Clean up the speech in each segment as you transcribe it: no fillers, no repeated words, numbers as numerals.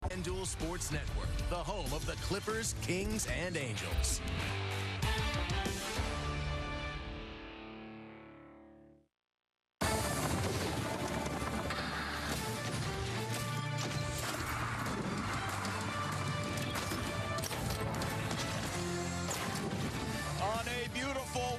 FanDuel Sports Network, the home of the Clippers, Kings, and Angels.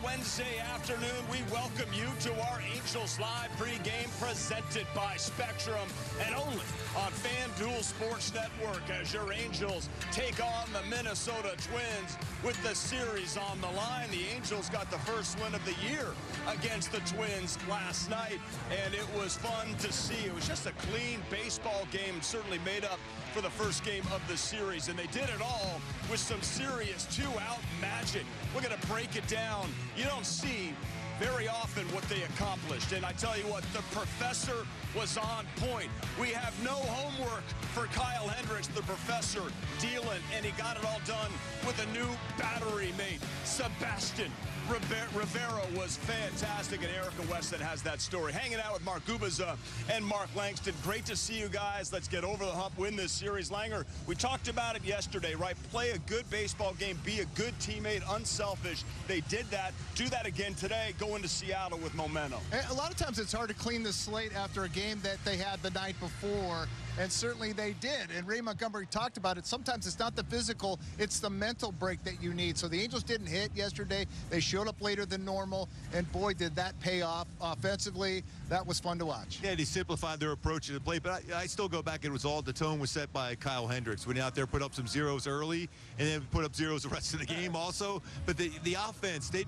Wednesday afternoon, we welcome you to our Angels Live pregame presented by Spectrum and only on FanDuel Sports Network as your Angels take on the Minnesota Twins with the series on the line. The Angels got the first win of the year against the Twins last night, and it was fun to see. It was just a clean baseball game, certainly made up for the first game of the series, and they did it all with some serious two-out magic. We're going to break it down. You don't see very often what they accomplished, and I tell you what, the professor was on point. We have no homework for Kyle Hendricks, the professor, dealing, and he got it all done with a new battery mate. Sebastian Rivero was fantastic, and Erica Weston has that story. Hanging out with Mark Gubaza and Mark Langston. Great to see you guys. Let's get over the hump, win this series. Langer, we talked about it yesterday, right? Play a good baseball game, be a good teammate, unselfish. They did that. Do that again today. Go into Seattle with momentum. A lot of times it's hard to clean the slate after a game that they had the night before, and certainly they did. And Ray Montgomery talked about it. Sometimes it's not the physical, it's the mental break that you need. So the Angels didn't hit yesterday. They showed up later than normal, and boy, did that pay off offensively. That was fun to watch. Yeah, they simplified their approach to the play, but I still go back. It was all the tone was set by Kyle Hendricks. Went out there, put up some zeros early, and then put up zeros the rest of the game also. But the offense, they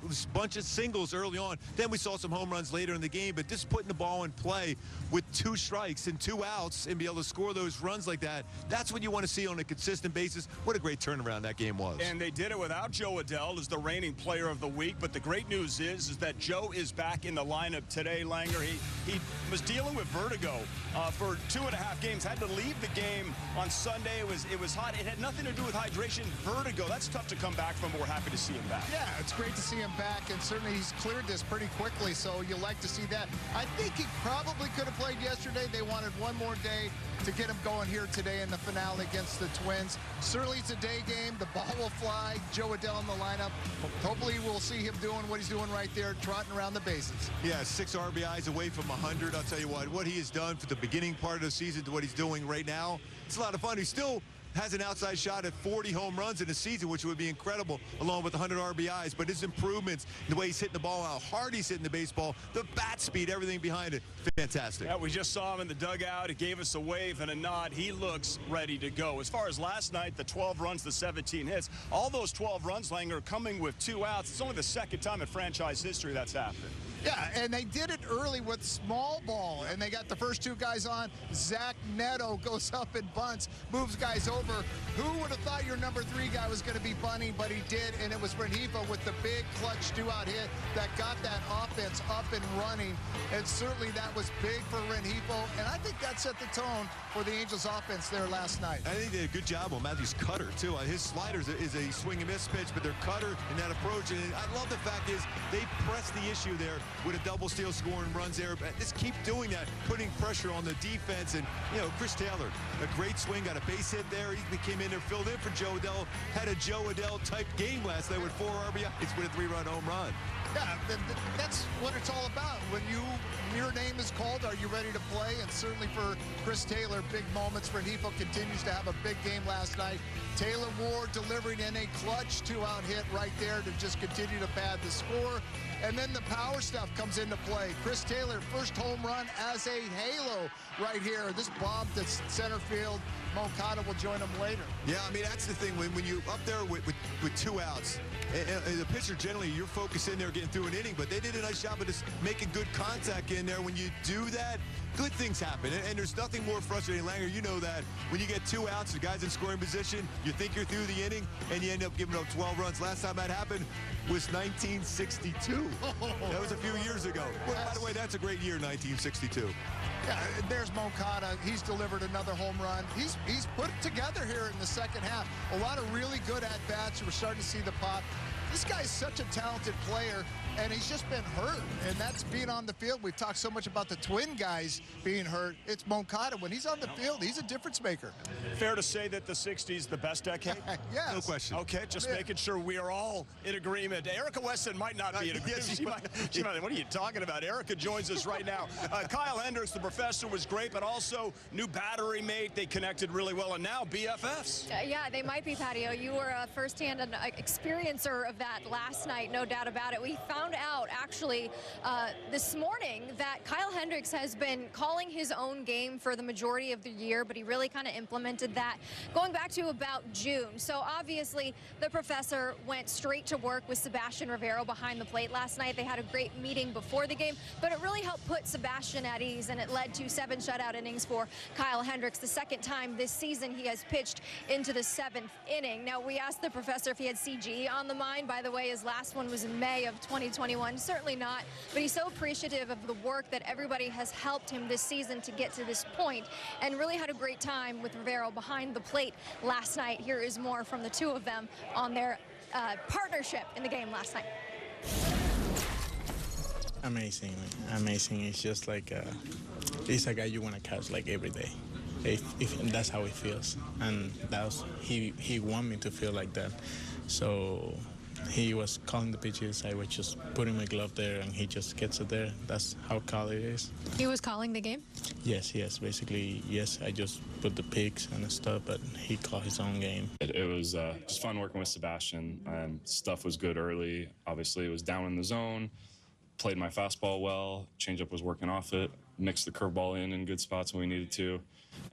was a bunch of singles early on. Then we saw some home runs later in the game, but just putting the ball in play with 2 strikes and 2 outs and be able to score those runs like that, that's what you want to see on a consistent basis. What a great turnaround that game was. And they did it without Joe Adell as the reigning player of the week, but the great news is that Joe is back in the lineup today, Langer. He was dealing with vertigo for 2.5 games, had to leave the game on Sunday. It was hot. It had nothing to do with hydration. Vertigo, that's tough to come back from. We're happy to see him back. Yeah, it's great to see him back, and certainly he's cleared this pretty quickly, so you like to see that. I think he probably could have played yesterday. They wanted one more day to get him going here today in the finale against the Twins. Certainly it's a day game. The ball will fly. Joe Adell in the lineup. Hopefully we'll see him doing what he's doing right there, trotting around the bases. Yeah, 6 RBIs away from 100. I'll tell you what he has done for the beginning part of the season to what he's doing right now, it's a lot of fun. He still has an outside shot at 40 home runs in a season, which would be incredible, along with 100 RBIs. But his improvements, the way he's hitting the ball, how hard he's hitting the baseball, the bat speed, everything behind it, fantastic. Yeah, we just saw him in the dugout. He gave us a wave and a nod. He looks ready to go. As far as last night, the 12 runs, the 17 hits, all those 12 runs, Langer, coming with 2 outs. It's only the second time in franchise history that's happened. Yeah, and they did it early with small ball, and they got the first 2 guys on. Zach Neto goes up and bunts, moves guys over. Who would have thought your number 3 guy was going to be bunting, but he did, and it was Rengifo with the big clutch 2-out hit that got that offense up and running, and certainly that was big for Rengifo, and I think that set the tone for the Angels offense there last night. I think they did a good job on Matthew's cutter, too. His sliders is a swing and miss pitch, but their cutter and that approach, and I love the fact is they pressed the issue there with a double steal scoring runs there. Just keep doing that, putting pressure on the defense. And, Chris Taylor, a great swing, got a base hit there. He came in there, filled in for Joe Adell, had a Joe Adell-type game last night with 4 RBIs with a 3-run home run. Yeah, that's what it's all about. When your name is called, are you ready to play? And certainly for Chris Taylor, big moments. Rengifo continues to have a big game last night. Taylor Ward delivering in a clutch 2-out hit right there to just continue to pad the score. And then the power stuff comes into play. Chris Taylor, first home run as a halo right here. This bomb to center field. Moncada will join him later. Yeah, I mean, that's the thing. When you're up there with 2 outs, and the pitcher, generally, you're focused in there getting through an inning, but they did a nice job of just making good contact in there. When you do that, good things happen. And there's nothing more frustrating, Langer, you know that. When you get 2 outs, the guy's in scoring position, you think you're through the inning, and you end up giving up 12 runs. Last time that happened was 1962. That was a few years ago. Well, by the way, that's a great year, 1962. Yeah, there's Moncada. He's delivered another home run. He's put it together here in the second half. A lot of really good at-bats. We're starting to see the pop. This guy's such a talented player, and he's just been hurt, and that's being on the field. We've talked so much about the twin guys being hurt. It's Moncada. When he's on the field, he's a difference maker. Fair to say that the 60s the best decade? Yes. No question. Okay, just making sure we are all in agreement. Erica Weston might not be in agreement. Yes, she might, what are you talking about? Erica joins us right now. Kyle Hendricks, the professor, was great, but also new battery mate. They connected really well, and now BFFs. Yeah, they might be, Patio. You were a firsthand experiencer of that last night, no doubt about it. We found out, actually, this morning that Kyle Hendricks has been calling his own game for the majority of the year, but he really kind of implemented that going back to about June. So obviously, the professor went straight to work with Sebastian Rivero behind the plate last night. They had a great meeting before the game, but it really helped put Sebastian at ease, and it led to 7 shutout innings for Kyle Hendricks, the second time this season he has pitched into the 7th inning. Now, we asked the professor if he had CG on the mind. By the way, his last one was in May of 2021. Certainly not, but he's so appreciative of the work that everybody has helped him this season to get to this point, and really had a great time with Rivero behind the plate last night. Here is more from the two of them on their partnership in the game last night. Amazing, amazing. It's just like he's a guy you want to catch like every day. If that's how he feels, and he wanted me to feel like that. So he was calling the pitches. I was just putting my glove there, and he just gets it there. That's how Kyle is. He was calling the game? Yes. Basically, yes. I just put the picks and stuff, but he called his own game. It was just fun working with Sebastian, and stuff was good early. Obviously, it was down in the zone. Played my fastball well. Changeup was working off it. Mixed the curveball in good spots when we needed to,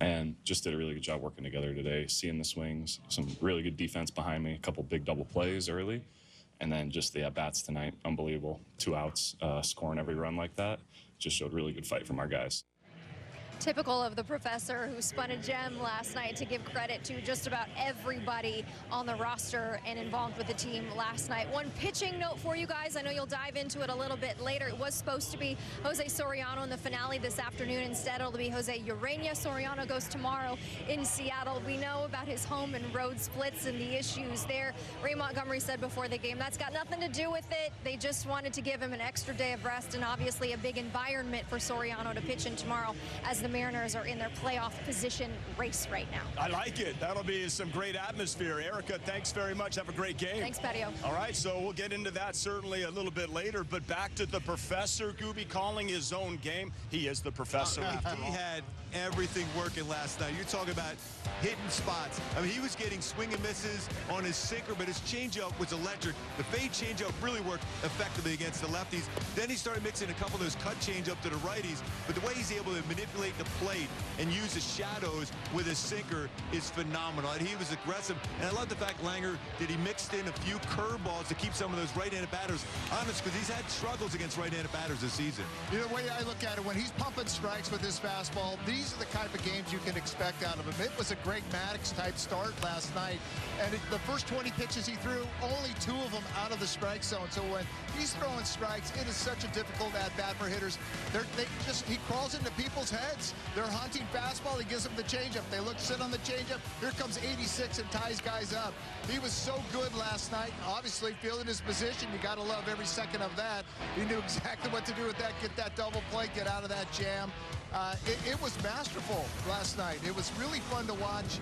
and just did a really good job working together today. Seeing the swings, some really good defense behind me, a couple big double plays early, and then just the at-bats tonight, unbelievable. 2 outs, scoring every run like that. Just showed really good fight from our guys. Typical of the professor, who spun a gem last night, to give credit to just about everybody on the roster and involved with the team last night. One pitching note for you guys. I know you'll dive into it a little bit later. It was supposed to be José Soriano in the finale this afternoon. Instead, it'll be José Ureña. Soriano goes tomorrow in Seattle. We know about his home and road splits and the issues there. Ray Montgomery said before the game, that's got nothing to do with it. They just wanted to give him an extra day of rest, and obviously a big environment for Soriano to pitch in tomorrow, as the Mariners are in their playoff position race right now. I like it. That'll be some great atmosphere. Erica, thanks very much. Have a great game. Thanks, Patio. All right, so we'll get into that certainly a little bit later, but back to the professor, Gooby, calling his own game. He is the professor. He had everything working last night. You're talking about hitting spots. I mean, he was getting swing and misses on his sinker, but his changeup was electric. The fade changeup really worked effectively against the lefties. Then he started mixing a couple of those cut changeup to the righties, but the way he's able to manipulate the plate and use the shadows with his sinker is phenomenal. And he was aggressive. And I love the fact, Langer, that he mixed in a few curveballs to keep some of those right-handed batters honest, because he's had struggles against right-handed batters this season. You know, the way I look at it, when he's pumping strikes with his fastball, these are the type of games you can expect out of him. It was a Greg Maddux-type start last night. And the first 20 pitches he threw, only 2 of them out of the strike zone. So when he's throwing strikes, it is such a difficult at-bat for hitters. He crawls into people's heads. They're hunting fastball. He gives them the changeup. They sit on the changeup. Here comes 86 and ties guys up. He was so good last night. Obviously, fielding his position, you got to love every second of that. He knew exactly what to do with that. Get that double play, get out of that jam. It was masterful last night. It was really fun to watch.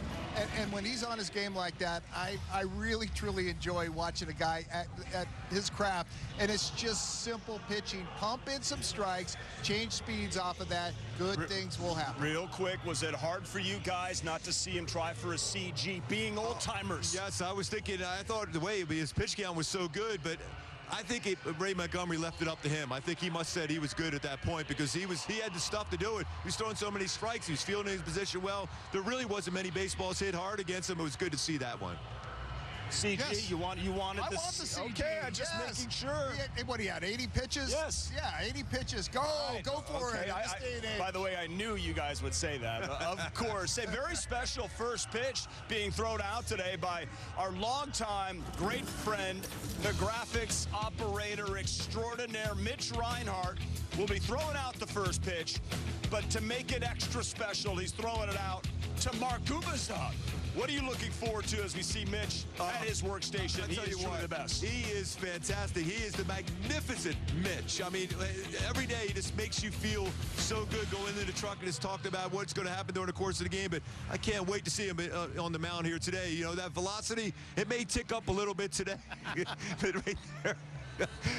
And when he's on his game like that, I really, truly enjoy watching a guy at his craft. And it's just simple pitching. Pump in some strikes, change speeds off of that. Good things will happen. Real quick, was it hard for you guys not to see him try for a CG, being old-timers? Yes, I was thinking, I thought the way his pitch count was so good, but I think Ray Montgomery left it up to him. I think he must have said he was good at that point, because he had the stuff to do it. He was throwing so many strikes. He was fielding his position well. There really wasn't many baseballs hit hard against him. It was good to see that one. CG, Yes. you wanted I want the CG. Okay, I'm just yes. making sure. What he had, 80 pitches? Yes. Yeah, 80 pitches. Go for it. In this day and age. By the way, I knew you guys would say that. Of course, a very special first pitch being thrown out today by our longtime great friend, the graphics operator extraordinaire, Mitch Reinhardt, will be throwing out the first pitch. But to make it extra special, he's throwing it out to Mark Gubicza. What are you looking forward to as we see Mitch at his workstation? He is truly the best. He is fantastic. He is the magnificent Mitch. I mean, every day he just makes you feel so good going into the truck and just talking about what's going to happen during the course of the game. But I can't wait to see him on the mound here today. You know, that velocity, it may tick up a little bit today. But right there.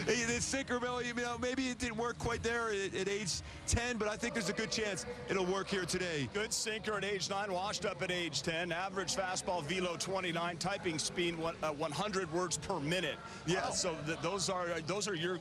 The sinker, you know, maybe it didn't work quite there at age 10, but I think there's a good chance it'll work here today. Good sinker at age 9, washed up at age 10. Average fastball velo 29, typing speed 100 words per minute. Yeah, so those are your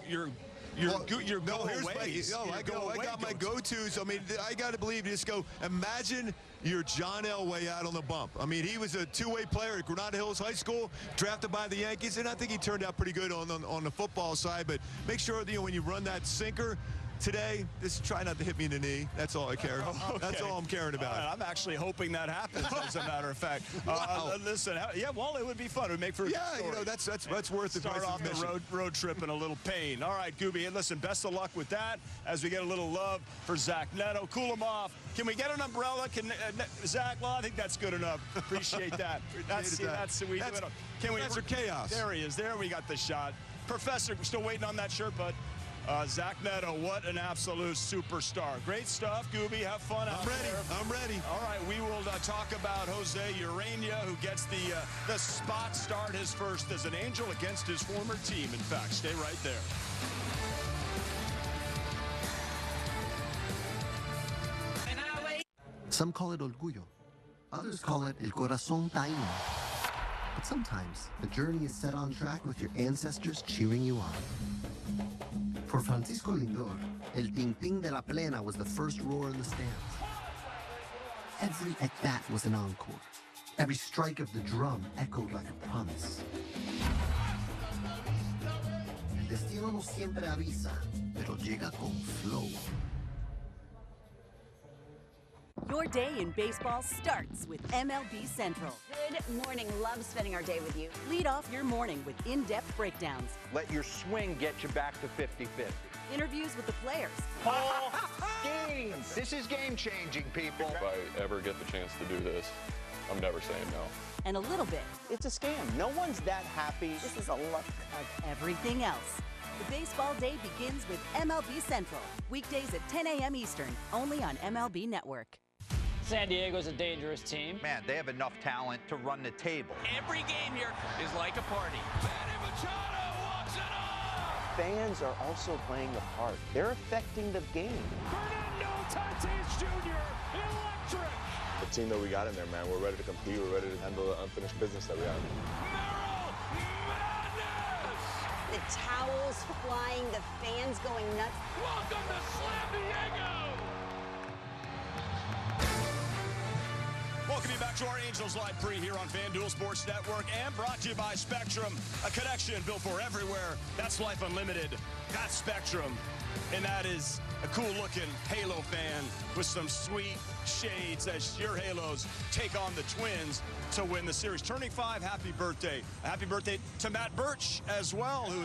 go-aways. I got my go-tos. I mean, I got to believe, just go, imagine you're John Elway out on the bump. I mean, he was a two-way player at Granada Hills High School, drafted by the Yankees, and I think he turned out pretty good on the football side. But make sure that, you know, when you run that sinker today, just try not to hit me in the knee. That's all I care. Okay. That's all I'm caring about. I'm actually hoping that happens, as a matter of fact. Wow. Listen, yeah, well, it would be fun. It would make for a good story. You know, that's worth the Start off the road trip in a little pain. All right, Gooby, and listen, best of luck with that as we get a little love for Zach Neto. Cool him off. Can we get an umbrella? Zach, well, I think that's good enough. Appreciate that. That's for chaos. There he is. There we got the shot. Professor, we're still waiting on that shirt, bud. Zach Neto, what an absolute superstar. Great stuff, Gooby. Have fun out there. I'm ready. All right, we will talk about José Ureña, who gets the spot start, his first as an Angel against his former team. In fact, stay right there. Some call it orgullo. Others call it el corazón taíno. But sometimes the journey is set on track with your ancestors cheering you on. For Francisco Lindor, el ting-ting de la plena was the first roar in the stands. Every at-bat was an encore. Every strike of the drum echoed like a promise. El destino no siempre avisa, pero llega con flow. Your day in baseball starts with MLB Central. Good morning. Love spending our day with you. Lead off your morning with in-depth breakdowns. Let your swing get you back to 50-50. Interviews with the players. Ball game. This is game-changing, people. If I ever get the chance to do this, I'm never saying no. And a little bit. It's a scam. No one's that happy. This is a look of everything else. The baseball day begins with MLB Central. Weekdays at 10 a.m. Eastern, only on MLB Network. San Diego's a dangerous team. Man, they have enough talent to run the table. Every game here is like a party. Manny Machado walks it off! Fans are also playing a part. They're affecting the game. Fernando Tatis Jr., electric! The team that we got in there, man, we're ready to compete. We're ready to handle the unfinished business that we have. Merrill Madness! The towels flying, the fans going nuts. Welcome to Slam Diego! Welcome you back to our Angels Live Pre here on FanDuel Sports Network and brought to you by Spectrum, a connection built for everywhere. That's Life Unlimited. That's Spectrum. And that is a cool-looking Halo fan with some sweet shades as your Halos take on the Twins to win the series. Turning 5, happy birthday. Happy birthday to Matt Birch as well, who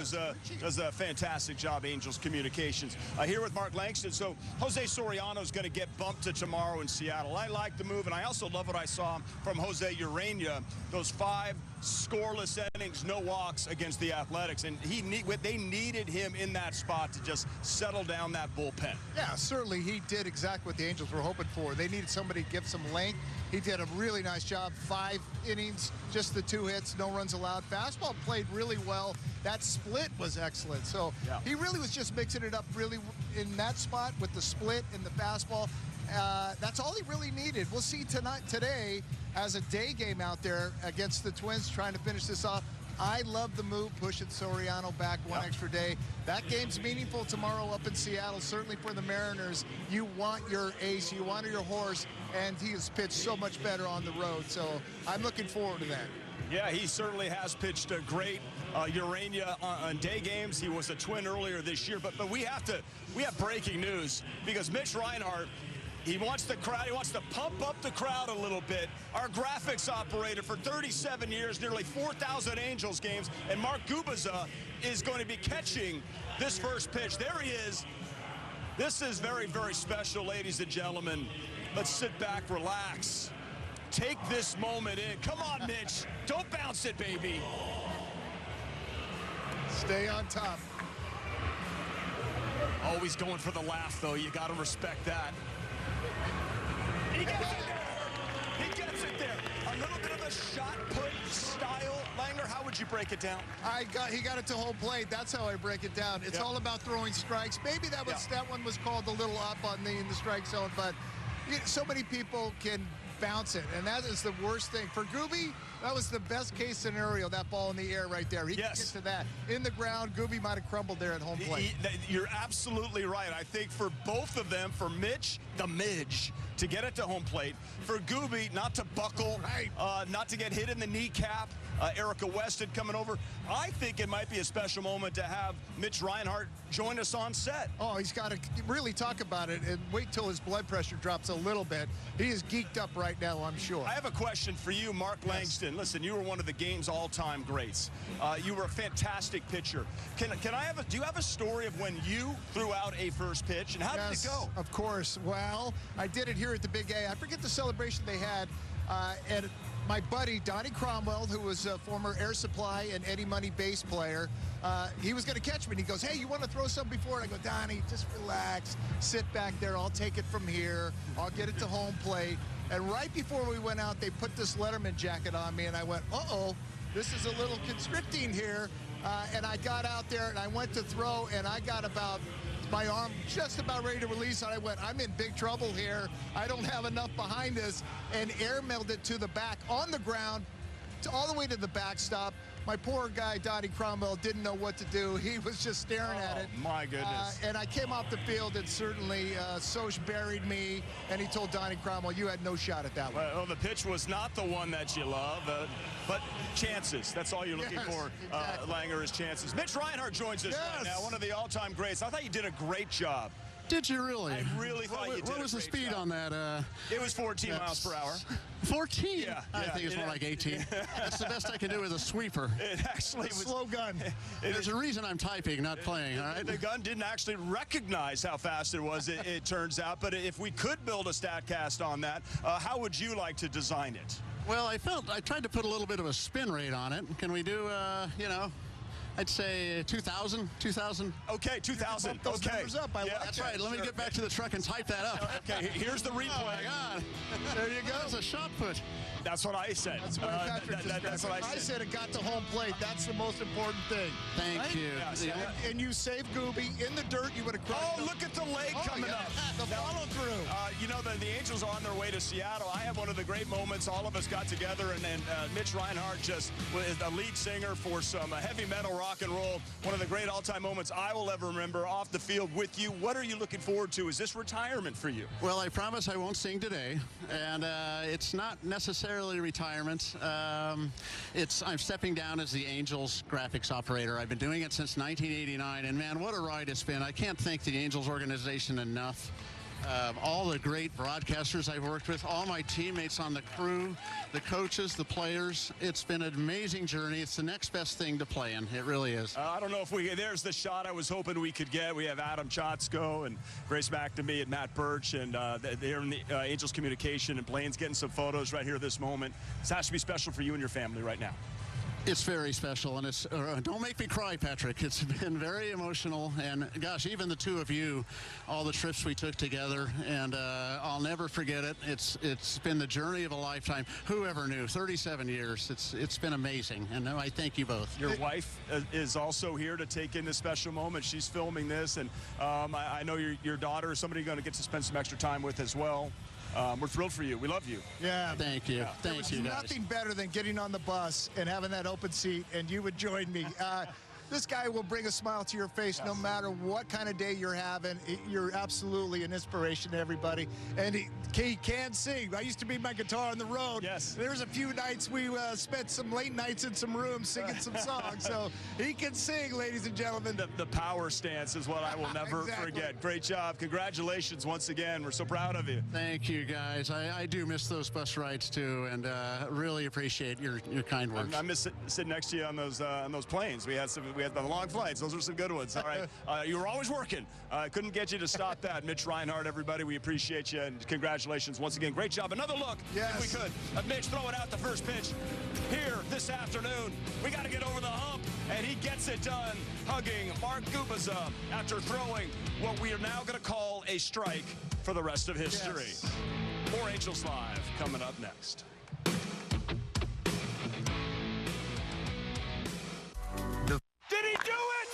does a fantastic job, Angels Communications. Here with Mark Langston. So Jose Soriano is going to get bumped to tomorrow in Seattle. I like the move, and I also love what I saw from José Ureña, those 5 scoreless innings, no walks against the Athletics, and they needed him in that spot to just settle down that bullpen. Yeah, certainly he did exactly what the Angels were hoping for. They needed somebody to give some length. He did a really nice job. 5 innings, just the 2 hits, no runs allowed. Fastball played really well. That split was excellent. So he really was just mixing it up really in that spot with the split and the fastball. That's all he really needed. We'll see today as a day game out there against the Twins trying to finish this off. I love the move, pushing Soriano back 1 extra day. That game's meaningful tomorrow up in Seattle, certainly for the Mariners. You want your ace, you want your horse, and he has pitched so much better on the road. So I'm looking forward to that. Yeah, he certainly has pitched a great Ureña on day games. He was a Twin earlier this year, but we have breaking news because Mitch Reinhardt, he wants the crowd, he wants to pump up the crowd a little bit. Our graphics operator for 37 years, nearly 4,000 Angels games, and Mark Gubaza is going to be catching this first pitch. There he is. This is very, very special, ladies and gentlemen. Let's sit back, relax. Take this moment in. Come on, Mitch. Don't bounce it, baby. Stay on top. Always going for the laugh, though. You got to respect that. He gets it there. He gets it there. A little bit of a shot put style. Langer, how would you break it down? He got it to home plate. That's how I break it down. It's all about throwing strikes. Maybe that one was called a little up on in the strike zone, but so many people can bounce it, and that is the worst thing. For Gooby, that was the best case scenario, that ball in the air right there. He can get to that. In the ground, Gooby might have crumbled there at home plate. You're absolutely right. I think for both of them, for Mitch, the midge, to get it to home plate. For Gooby, not to buckle, not to get hit in the kneecap. Erica Weston coming over. I think it might be a special moment to have Mitch Reinhardt join us on set. Oh, he's got to really talk about it and wait till his blood pressure drops a little bit. He is geeked up right now, I'm sure. I have a question for you, Mark Langston. Listen, you were one of the game's all-time greats. You were a fantastic pitcher. Do you have a story of when you threw out a first pitch, and how did it go? Of course. Well, I did it here at the Big A. I forget the celebration they had, and my buddy, Donnie Cromwell, who was a former Air Supply and Eddie Money bass player, he was going to catch me. And he goes, hey, you want to throw something before? And I go, Donnie, just relax. Sit back there. I'll take it from here. I'll get it to home plate. And right before we went out, they put this Letterman jacket on me. And I went, uh-oh, this is a little constricting here. And I got out there, and I went to throw, and I got my arm just about ready to release, and I went, I'm in big trouble here. I don't have enough behind this, and air melded to the back on the ground, all the way to the backstop. My poor guy, Donnie Cromwell, didn't know what to do. He was just staring at it. My goodness. And I came off the field, and certainly Soch buried me, and he told Donnie Cromwell, you had no shot at that one. Well, the pitch was not the one that you love, but chances. That's all you're looking for, exactly. Langer, is chances. Mitch Reinhardt joins us right now, one of the all-time greats. I thought you did a great job. Did you really? I really thought you did. What was the speed on that? It was 14 miles per hour. 14? Yeah. I think it's more like 18. That's the best I can do with a sweeper. It actually was a slow gun. There's a reason I'm typing, not playing, all right? The gun didn't actually recognize how fast it was, it turns out. But if we could build a StatCast on that, how would you like to design it? Well, I tried to put a little bit of a spin rate on it. Can we do, I'd say 2,000. Okay, 2,000. Those numbers up. That's right. Let me get back to the truck and type that up. Okay, here's the replay. Oh, my God. There you go. That's a shot put. That's what I said. That's what that's what I said. It got to home plate. That's the most important thing. Thank you. Yes. And you saved Gooby in the dirt. You would have crushed him. Look at the leg coming up. The follow-through. The Angels are on their way to Seattle. I have one of the great moments. All of us got together, and Mitch Reinhardt just was the lead singer for some heavy metal rock and roll. One of the great all-time moments I will ever remember off the field with you. What are you looking forward to? Is this retirement for you? Well, I promise I won't sing today, and it's not necessarily retirement. I'm stepping down as the Angels graphics operator. I've been doing it since 1989, and man, what a ride it's been. I can't thank the Angels organization enough. All the great broadcasters I've worked with, all my teammates on the crew, the coaches, the players. It's been an amazing journey. It's the next best thing to play in. It really is. I don't know if there's the shot I was hoping we could get. We have Adam Chotsko and Grace McNamee and Matt Birch, and they're in the Angels communication, and Blaine's getting some photos right here this moment. This has to be special for you and your family right now. It's very special, and it's don't make me cry, Patrick. It's been very emotional, and gosh, even the two of you, all the trips we took together, and I'll never forget it. It's been the journey of a lifetime. Whoever knew? 37 years. It's been amazing, and I thank you both. Your wife is also here to take in this special moment. She's filming this, and I know your daughter is somebody you're going to get to spend some extra time with as well. We're thrilled for you. We love you. Yeah. Thank you. Yeah. Thank you, guys. Nothing better than getting on the bus and having that open seat, and you would join me. this guy will bring a smile to your face no matter what kind of day you're having. You're absolutely an inspiration to everybody. And he can sing. I used to be my guitar on the road. Yes. There's a few nights we spent some late nights in some rooms singing some songs. So he can sing, ladies and gentlemen. The power stance is what I will never forget. Great job. Congratulations once again. We're so proud of you. Thank you, guys. I do miss those bus rides, too, and really appreciate your kind words. I miss sitting next to you on those planes. We had the long flights. Those were some good ones. All right. You were always working. Couldn't get you to stop that. Mitch Reinhardt, everybody, we appreciate you, and congratulations once again. Great job. Another look, if we could, of Mitch throwing out the first pitch here this afternoon. We got to get over the hump, and he gets it done, hugging Mark Gubaza after throwing what we are now going to call a strike for the rest of history. Yes. More Angels Live coming up next. Did he do it?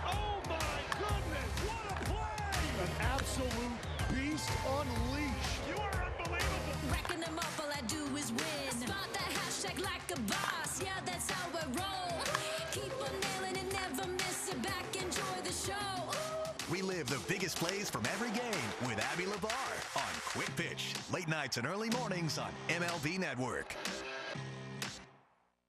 Oh my goodness, what a play! An absolute beast unleashed. You are unbelievable. Racking them up, all I do is win. Spot that hashtag like a boss, yeah, that's how I roll. Keep on nailing it, never miss it back, enjoy the show. Relive the biggest plays from every game with Abby LeVar on Quick Pitch. Late nights and early mornings on MLB Network.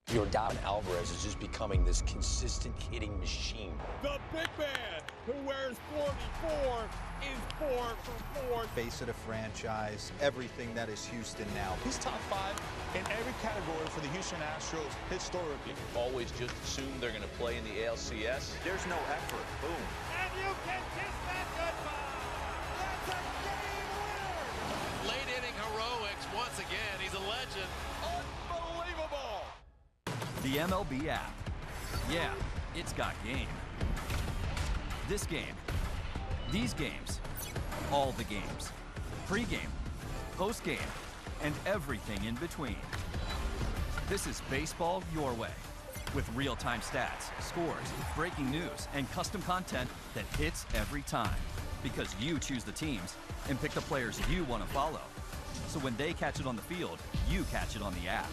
Yordan Alvarez is just becoming this consistent hitting machine. The big man who wears 44 is 4 for 4. Face of the franchise, everything that is Houston now. He's top 5 in every category for the Houston Astros historically. Always just assume they're going to play in the ALCS. There's no effort. Boom. And you can kiss that goodbye. That's a game winner. Late inning heroics once again. He's a legend. Unbelievable. The MLB app. Yeah, it's got game. This game. These games. All the games. Pre-game, post-game, and everything in between. This is baseball your way. With real-time stats, scores, breaking news, and custom content that hits every time. Because you choose the teams and pick the players you want to follow. So when they catch it on the field, you catch it on the app.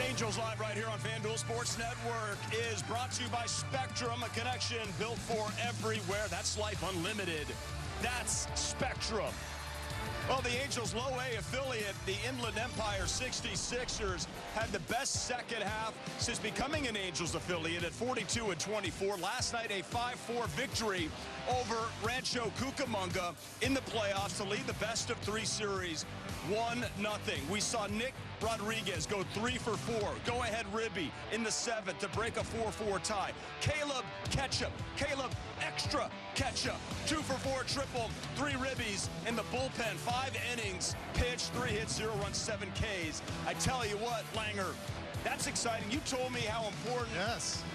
Angels Live right here on FanDuel Sports Network is brought to you by Spectrum, a connection built for everywhere. That's life unlimited. That's Spectrum. Well, the Angels' low-A affiliate, the Inland Empire 66ers, had the best second half since becoming an Angels affiliate at 42-24. Last night, a 5-4 victory over Rancho Cucamonga in the playoffs to lead the best-of-3 series 1-0. We saw Nick Rodriguez go 3 for 4. Go-ahead Ribby in the 7th to break a 4-4 tie. Caleb Extra Ketchup, 2 for 4 triple, 3 ribbies in the bullpen, 5 innings, pitched, 3 hits, 0 runs, 7 Ks. I tell you what, Langer, that's exciting. You told me how important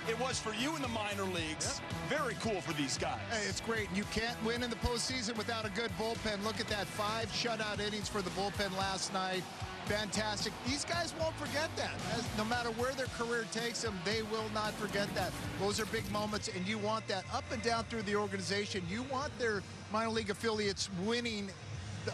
it was for you in the minor leagues. Yep. Very cool for these guys. Hey, it's great. You can't win in the postseason without a good bullpen. Look at that, 5 shutout innings for the bullpen last night. Fantastic. These guys won't forget that. No matter where their career takes them, they will not forget that. Those are big moments, and you want that up and down through the organization. You want their minor league affiliates winning,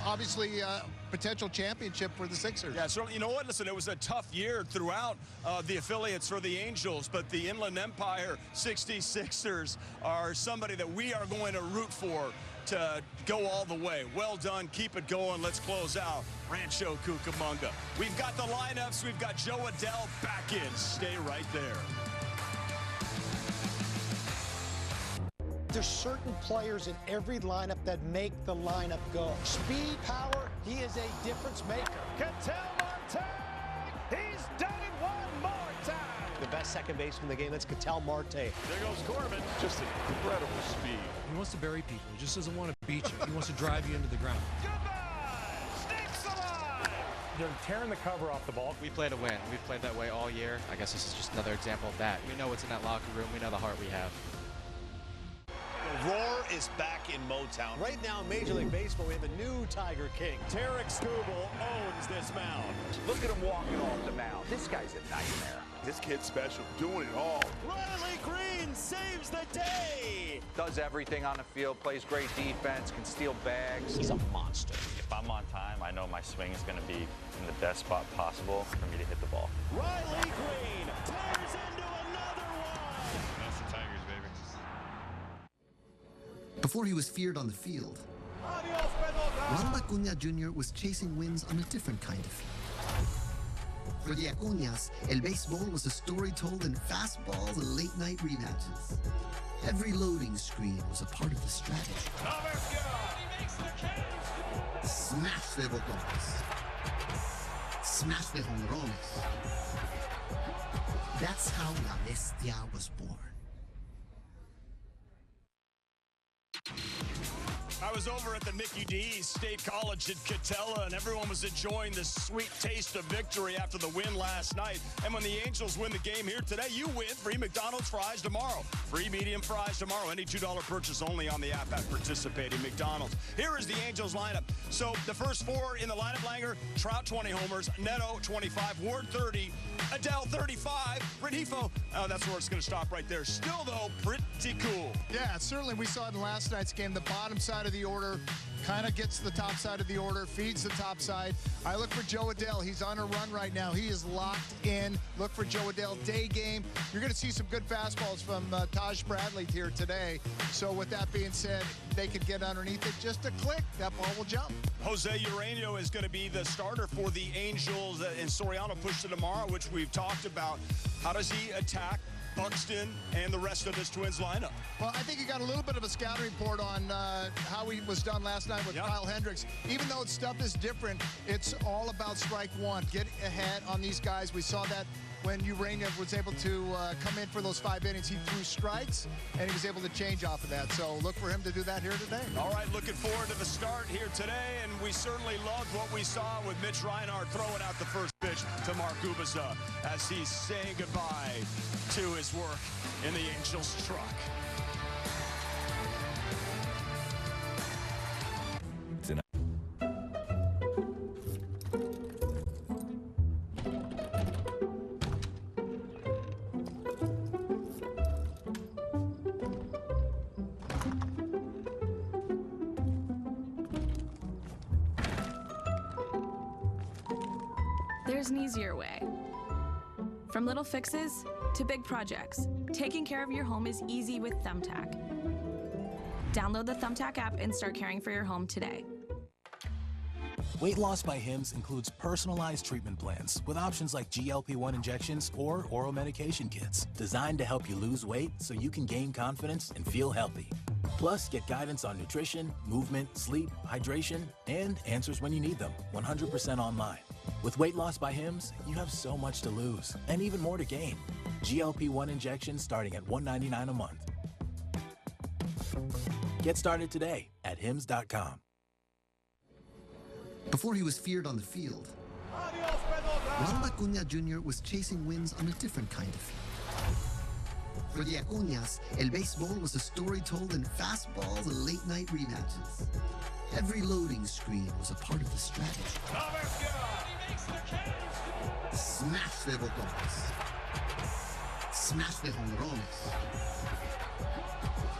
obviously, potential championship for the Sixers. Yeah, so you know what? Listen, it was a tough year throughout the affiliates for the Angels, but the Inland Empire 66ers are somebody that we are going to root for to go all the way. Well done. Keep it going. Let's close out Rancho Cucamonga. We've got the lineups. We've got Joe Adell back in. Stay right there. There's certain players in every lineup that make the lineup go. Speed, power, he is a difference maker. Ketel Marte! He's done it one more time. The best second baseman in the game, that's Ketel Marte. There goes Corbin. Just incredible speed. He wants to bury people. He just doesn't want to beat you. He wants to drive you into the ground. They're tearing the cover off the ball. We play to win. We've played that way all year. I guess this is just another example of that. We know what's in that locker room. We know the heart we have. The roar is back in Motown. Right now in Major League Baseball, we have a new Tiger King. Tarek Skubal owns this mound. Look at him walking off the mound. This guy's a nightmare. This kid's special, doing it all. Riley Green saves the day. Does everything on the field, plays great defense, can steal bags. He's a monster. If I'm on time, I know my swing is going to be in the best spot possible for me to hit the ball. Riley Green tears into another one. That's the Tigers, baby. Before he was feared on the field, Ronald Acuña Jr. was chasing wins on a different kind of field. For the Acuñas, el béisbol was a story told in fastballs and late-night rematches. Every loading screen was a part of the strategy. Smash de botones. Smash de jonrones. That's how La Bestia was born. I was over at the Mickey D's State College at Catella, and everyone was enjoying the sweet taste of victory after the win last night. And when the Angels win the game here today, you win free McDonald's fries tomorrow. Free medium fries tomorrow. Any $2 purchase only on the app at participating McDonald's. Here is the Angels lineup. So the first four in the lineup, Langer: Trout 20 homers, Neto 25, Ward 30, Adele 35, Rengifo. Oh, that's where it's going to stop right there. Still, though, pretty cool. Yeah, certainly we saw it in last night's game. The bottom side of the order kind of gets the top side of the order, feeds the top side. I look for Joe Adele. He's on a run right now. He is locked in. Look for Joe Adele day game. You're going to see some good fastballs from Taj Bradley here today. So with that being said, they could get underneath it just a click. That ball will jump. José Ureña is going to be the starter for the Angels, and Soriano pushed to tomorrow, which we've talked about. How does he attack Buxton and the rest of this Twins lineup? Well, I think he got a little bit of a scouting report on how he was done last night with Kyle Hendricks. Even though stuff is different, it's all about strike one. Get ahead on these guys. We saw that when Ureña was able to come in for those 5 innings. He threw strikes, and he was able to change off of that. So look for him to do that here today. All right, looking forward to the start here today, and we certainly loved what we saw with Mitch Reinhardt throwing out the first pitch to Mark Ubiza as he's saying goodbye to his work in the Angels truck. There's an easier way. From little fixes to big projects, taking care of your home is easy with Thumbtack. Download the Thumbtack app and start caring for your home today. Weight Loss by Hims includes personalized treatment plans with options like GLP-1 injections or oral medication kits designed to help you lose weight so you can gain confidence and feel healthy. Plus, get guidance on nutrition, movement, sleep, hydration, and answers when you need them, 100% online. With Weight Loss by Hims, you have so much to lose and even more to gain. GLP-1 injections starting at $199 a month. Get started today at hims.com. Before he was feared on the field, Ronald Acuña Jr. was chasing wins on a different kind of field. For the Acuñas, el béisbol was a story told in fastballs and late-night rematches. Every loading screen was a part of the strategy. Smash de botones. Smash de jonrones.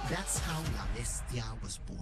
That's how La Bestia was born.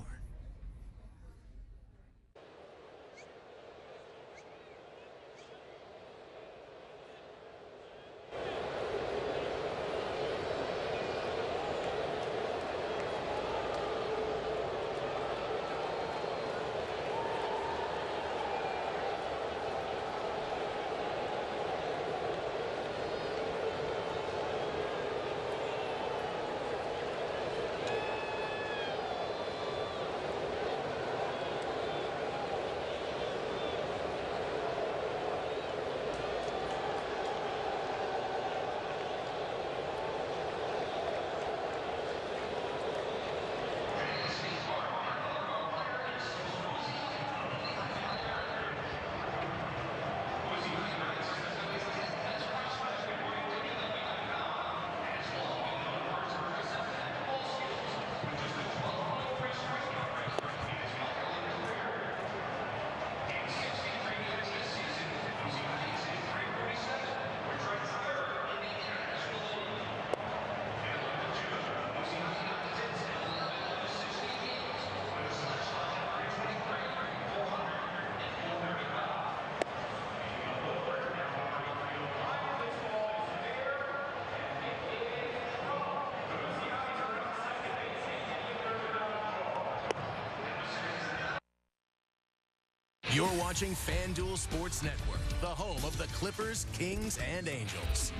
You're watching FanDuel Sports Network, the home of the Clippers, Kings, and Angels.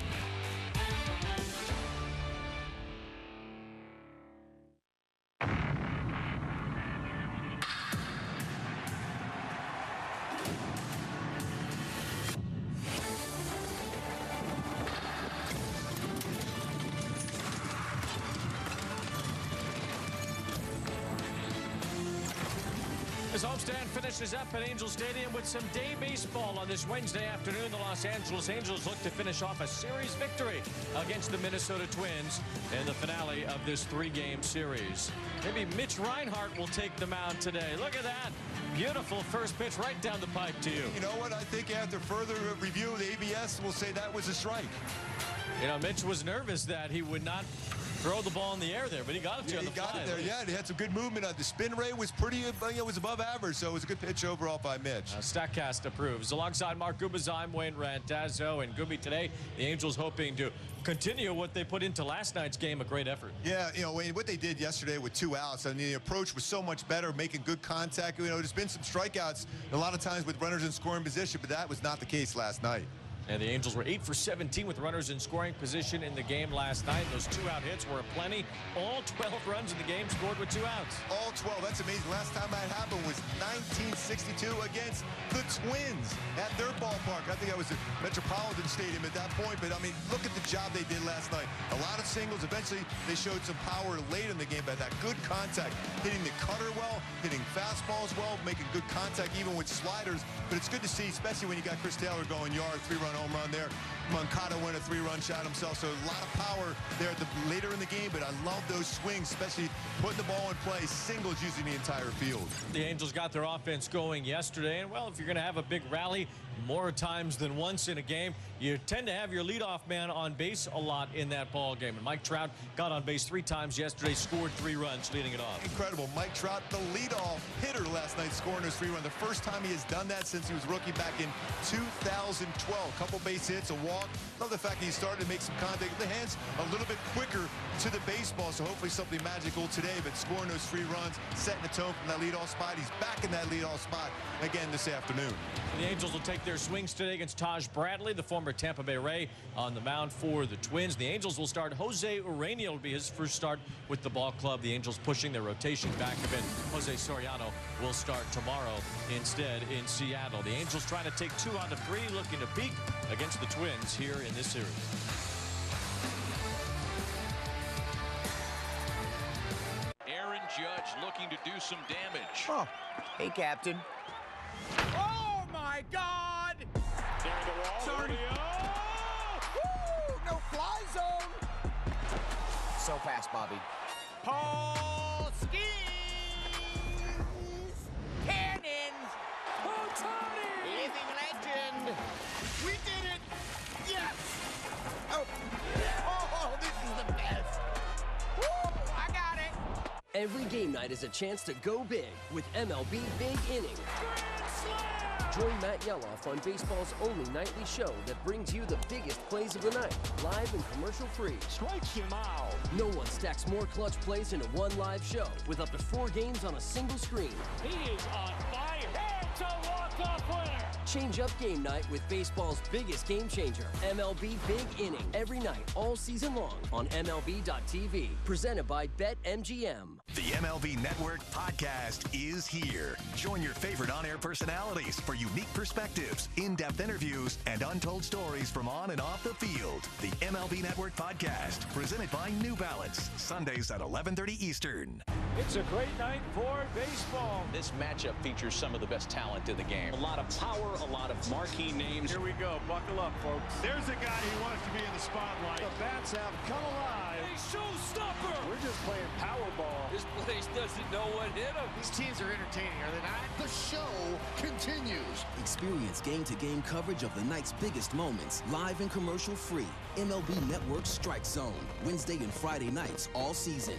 As homestand finishes up at Angel Stadium with some day baseball on this Wednesday afternoon, the Los Angeles Angels look to finish off a series victory against the Minnesota Twins in the finale of this three-game series. Maybe Mitch Reinhardt will take the mound today. Look at that. Beautiful first pitch right down the pipe to you. You know what? I think after further review, the ABS will say that was a strike. You know, Mitch was nervous that he would not throw the ball in the air there, but he got it to on the fly. He got it there, yeah. And he had some good movement. The spin rate was pretty, was above average, so it was a good pitch overall by Mitch. StatCast approves. Alongside Mark Gubas, I'm Wayne Randazzo, and Gooby today, the Angels hoping to continue what they put into last night's game, a great effort. Yeah, you know, Wayne, what they did yesterday with 2 outs, I mean, the approach was so much better, making good contact. You know, there's been some strikeouts a lot of times with runners in scoring position, but that was not the case last night. And the Angels were 8 for 17 with runners in scoring position in the game last night. Those 2-out hits were aplenty. All 12 runs in the game scored with 2 outs. All 12. That's amazing. Last time that happened was 1962 against the Twins at their ballpark. I think that was at Metropolitan Stadium at that point. But, I mean, look at the job they did last night. A lot of singles. Eventually, they showed some power late in the game, but that good contact, hitting the cutter well, hitting fastballs well, making good contact even with sliders. But it's good to see, especially when you got Chris Taylor going yard, 3-run home run there. Moncada went a 3-run shot himself, so a lot of power there later in the game, but I love those swings, especially putting the ball in play, singles using the entire field. The Angels got their offense going yesterday, and well, if you're going to have a big rally more times than once in a game, you tend to have your leadoff man on base a lot in that ball game. And Mike Trout got on base 3 times yesterday, scored 3 runs leading it off. Incredible. Mike Trout, the leadoff hitter last night, scoring those 3 runs. The first time he has done that since he was rookie back in 2012. Couple base hits, a walk. Love the fact that he started to make some contact with the hands a little bit quicker to the baseball, so hopefully something magical today, but scoring those 3 runs, setting the tone from that leadoff spot. He's back in that leadoff spot again this afternoon. The Angels will take their swings today against Taj Bradley, the former Tampa Bay Ray, on the mound for the Twins. The Angels will start José Ureña. Will be his first start with the ball club. The Angels pushing their rotation back a bit. Jose Soriano will start tomorrow instead in Seattle. The Angels trying to take 2 out of 3, looking to peak against the Twins here in this series. Aaron Judge looking to do some damage. Oh, hey, Captain. Oh, my God! There the wall. Sorry. Woo! No fly zone! So fast, Bobby. Paul skis! Cannons! Otani! Living legend! We did it! Yes! Oh, this is the best! Woo! I got it! Every game night is a chance to go big with MLB Big Inning. Grand Slam! Join Matt Yeloff on baseball's only nightly show that brings you the biggest plays of the night, live and commercial-free. Strike him out! No one stacks more clutch plays into one live show with up to 4 games on a single screen. He is on fire! It's a walk-off winner! Change up game night with baseball's biggest game changer, MLB Big Inning, every night, all season long on MLB.tv. Presented by BetMGM. The MLB Network podcast is here. Join your favorite on-air personalities for unique perspectives, in-depth interviews, and untold stories from on and off the field. The MLB Network podcast, presented by New Balance, Sundays at 11:30 Eastern. It's a great night for baseball. This matchup features some of the best talent in the game. A lot of power, a lot of marquee names. Here we go. Buckle up, folks. There's a guy who wants to be in the spotlight. The bats have come alive. A showstopper! We're just playing Powerball. This place doesn't know what hit him. These teams are entertaining, are they not? The show continues. Experience game-to-game coverage of the night's biggest moments, live and commercial-free. MLB Network Strike Zone, Wednesday and Friday nights all season.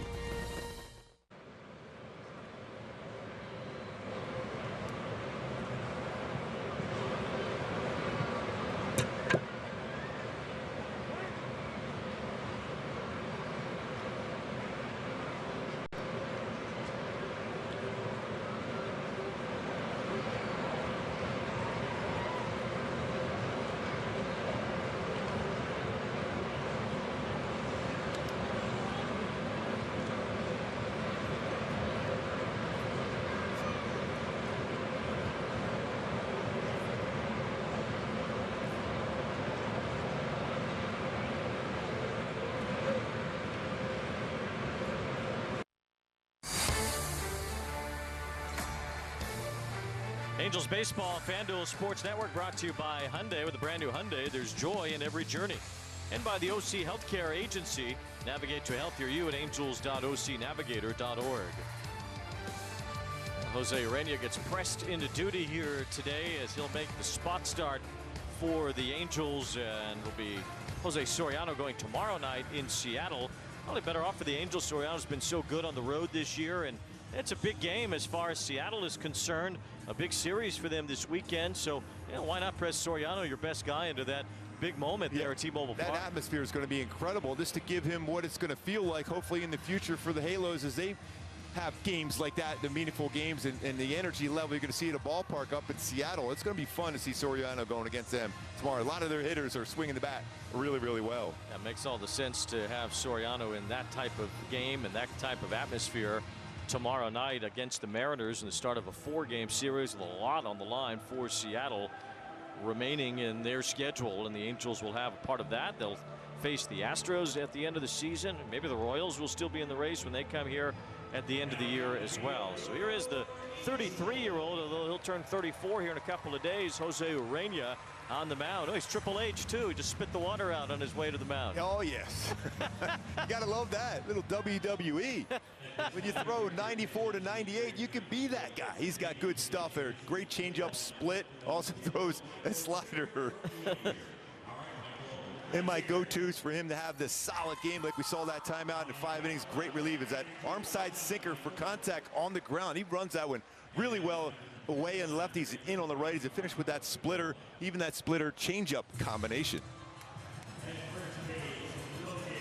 Angels Baseball, FanDuel Sports Network, brought to you by Hyundai. With a brand new Hyundai, there's joy in every journey. And by the OC Healthcare Agency. Navigate to a healthier you at angels.ocnavigator.org. José Ureña gets pressed into duty here today as he'll make the spot start for the Angels, and will be Jose Soriano going tomorrow night in Seattle. Probably better off for the Angels. Soriano's been so good on the road this year, and it's a big game as far as Seattle is concerned. A big series for them this weekend, so why not press Soriano, your best guy, into that big moment there at T-Mobile Park. That atmosphere is going to be incredible, just to give him what it's going to feel like, hopefully in the future for the Halos, as they have games like that, the meaningful games, and the energy level you're going to see at a ballpark up in Seattle. It's going to be fun to see Soriano going against them tomorrow. A lot of their hitters are swinging the bat really, really well. That makes all the sense to have Soriano in that type of game and that type of atmosphere tomorrow night against the Mariners in the start of a 4-game series with a lot on the line for Seattle remaining in their schedule, and the Angels will have a part of that. They'll face the Astros at the end of the season. Maybe the Royals will still be in the race when they come here at the end of the year as well. So here is the 33-year-old, although he'll turn 34 here in a couple of days, José Ureña on the mound. Oh, he's Triple H too. He just spit the water out on his way to the mound. Oh yes. You gotta love that little WWE. When you throw 94 to 98, you can be that guy. He's got good stuff there. Great changeup, split. Also throws a slider. And my go-tos for him to have this solid game like we saw that timeout in 5 innings. Great relief is that arm side sinker for contact on the ground. He runs that one really well away and lefties, in on the righties, and finish with that splitter, even that splitter changeup combination.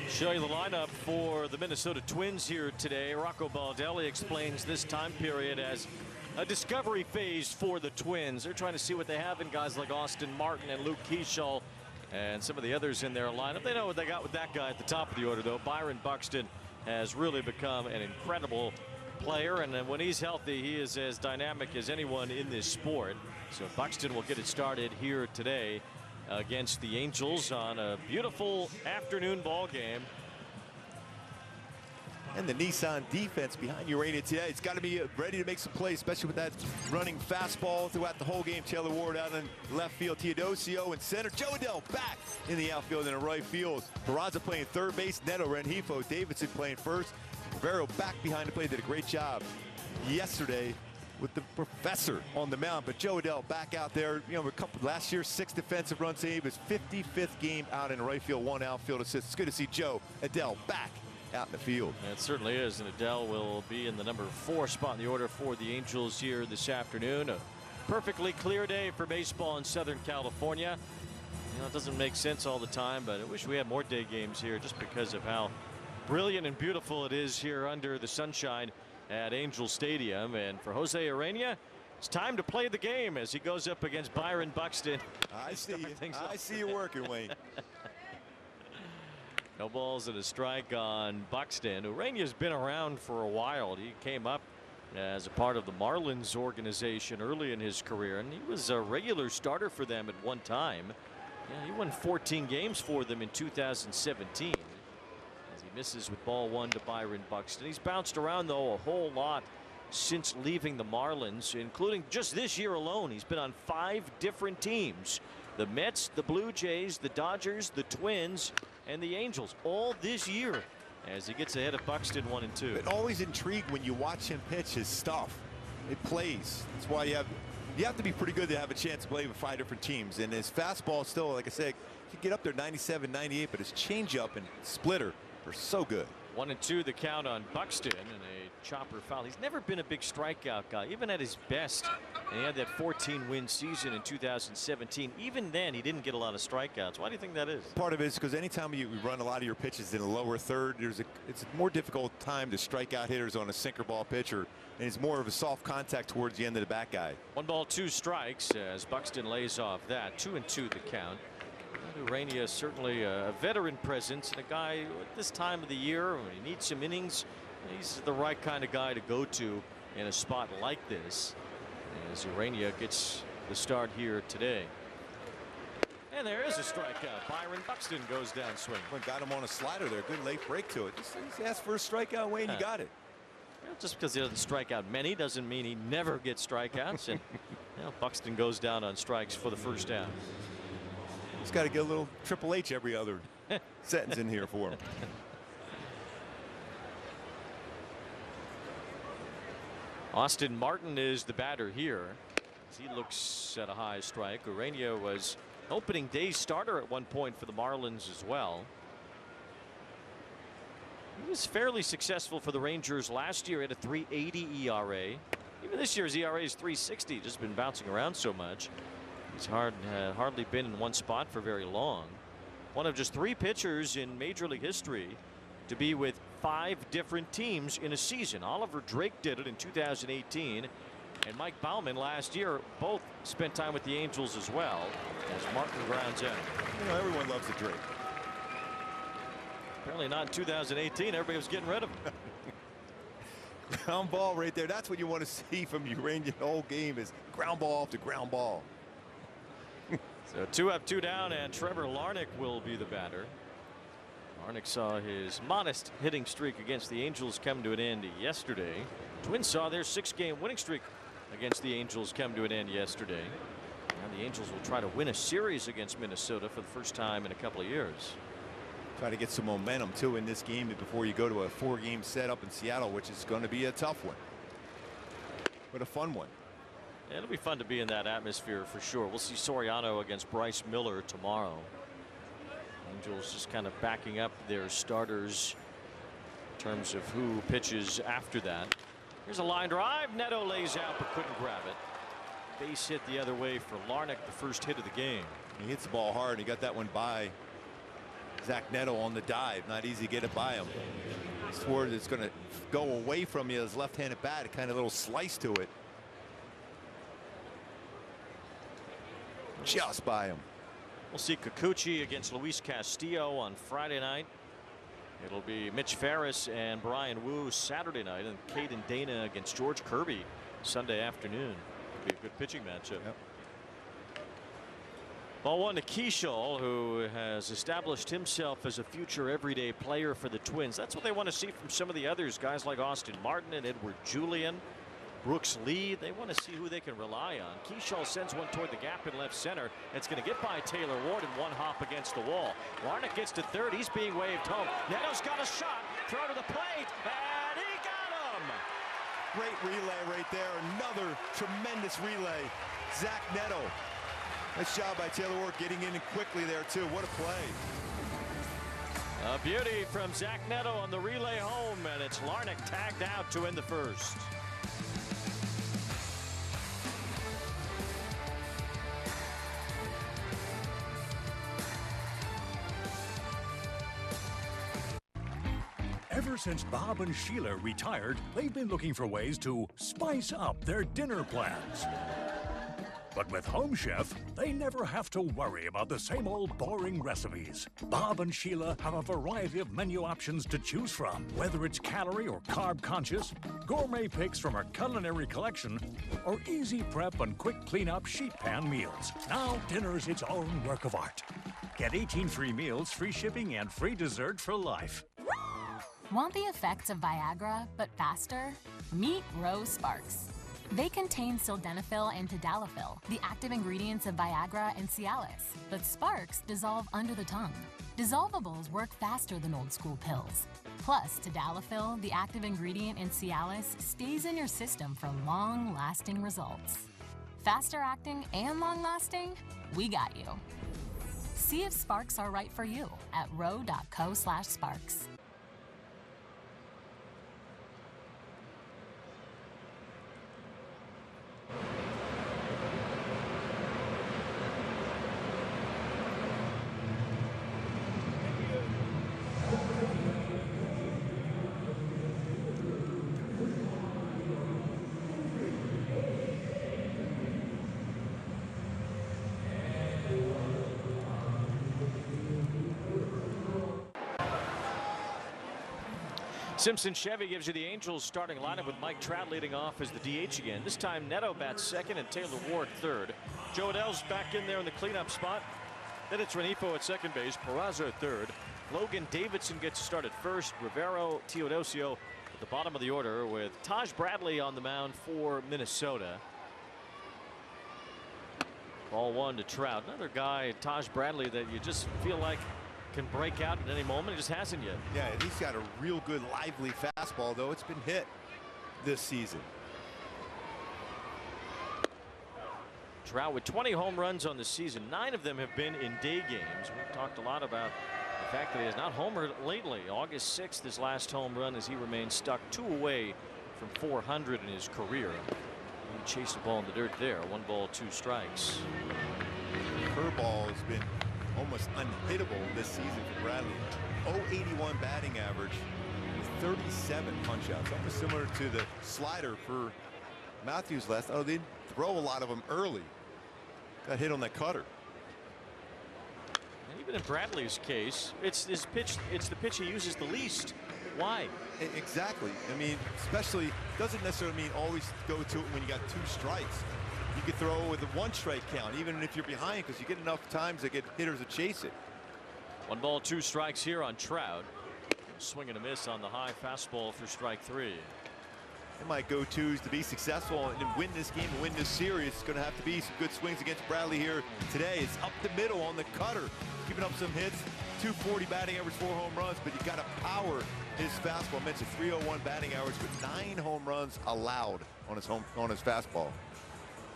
Show you the lineup for the Minnesota Twins here today. Rocco Baldelli explains this time period as a discovery phase for the Twins. They're trying to see what they have in guys like Austin Martin and Luke Keeschall and some of the others in their lineup. They know what they got with that guy at the top of the order, though. Byron Buxton has really become an incredible player, and when he's healthy, he is as dynamic as anyone in this sport. So Buxton will get it started here today against the Angels on a beautiful afternoon ball game. And the Nissan defense behind Ureña today, it's got to be ready to make some plays, especially with that running fastball throughout the whole game. Taylor Ward out in left field, Teodosio in center, Joe Adell back in the outfield and in right field. Peraza playing third base, Neto, Rengifo, Davidson playing first. Rivero back behind the plate, did a great job yesterday with the professor on the mound, but Joe Adell back out there. Last year, 6 defensive run save, his 55th game out in right field, 1 outfield assist. It's good to see Joe Adell back out in the field. It certainly is, and Adell will be in the number 4 spot in the order for the Angels here this afternoon. A perfectly clear day for baseball in Southern California. It doesn't make sense all the time, but I wish we had more day games here just because of how brilliant and beautiful it is here under the sunshine at Angel Stadium. And for José Ureña, it's time to play the game as he goes up against Byron Buxton. I see you. I see you working, Wayne. No balls and a strike on Buxton. Ureña's been around for a while. He came up as a part of the Marlins organization early in his career, and he was a regular starter for them at one time. He won 14 games for them in 2017. As he misses with ball 1 to Byron Buxton. He's bounced around, though, a whole lot since leaving the Marlins, including just this year alone. He's been on 5 different teams. The Mets, the Blue Jays, the Dodgers, the Twins, and the Angels, all this year, as he gets ahead of Buxton 1 and 2. But always intrigued when you watch him pitch his stuff. It plays. That's why you have to be pretty good to have a chance to play with 5 different teams. And his fastball still, like I said, he can get up there 97, 98, but his changeup and splitter are so good. 1 and 2 the count on Buxton, and a chopper foul. He's never been a big strikeout guy, even at his best. And he had that 14-win season in 2017. Even then, he didn't get a lot of strikeouts. Why do you think that is? Part of it is because anytime you run a lot of your pitches in the lower third, it's a more difficult time to strike out hitters on a sinker ball pitcher, and it's more of a soft contact towards the end of the bat guy. 1 ball 2 strikes as Buxton lays off that. 2 and 2 the count. Ureña certainly a veteran presence, and a guy at this time of the year when he needs some innings, he's the right kind of guy to go to in a spot like this, as Ureña gets the start here today. And there is a strikeout. Byron Buxton goes down swing. Got him on a slider there. Good late break to it. Just asked for a strikeout, Wayne. You got it. Just because he doesn't strike out many doesn't mean he never gets strikeouts. And Now Buxton goes down on strikes for the first down. He's got to get a little Triple H every other sentence in here for him. Austin Martin is the batter here. He looks at a high strike. Ureña was opening day starter at one point for the Marlins as well. He was fairly successful for the Rangers last year at a 3.80 ERA. Even this year's ERA is 3.60. Just been bouncing around so much. He's hardly been in one spot for very long. One of just 3 pitchers in Major League history to be with 5 different teams in a season. Oliver Drake did it in 2018, and Mike Baumann last year both spent time with the Angels as well, as Martin grounds out. You know, everyone loves the Drake. Apparently not in 2018. Everybody was getting rid of him. Ground ball right there. That's what you want to see from Ureña the whole game, is ground ball after ground ball. So 2 up, 2 down, and Trevor Larnach will be the batter. Larnach saw his modest hitting streak against the Angels come to an end yesterday. Twins saw their 6-game winning streak against the Angels come to an end yesterday. Now the Angels will try to win a series against Minnesota for the first time in a couple of years. Try to get some momentum too in this game before you go to a 4-game setup in Seattle, which is going to be a tough one, but a fun one. Yeah, it'll be fun to be in that atmosphere for sure. We'll see Soriano against Bryce Miller tomorrow. Angels just kind of backing up their starters in terms of who pitches after that. Here's a line drive. Neto lays out but couldn't grab it. Base hit the other way for Larnach, the first hit of the game. He hits the ball hard. He got that one by Zach Neto on the dive. Not easy to get it by him. Swore it's going to go away from you. His left-handed bat, kind of little slice to it. Just by him. We'll see Kikuchi against Luis Castillo on Friday night. It'll be Mitch Ferris and Brian Wu Saturday night, and Caden Dana against George Kirby Sunday afternoon. It'll be a good pitching matchup. Yep. Ball 1 to Keishall, who has established himself as a future everyday player for the Twins. That's what they want to see from some of the others, guys like Austin Martin and Edward Julian, Brooks Lee. They want to see who they can rely on. Keishall sends one toward the gap in left center. It's going to get by Taylor Ward in one hop against the wall. Larnach gets to third. He's being waved home. Neto's got a shot. Throw to the plate, and he got him. Great relay right there. Another tremendous relay. Zach Neto. Nice job by Taylor Ward getting in quickly there too. What a play. A beauty from Zach Neto on the relay home, and it's Larnach tagged out to end the first. Ever since Bob and Sheila retired, they've been looking for ways to spice up their dinner plans. But with Home Chef, they never have to worry about the same old boring recipes. Bob and Sheila have a variety of menu options to choose from, whether it's calorie or carb conscious, gourmet picks from our culinary collection, or easy prep and quick cleanup sheet pan meals. Now dinner's its own work of art. Get 18 free meals, free shipping, and free dessert for life. Want the effects of Viagra, but faster? Meet Rose Sparks. They contain sildenafil and tadalafil, the active ingredients of Viagra and Cialis, but Sparks dissolve under the tongue. Dissolvables work faster than old-school pills. Plus, tadalafil, the active ingredient in Cialis, stays in your system for long-lasting results. Faster acting and long-lasting? We got you. See if Sparks are right for you at ro.co/sparks. Simpson Chevy gives you the Angels starting lineup with Mike Trout leading off as the DH again. This time Neto bats second and Taylor Ward third. Joe Adell's back in there in the cleanup spot. Then it's Rengifo at second base, Peraza at third. Logan Davidson gets started first. Rivero, Teodosio at the bottom of the order with Taj Bradley on the mound for Minnesota. Ball 1 to Trout. Another guy, Taj Bradley, that you just feel like can break out at any moment. He just hasn't yet. Yeah, he's got a real good, lively fastball, though it's been hit this season. Trout with 20 home runs on the season. 9 of them have been in day games. We've talked a lot about the fact that he has not homered lately. August 6th, his last home run, as he remains stuck 2 away from 400 in his career. He chased the ball in the dirt there. 1 ball, 2 strikes. Curveball has been almost unhittable this season for Bradley. 081 batting average with 37 punch outs. Almost similar to the slider for Matthews last. Oh, they didn't throw a lot of them early. Got hit on that cutter. And even in Bradley's case, it's this pitch. It's the pitch he uses the least. Why? Exactly. I mean, especially doesn't necessarily mean always go to it when you got 2 strikes. You could throw with a 1 strike count, even if you're behind, because you get enough times to get hitters to chase it. 1 ball, 2 strikes here on Trout. Swing and a miss on the high fastball for strike 3. And my go-tos to be successful and win this game and win this series, it's going to have to be some good swings against Bradley here today. It's up the middle on the cutter, keeping up some hits. 240 batting average, 4 home runs, but you got to power his fastball. I mentioned 301 batting average with 9 home runs allowed on his fastball.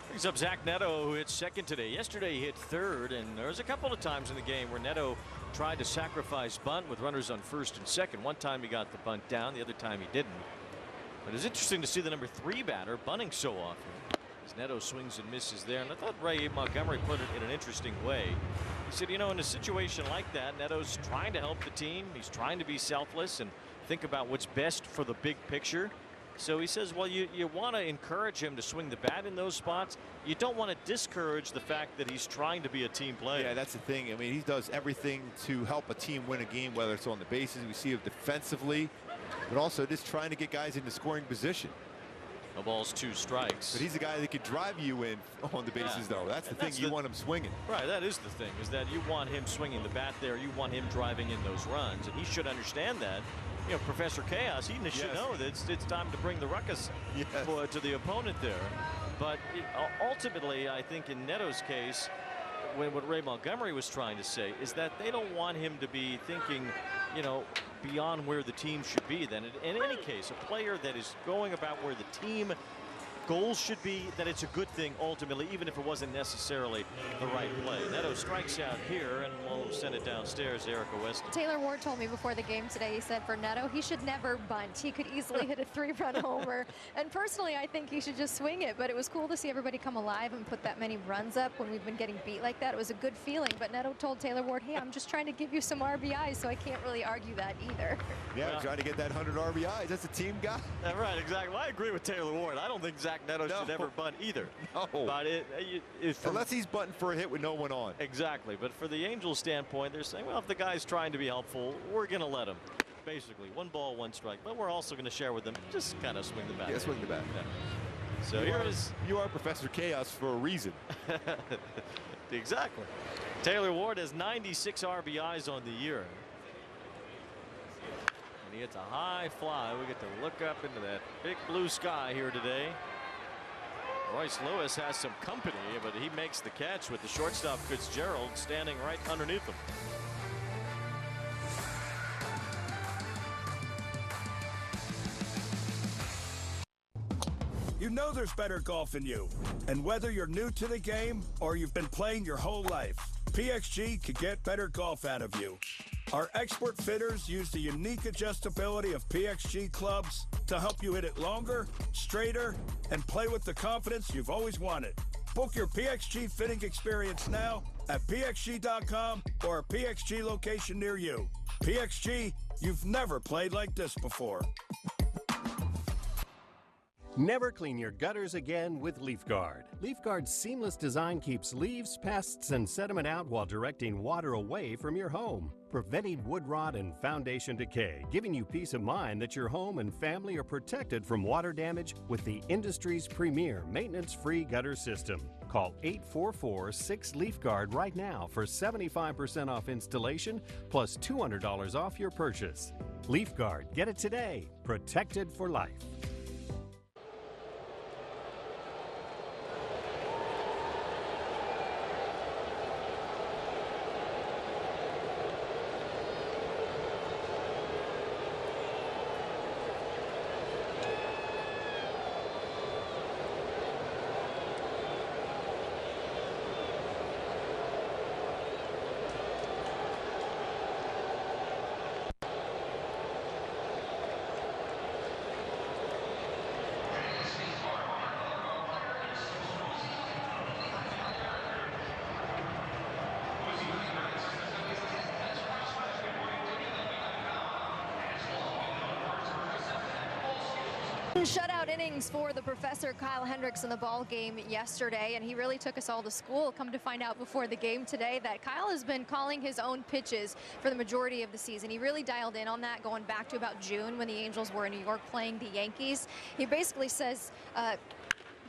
Brings up Zach Neto, who hit second today. Yesterday he hit third, and there was a couple of times in the game where Neto tried to sacrifice bunt with runners on first and second. One time he got the bunt down, the other time he didn't. But it's interesting to see the number 3 batter bunting so often as Neto swings and misses there. And I thought Ray Montgomery put it in an interesting way. He said, you know, in a situation like that, Neto's trying to help the team. He's trying to be selfless and think about what's best for the big picture. So he says, well, you want to encourage him to swing the bat in those spots. You don't want to discourage the fact that he's trying to be a team player. Yeah, that's the thing. I mean, he does everything to help a team win a game, whether it's on the bases, we see it defensively, but also just trying to get guys into scoring position. No balls, 2 strikes. But he's a guy that could drive you in on the bases, though. That's the thing. You want him swinging. Right, that is the thing, is that you want him swinging the bat there. You want him driving in those runs, and he should understand that. You know, Professor Chaos, he should know that it's time to bring the ruckus to the opponent there. But ultimately, I think in Neto's case, what Ray Montgomery was trying to say is that they don't want him to be thinking, you know, beyond where the team should be. Then in any case, a player that is going about where the team goals should be, that it's a good thing ultimately, even if it wasn't necessarily the right play. Neto strikes out here, and we'll send it downstairs. Erica West. Taylor Ward told me before the game today, he said for Neto, he should never bunt. He could easily hit a 3-run homer. And personally, I think he should just swing it. But it was cool to see everybody come alive and put that many runs up when we've been getting beat like that. It was a good feeling. But Neto told Taylor Ward, hey, I'm just trying to give you some RBIs, so I can't really argue that either. Yeah, well, trying to get that 100 RBIs. That's a team guy. Right, exactly. Well, I agree with Taylor Ward. I don't think Zach Neto should ever bunt either. No. But unless he's bunting for a hit with no one on. Exactly. But for the Angels standpoint, they're saying, well, if the guy's trying to be helpful, we're going to let him. Basically, 1 ball, 1 strike. But we're also going to share with them, just kind of swing the bat. Yeah, swing the bat. Yeah. So you are Professor Chaos for a reason. Exactly. Taylor Ward has 96 RBIs on the year. And he hits a high fly. We get to look up into that big blue sky here today. Royce Lewis has some company, but he makes the catch with the shortstop Fitzgerald standing right underneath him. You know there's better golf in you. And whether you're new to the game or you've been playing your whole life, PXG can get better golf out of you. Our expert fitters use the unique adjustability of PXG clubs to help you hit it longer, straighter, and play with the confidence you've always wanted. Book your PXG fitting experience now at pxg.com or a PXG location near you. PXG, you've never played like this before. Never clean your gutters again with LeafGuard. LeafGuard's seamless design keeps leaves, pests, and sediment out while directing water away from your home, preventing wood rot and foundation decay, giving you peace of mind that your home and family are protected from water damage with the industry's premier maintenance-free gutter system. Call 844-6LeafGuard right now for 75% off installation plus $200 off your purchase. LeafGuard, get it today. Protected for life. Shutout innings for the professor Kyle Hendricks in the ball game yesterday, and he really took us all to school. Come to find out before the game today that Kyle has been calling his own pitches for the majority of the season. He really dialed in on that going back to about June when the Angels were in New York playing the Yankees. He basically says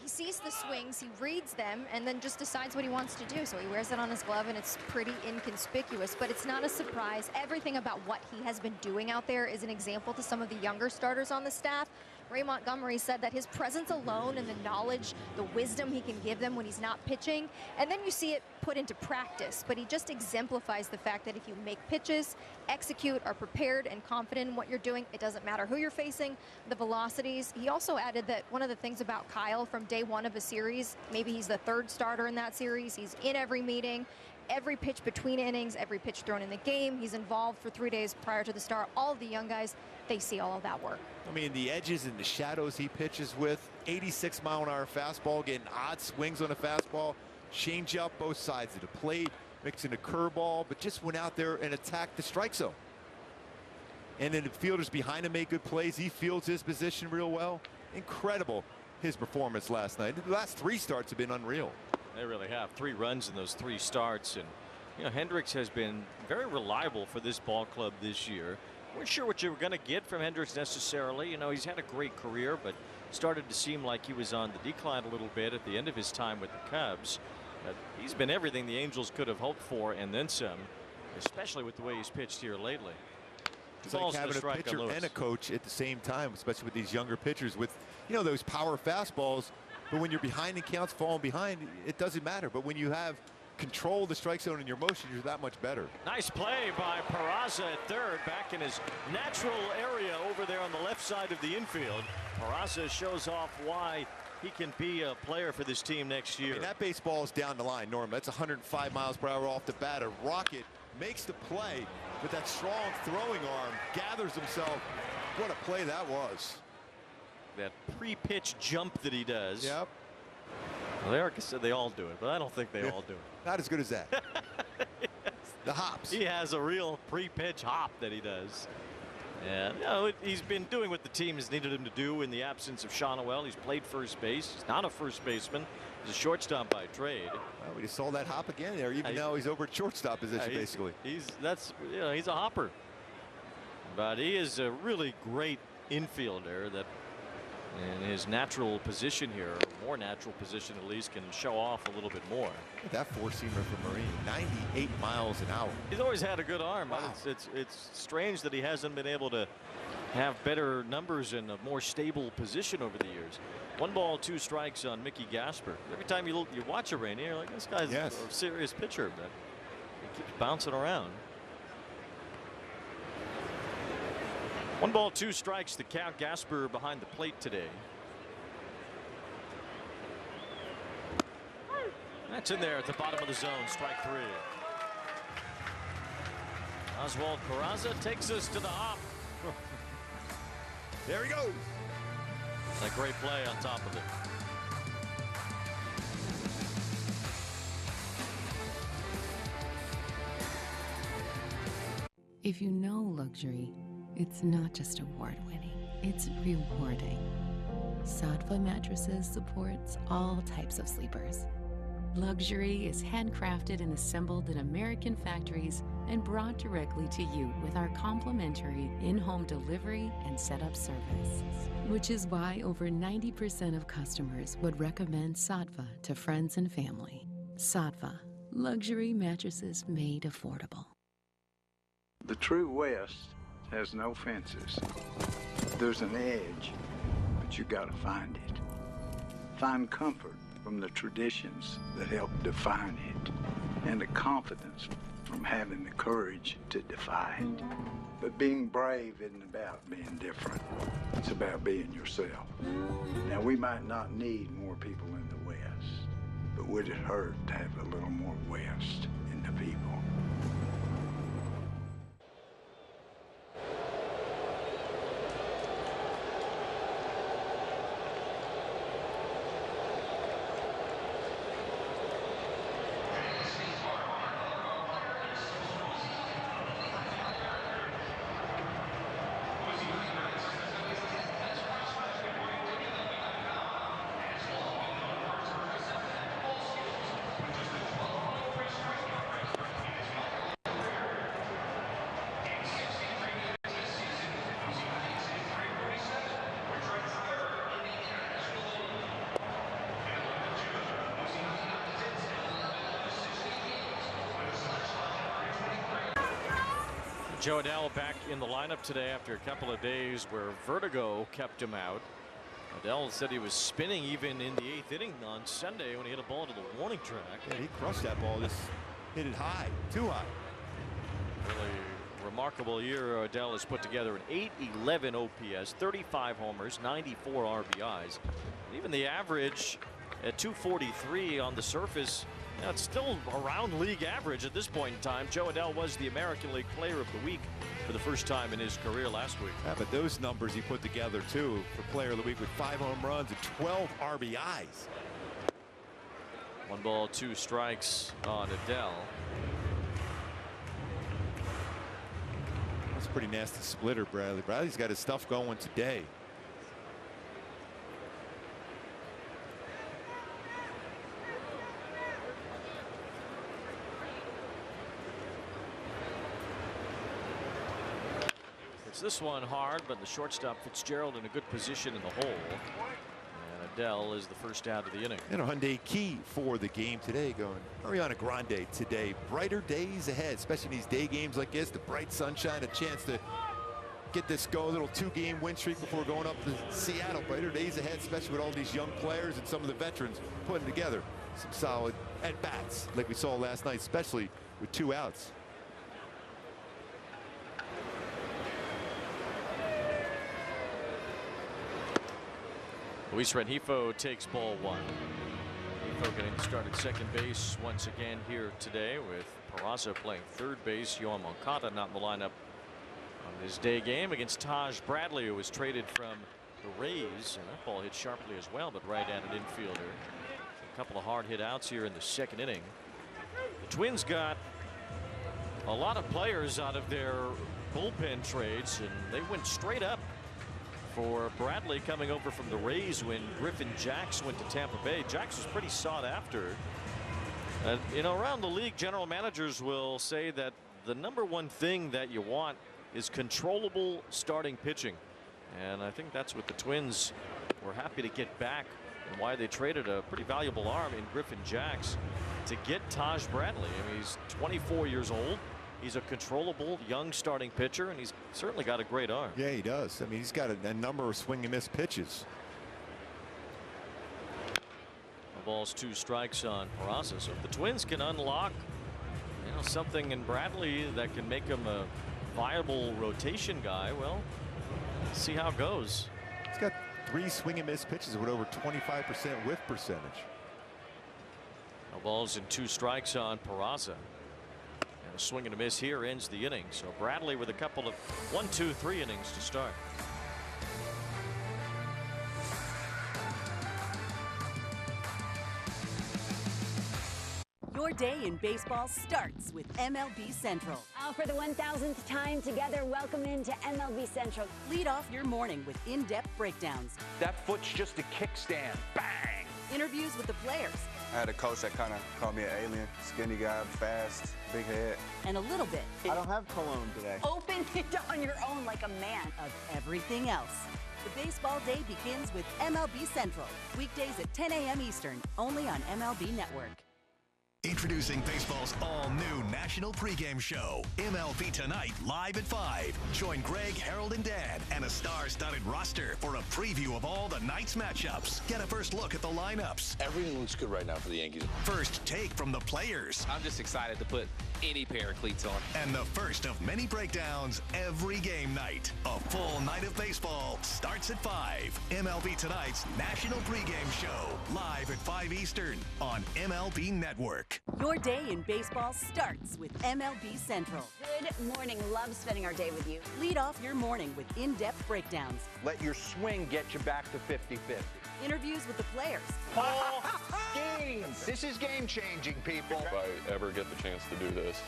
he sees the swings, he reads them, and then just decides what he wants to do. So he wears it on his glove, and it's pretty inconspicuous, but it's not a surprise. Everything about what he has been doing out there is an example to some of the younger starters on the staff. Ray Montgomery said that his presence alone and the knowledge, the wisdom he can give them when he's not pitching, and then you see it put into practice. But he just exemplifies the fact that if you make pitches, execute, are prepared and confident in what you're doing, it doesn't matter who you're facing, the velocities. He also added that one of the things about Kyle from day one of a series, maybe he's the third starter in that series, he's in every meeting, every pitch between innings, every pitch thrown in the game. He's involved for 3 days prior to the start. All of the young guys, they see all of that work. I mean, the edges and the shadows he pitches with, 86-mile-an-hour fastball, getting odd swings on a fastball, change up both sides of the plate, mixing a curveball, but just went out there and attacked the strike zone. And then the fielders behind him made good plays. He fields his position real well. Incredible, his performance last night. The last 3 starts have been unreal. They really have. 3 runs in those 3 starts, and you know, Hendricks has been very reliable for this ball club this year. Weren't sure what you were going to get from Hendricks necessarily. You know, he's had a great career, but started to seem like he was on the decline a little bit at the end of his time with the Cubs. But he's been everything the Angels could have hoped for and then some, especially with the way he's pitched here lately. It's like having a pitcher and a coach at the same time, especially with these younger pitchers with, you know, those power fastballs. But when you're behind in counts, falling behind, it doesn't matter. But when you have control the strike zone in your motion, you're that much better. Nice play by Peraza at third, back in his natural area over there on the left side of the infield. Peraza shows off why he can be a player for this team next year. I mean, that baseball is down the line, Norm. That's 105 miles per hour off the bat. A rocket makes the play, but that strong throwing arm gathers himself. What a play that was. That pre-pitch jump that he does. Yep. Well, Eric said they all do it, but I don't think they all do it. Not as good as that. Yes. The hops. He has a real pre-pitch hop that he does. And you know, he's been doing what the team has needed him to do in the absence of Shawnuel. He's played first base. He's not a first baseman. He's a shortstop by trade. Well, we just saw that hop again there. Even now he's over at shortstop position, basically. He's a hopper. But he is a really great infielder that in his natural position here, more natural position at least, can show off a little bit more. That four-seamer from Marine, 98 miles an hour. He's always had a good arm. Wow. It's strange that he hasn't been able to have better numbers in a more stable position over the years. 1 ball, 2 strikes on Mickey Gasper. Every time you watch Ureña, you're like, this guy's a serious pitcher, but he keeps bouncing around. 1 ball, 2 strikes to count. Gasper behind the plate today. That's in there at the bottom of the zone. Strike 3. Oswald Peraza takes us to the hop. There he goes. A great play on top of it. If you know luxury, it's not just award-winning, it's rewarding. Saatva Mattresses supports all types of sleepers. Luxury is handcrafted and assembled in American factories and brought directly to you with our complimentary in-home delivery and setup service. Which is why over 90% of customers would recommend Saatva to friends and family. Saatva, luxury mattresses made affordable. The true West has no fences. There's an edge, but you gotta find it. Find comfort from the traditions that help define it, and the confidence from having the courage to defy it. But being brave isn't about being different. It's about being yourself. Now, we might not need more people in the West, but would it hurt to have a little more West in the people? Joe Adell back in the lineup today after a couple of days where vertigo kept him out. Adell said he was spinning even in the 8th inning on Sunday when he hit a ball to the warning track. Yeah, he crushed that ball. Just hit it high, too high. Really remarkable year Adell has put together. An .811 OPS, 35 homers, 94 RBIs. And even the average at 243 on the surface, you know, it's still around league average at this point in time. Joe Adell was the American League Player of the Week for the first time in his career last week. Yeah, but those numbers he put together too for Player of the Week with 5 home runs and 12 RBIs. 1 ball, 2 strikes on Adell. That's a pretty nasty splitter, Bradley. Bradley's got his stuff going today. This one hard, but the shortstop Fitzgerald in a good position in the hole. And Adell is the first out of the inning. And a Hyundai key for the game today going Ariana Grande today. Brighter days ahead, especially in these day games like this. The bright sunshine, a chance to get this go. A little 2-game win streak before going up to Seattle. Brighter days ahead, especially with all these young players and some of the veterans putting together some solid at-bats like we saw last night, especially with 2 outs. Luis Rengifo takes ball 1. Rengifo getting started second base once again here today with Peraza playing third base. Yoan Moncada not in the lineup on his day game against Taj Bradley, who was traded from the Rays, and that ball hit sharply as well, but right-handed infielder. A couple of hard hit outs here in the second inning. The Twins got a lot of players out of their bullpen trades, and they went straight up for Bradley coming over from the Rays when Griffin Jax went to Tampa Bay. Jax was pretty sought after. And you know, around the league, general managers will say that the #1 thing that you want is controllable starting pitching, and I think that's what the Twins were happy to get back, and why they traded a pretty valuable arm in Griffin Jax to get Taj Bradley. I mean, he's 24 years old. He's a controllable young starting pitcher, and he's certainly got a great arm. Yeah, he does. I mean, he's got a number of swing and miss pitches. 1 ball, 2 strikes on Peraza. So if the Twins can unlock, you know, something in Bradley that can make him a viable rotation guy, well, let's see how it goes. He's got 3 swing and miss pitches with over 25% whiff percentage. 1 ball and 2 strikes on Peraza. A swing and a miss here ends the inning. So Bradley with a couple of 1, 2, 3 innings to start. Your day in baseball starts with MLB Central. For the 1,000th time together, welcome into MLB Central. Lead off your morning with in-depth breakdowns. That foot's just a kickstand. Bang! Interviews with the players. I had a coach that kind of called me an alien. Skinny guy, fast, big head. And a little bit. I don't have cologne today. Open it on your own like a man. Of everything else. The baseball day begins with MLB Central. Weekdays at 10 a.m. Eastern, only on MLB Network. Introducing baseball's all-new national pregame show, MLB Tonight, live at 5. Join Greg, Harold, and Dan, and a star-studded roster for a preview of all the night's matchups. Get a first look at the lineups. Everything looks good right now for the Yankees. First take from the players. I'm just excited to put any pair of cleats on. And the first of many breakdowns every game night. A full night of baseball starts at 5. MLB Tonight's national pregame show, live at 5 Eastern on MLB Network. Your day in baseball starts with MLB Central. Good morning. Love spending our day with you. Lead off your morning with in-depth breakdowns. Let your swing get you back to 50-50. Interviews with the players. Ball games. This is game-changing, people. If I ever get the chance to do this,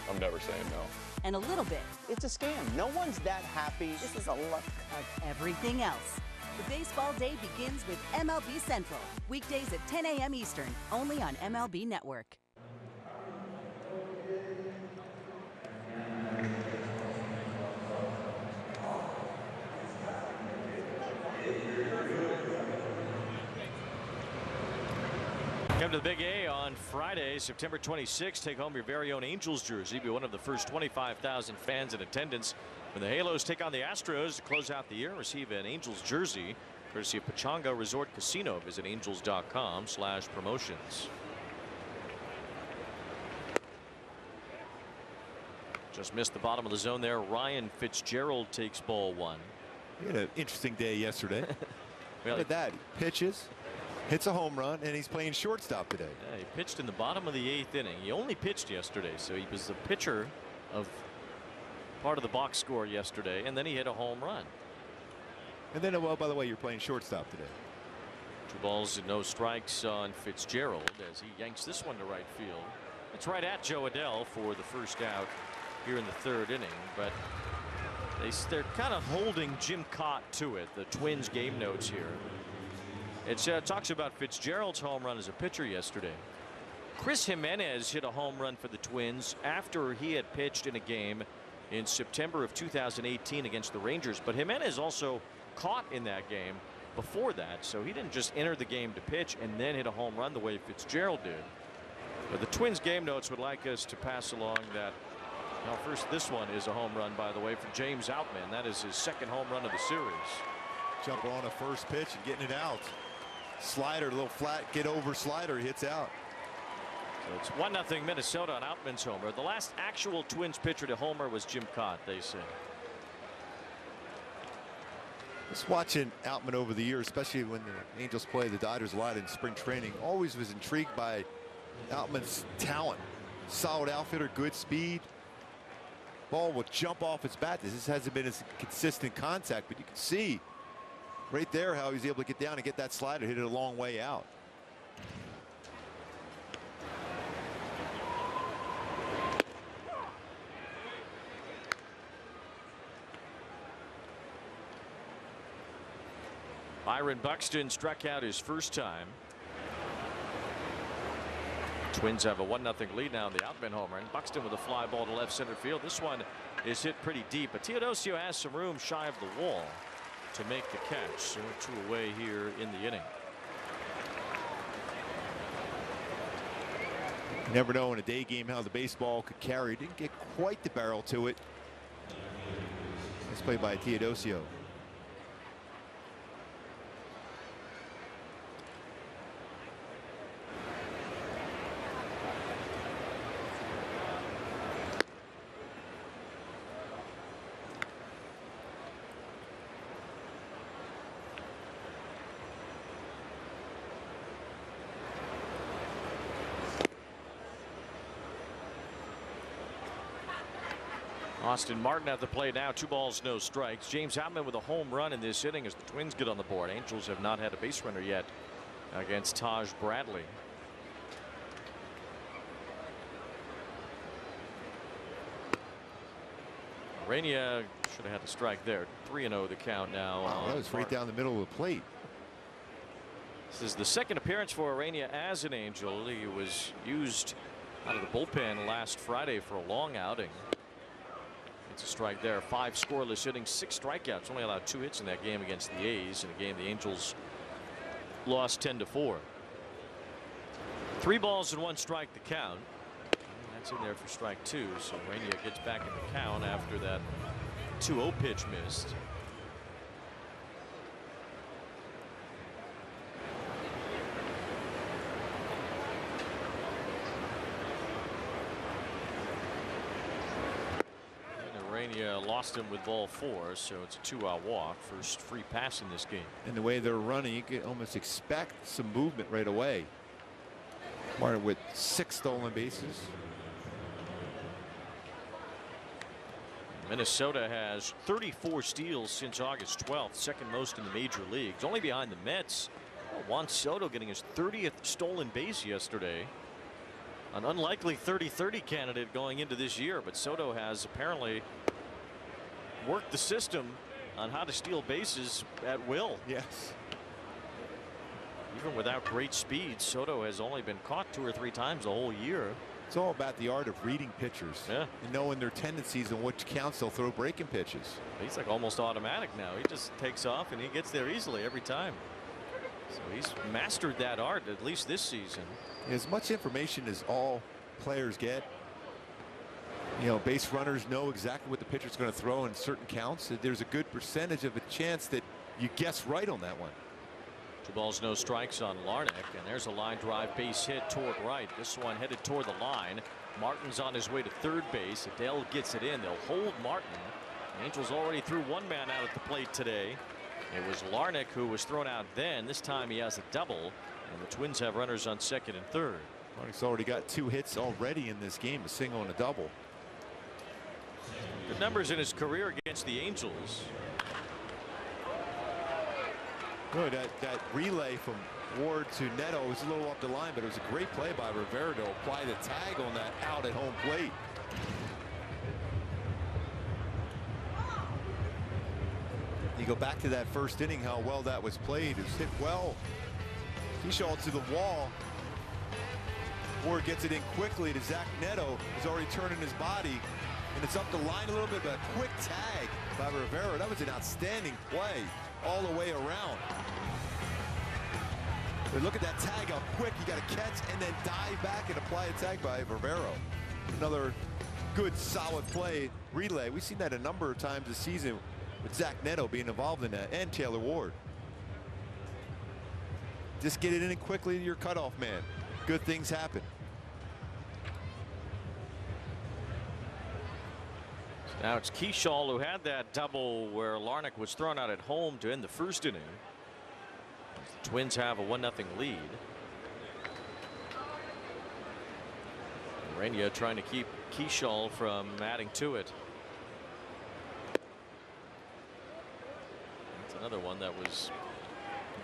I'm never saying no. And a little bit. It's a scam. No one's that happy. This is a look of everything else. The baseball day begins with MLB Central. Weekdays at 10 a.m. Eastern, only on MLB Network. Come to the Big A on Friday, September 26th. Take home your very own Angels jersey. Be one of the first 25,000 fans in attendance when the Halos take on the Astros to close out the year. Receive an Angels jersey courtesy of Pechanga Resort Casino. Visit angels.com/promotions. Just missed the bottom of the zone there. Ryan Fitzgerald takes ball 1. He had an interesting day yesterday. Look at that. He pitches, hits a home run, and he's playing shortstop today. Yeah, he pitched in the bottom of the 8th inning. He only pitched yesterday, so he was the pitcher of part of the box score yesterday, and then he hit a home run. And then, well, by the way, you're playing shortstop today. 2 balls and no strikes on Fitzgerald as he yanks this one to right field. It's right at Joe Adell for the first out here in the 3rd inning, but they're kind of holding Jim Cott to it. The Twins game notes here. It talks about Fitzgerald's home run as a pitcher yesterday. Chris Jimenez hit a home run for the Twins after he had pitched in a game in September of 2018 against the Rangers, but Jimenez also caught in that game before that, so he didn't just enter the game to pitch and then hit a home run the way Fitzgerald did. But the Twins game notes would like us to pass along that. Now, first, this one is a home run, by the way, for James Outman. That is his 2nd home run of the series. Jumper on a first pitch and getting it out. Slider, a little flat, get over slider, hits out. So it's 1-0 Minnesota on Outman's homer. The last actual Twins pitcher to homer was Jim Cott, they say. Just watching Outman over the years, especially when the Angels play the Dodgers a lot in spring training, always was intrigued by Outman's talent. Solid outfitter, good speed. Ball will jump off his bat. This hasn't been as consistent contact, but you can see right there how he's able to get down and get that slider, hit it a long way out. Byron Buxton struck out his first time. Twins have a 1-0 lead now in the Outman homer, and Buxton with a fly ball to left center field. This one is hit pretty deep, but Teodosio has some room shy of the wall to make the catch. So 2 away here in the inning. You never know in a day game how the baseball could carry. Didn't get quite the barrel to it. It's played by Teodosio. Austin Martin at the plate now. 2 balls, no strikes. James Outman with a home run in this inning as the Twins get on the board. Angels have not had a base runner yet against Taj Bradley. Ureña should have had a strike there. 3-0 the count now. Wow, that was right down the middle of the plate. This is the 2nd appearance for Ureña as an Angel. He was used out of the bullpen last Friday for a long outing. It's a strike there. 5 scoreless innings, 6 strikeouts. Only allowed 2 hits in that game against the A's, in a game the Angels lost 10-4. 3 balls and 1 strike the count. And that's in there for strike 2. So Ureña gets back in the count after that 2-0 pitch missed. Lost him with ball 4, so it's a 2-out walk. First free pass in this game. And the way they're running, you can almost expect some movement right away. Martin with 6 stolen bases. Minnesota has 34 steals since August 12th, 2nd most in the major leagues, only behind the Mets. Juan Soto getting his 30th stolen base yesterday. An unlikely 30-30 candidate going into this year, but Soto has apparently worked the system on how to steal bases at will. Yes. Even without great speed, Soto has only been caught 2 or 3 times the whole year. It's all about the art of reading pitchers. Yeah. And knowing their tendencies and which counts they'll throw breaking pitches. He's like almost automatic now. He just takes off and he gets there easily every time. So he's mastered that art, at least this season. As much information as all players get. You know, base runners know exactly what the pitcher's going to throw in certain counts. There's a good percentage of a chance that you guess right on that one. 2 balls, no strikes on Larnach, and there's a line drive base hit toward right. This one headed toward the line. Martin's on his way to third base. Adele gets it in. They'll hold Martin. The Angels already threw 1 man out at the plate today. It was Larnach who was thrown out then. This time he has a double, and the Twins have runners on second and third. Larnach's already got 2 hits already in this game, a single and a double. Good numbers in his career against the Angels. Good. That relay from Ward to Neto was a little off the line, but it was a great play by Rivero to apply the tag on that out at home plate. You go back to that first inning, how well that was played. It was hit well. Keyshaw to the wall. Ward gets it in quickly to Zach Neto, who's already turning his body. And it's up the line a little bit, but a quick tag by Rivero. That was an outstanding play all the way around. But look at that tag, how quick you got to catch and then dive back and apply a tag by Rivero. Another good, solid play. Relay. We've seen that a number of times this season with Zach Neto being involved in that, and Taylor Ward. Just get it in quickly to your cutoff man. Good things happen. Now it's Keyshaw who had that double where Larnach was thrown out at home to end the first inning. The Twins have a 1-0 lead. Ureña trying to keep Keyshaw from adding to it. That's another one that was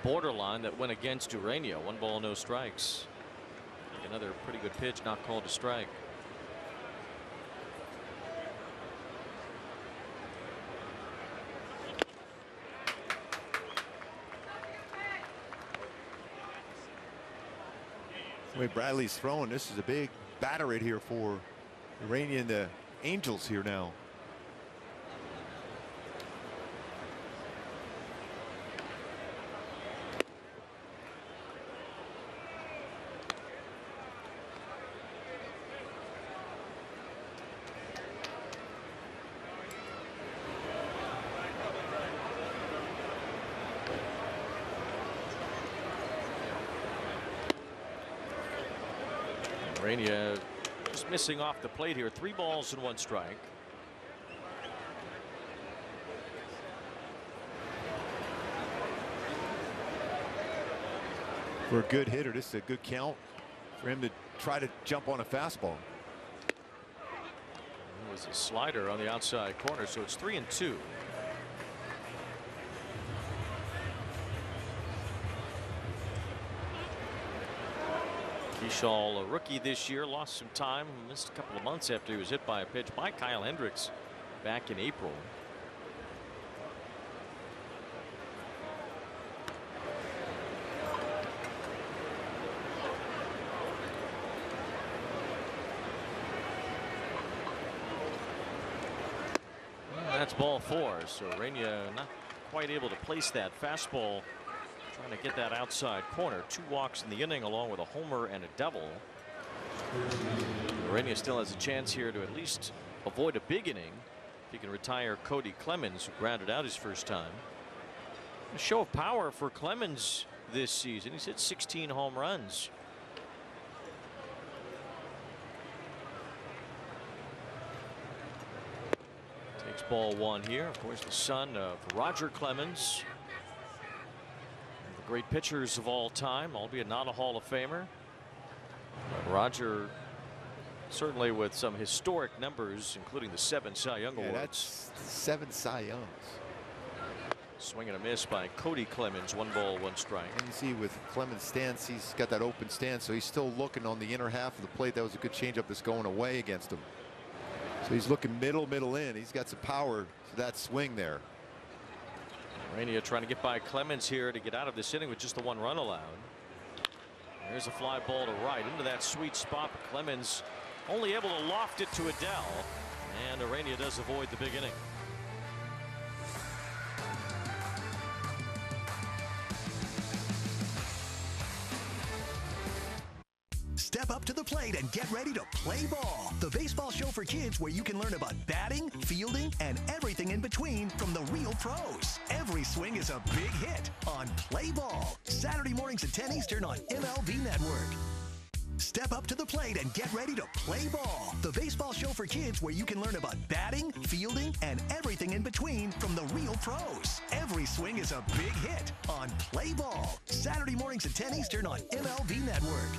borderline that went against Ureña. 1 ball, no strikes. Another pretty good pitch not called a strike. The way Bradley's throwing, this is a big batter right here for Ureña and the Angels here now. Ureña just missing off the plate here. 3 balls and 1 strike. For a good hitter, this is a good count for him to try to jump on a fastball. It was a slider on the outside corner, so it's 3-2. Keyshaw, a rookie this year, lost some time, missed a couple of months after he was hit by a pitch by Kyle Hendricks back in April. That's ball 4, so Ureña not quite able to place that fastball. Trying to get that outside corner. 2 walks in the inning along with a homer and a double. Ureña still has a chance here to at least avoid a big inning if he can retire Cody Clemens, who grounded out his first time. A show of power for Clemens this season. He's hit 16 home runs. Takes ball 1 here. Of course, the son of Roger Clemens. Great pitchers of all time, albeit not a Hall of Famer. But Roger certainly with some historic numbers, including the 7 Cy Young Awards. That's 7 Cy Youngs. Swing and a miss by Cody Clemens. 1 ball, 1 strike. And you see with Clemens' stance, he's got that open stance, so he's still looking on the inner half of the plate. That was a good changeup that's going away against him. So he's looking middle in. He's got some power to that swing there. Ureña trying to get by Clemens here to get out of this inning with just the 1 run allowed. There's a fly ball to right into that sweet spot. But Clemens only able to loft it to Adele, and Ureña does avoid the big inning. plate and get ready to play ball. The baseball show for kids where you can learn about batting, fielding, and everything in between from the real pros. Every swing is a big hit on Play Ball. Saturday mornings at 10 Eastern on MLB Network. Step up to the plate and get ready to play ball. The baseball show for kids where you can learn about batting, fielding, and everything in between from the real pros. Every swing is a big hit on Play Ball. Saturday mornings at 10 Eastern on MLB Network.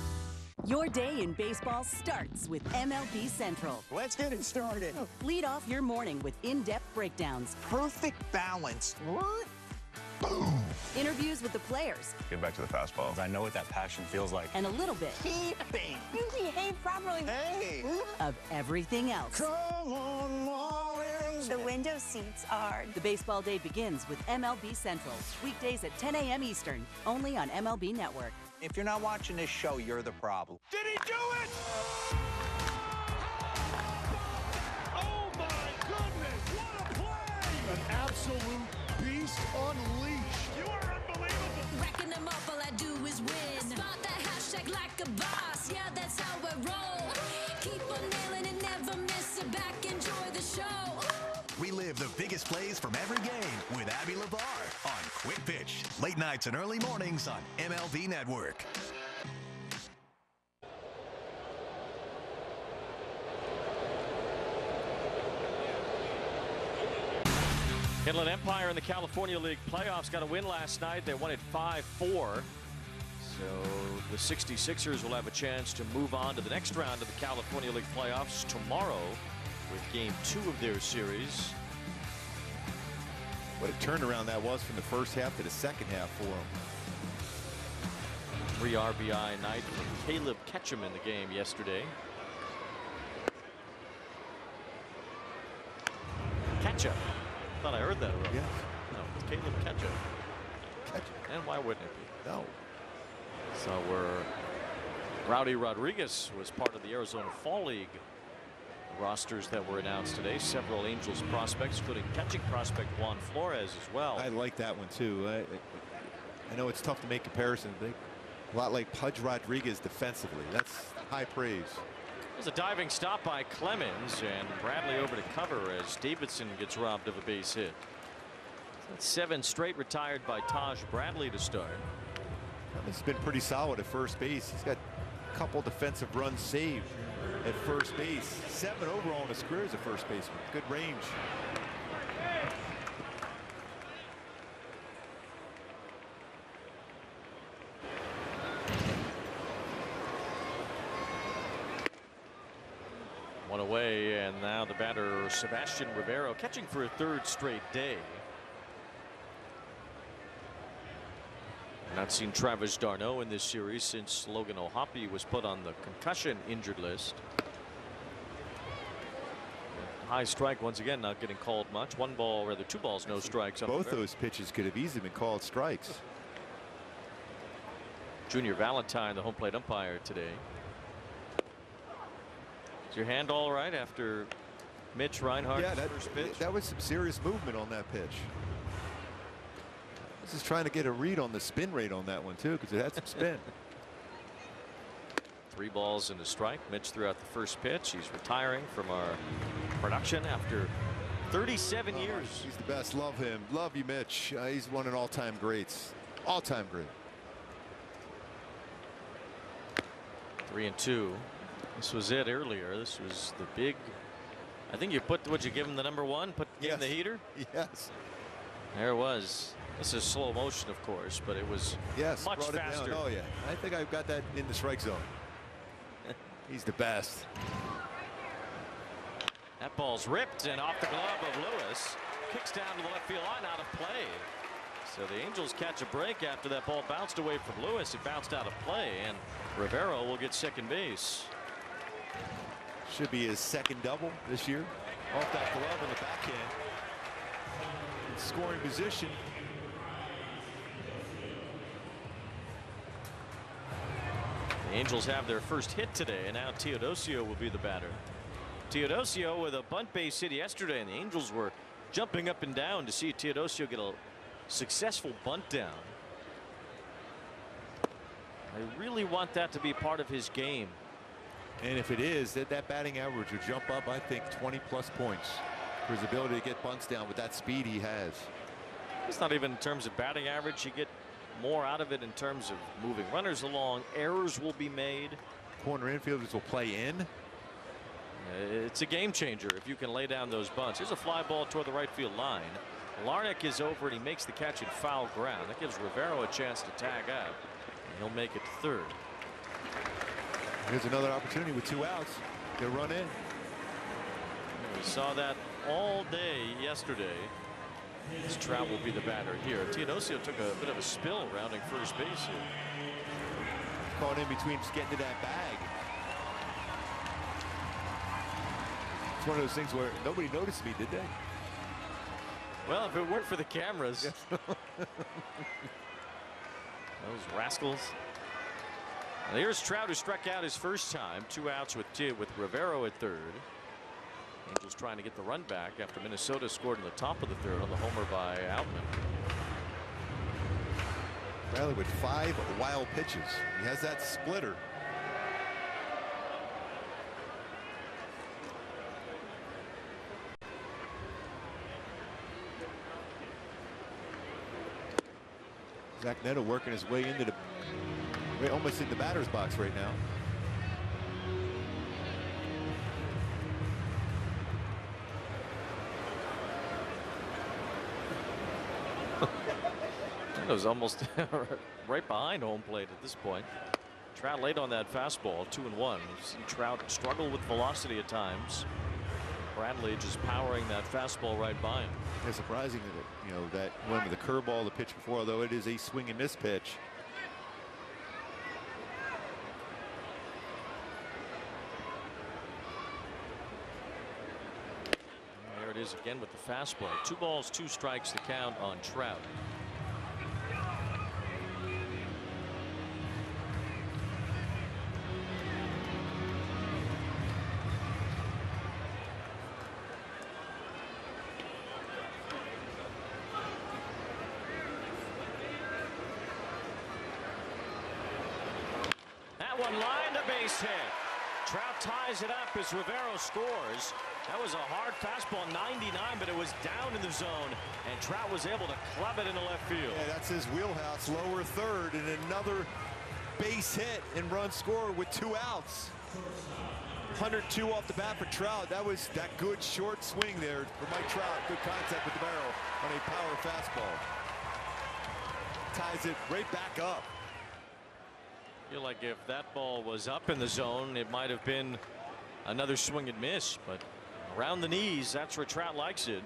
Your day in baseball starts with MLB Central. Let's get it started. Lead off your morning with in-depth breakdowns. Perfect balance. Boom. Interviews with the players. Get back to the fastball. I know what that passion feels like. And a little bit. Keeping. You behave properly. Hey. Of everything else. Come on, Marlins. The window seats are. The baseball day begins with MLB Central. Weekdays at 10 a.m. Eastern. Only on MLB Network. If you're not watching this show, you're the problem. Did he do it? Oh, my goodness. What a play. An absolute beast unleashed. You are unbelievable. Racking them up, all I do is win. Spot that hashtag like a boss. Yeah, that's how I roll. Keep on nailing and never miss it back. Enjoy the show. Relive the biggest plays from every game with Abby LeVar on Quick Pitch. Late nights and early mornings on MLB Network. Inland Empire in the California League playoffs got a win last night. They won it 5-4. So the 66ers will have a chance to move on to the next round of the California League playoffs tomorrow with game 2 of their series. What a turnaround that was from the first half to the second half for them. 3 RBI night from Caleb Ketchum in the game yesterday. Ketchum. I thought I heard that already. Yes. No, it's Caleb Ketchum. And why wouldn't it be? No. So Rowdy Rodriguez was part of the Arizona Fall League rosters that were announced today. Several Angels prospects, including catching prospect Juan Flores as well. I like that one too. I know it's tough to make comparisons. A lot like Pudge Rodriguez defensively. That's high praise. There's a diving stop by Clemens, and Bradley over to cover as Davidson gets robbed of a base hit. That's 7 straight retired by Taj Bradley to start. He's been pretty solid at first base. He's got a couple defensive runs saved at first base. 7 overall in his career as a first baseman. Good range. One away, and now the batter Sebastian Rivero catching for a 3rd straight day. Not seen Travis d'Arnaud in this series since Logan O'Hoppe was put on the concussion injured list. High strike once again, not getting called much. 1 ball, rather 2 balls, no strikes. Both those pitches could have easily been called strikes. Junior Valentine, the home plate umpire today. Is your hand all right after Mitch Reinhardt's first pitch? That was some serious movement on that pitch. This is trying to get a read on the spin rate on that one too, because it had some spin. 3 balls and a strike. Mitch threw out the first pitch. He's retiring from our production after 37 years. He's the best. Love him. Love you, Mitch. He's one of the all-time greats. All-time great. 3-2. This was it earlier. This was the big. I think you put, would you give him the number 1? Give him the heater? Yes. There it was. This is slow motion, of course, but it was much faster. Oh, yeah. I think I've got that in the strike zone. He's the best. That ball's ripped and off the glove of Lewis. Kicks down to the left field line, out of play. So the Angels catch a break after that ball bounced away from Lewis. It bounced out of play, and Rivero will get second base. Should be his 2nd double this year. Off that glove in the backhand. In scoring position. The Angels have their first hit today, and now Teodosio will be the batter. Teodosio with a bunt base hit yesterday, and the Angels were jumping up and down to see Teodosio get a successful bunt down. I really want that to be part of his game. And if it is, that batting average will jump up, I think, 20+ points for his ability to get bunts down with that speed he has. It's not even in terms of batting average. You get more out of it in terms of moving runners along. Errors will be made. Corner infielders will play in. It's a game changer if you can lay down those bunts. Here's a fly ball toward the right field line. Larnach is over and he makes the catch in foul ground. That gives Rivero a chance to tag out. And he'll make it to third. Here's another opportunity with 2 outs. They'll run in. We saw that all day yesterday. This Trout will be the batter here. Teodosio took a bit of a spill rounding first base here. Caught in between, just getting to that bag. It's one of those things where nobody noticed me, did they? Well, if it weren't for the cameras. Yes. Those rascals. Well, here's Trout, who struck out his first time. 2 outs with Rivero at third. Angels trying to get the run back after Minnesota scored in the top of the third on the homer by Outman. Bradley with 5 wild pitches. He has that splitter. Zach Neto working his way into almost in the batter's box right now. Neto's almost right behind home plate at this point. Trout late on that fastball, 2-1. We've seen Trout struggle with velocity at times. Bradley just powering that fastball right by him. It's surprising that that one with the curveball the pitch before, although it is a swing and miss pitch. There it is again with the fastball. 2 balls, 2 strikes the count on Trout. One lined a base hit. Trout ties it up as Rivero scores. That was a hard fastball, 99, but it was down in the zone, and Trout was able to club it into left field. Yeah, that's his wheelhouse, lower third, and another base hit and run scored with 2 outs. 102 off the bat for Trout. That was that good short swing there for Mike Trout. Good contact with the barrel on a power fastball. Ties it right back up. I feel like if that ball was up in the zone, it might have been another swing and miss, but around the knees, that's where Trout likes it.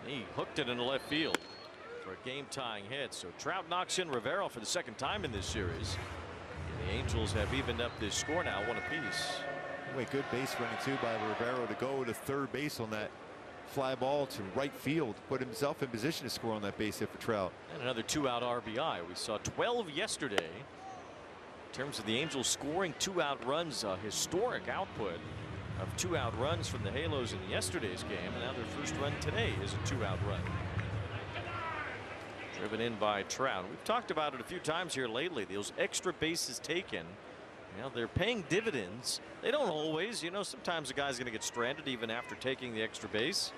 He hooked it into left field for a game-tying hit. So Trout knocks in Rivero for the 2nd time in this series. And the Angels have evened up this score now, 1 apiece. Wait, good base running too by Rivero to go to third base on that fly ball to right field, put himself in position to score on that base hit for Trout. And another 2-out RBI. We saw 12 yesterday. In terms of the Angels scoring 2-out runs, a historic output of 2-out runs from the Halos in yesterday's game, and now their first run today is a 2-out run. Driven in by Trout. We've talked about it a few times here lately. Those extra bases taken, they're paying dividends. They don't always, sometimes a guy's going to get stranded even after taking the extra base.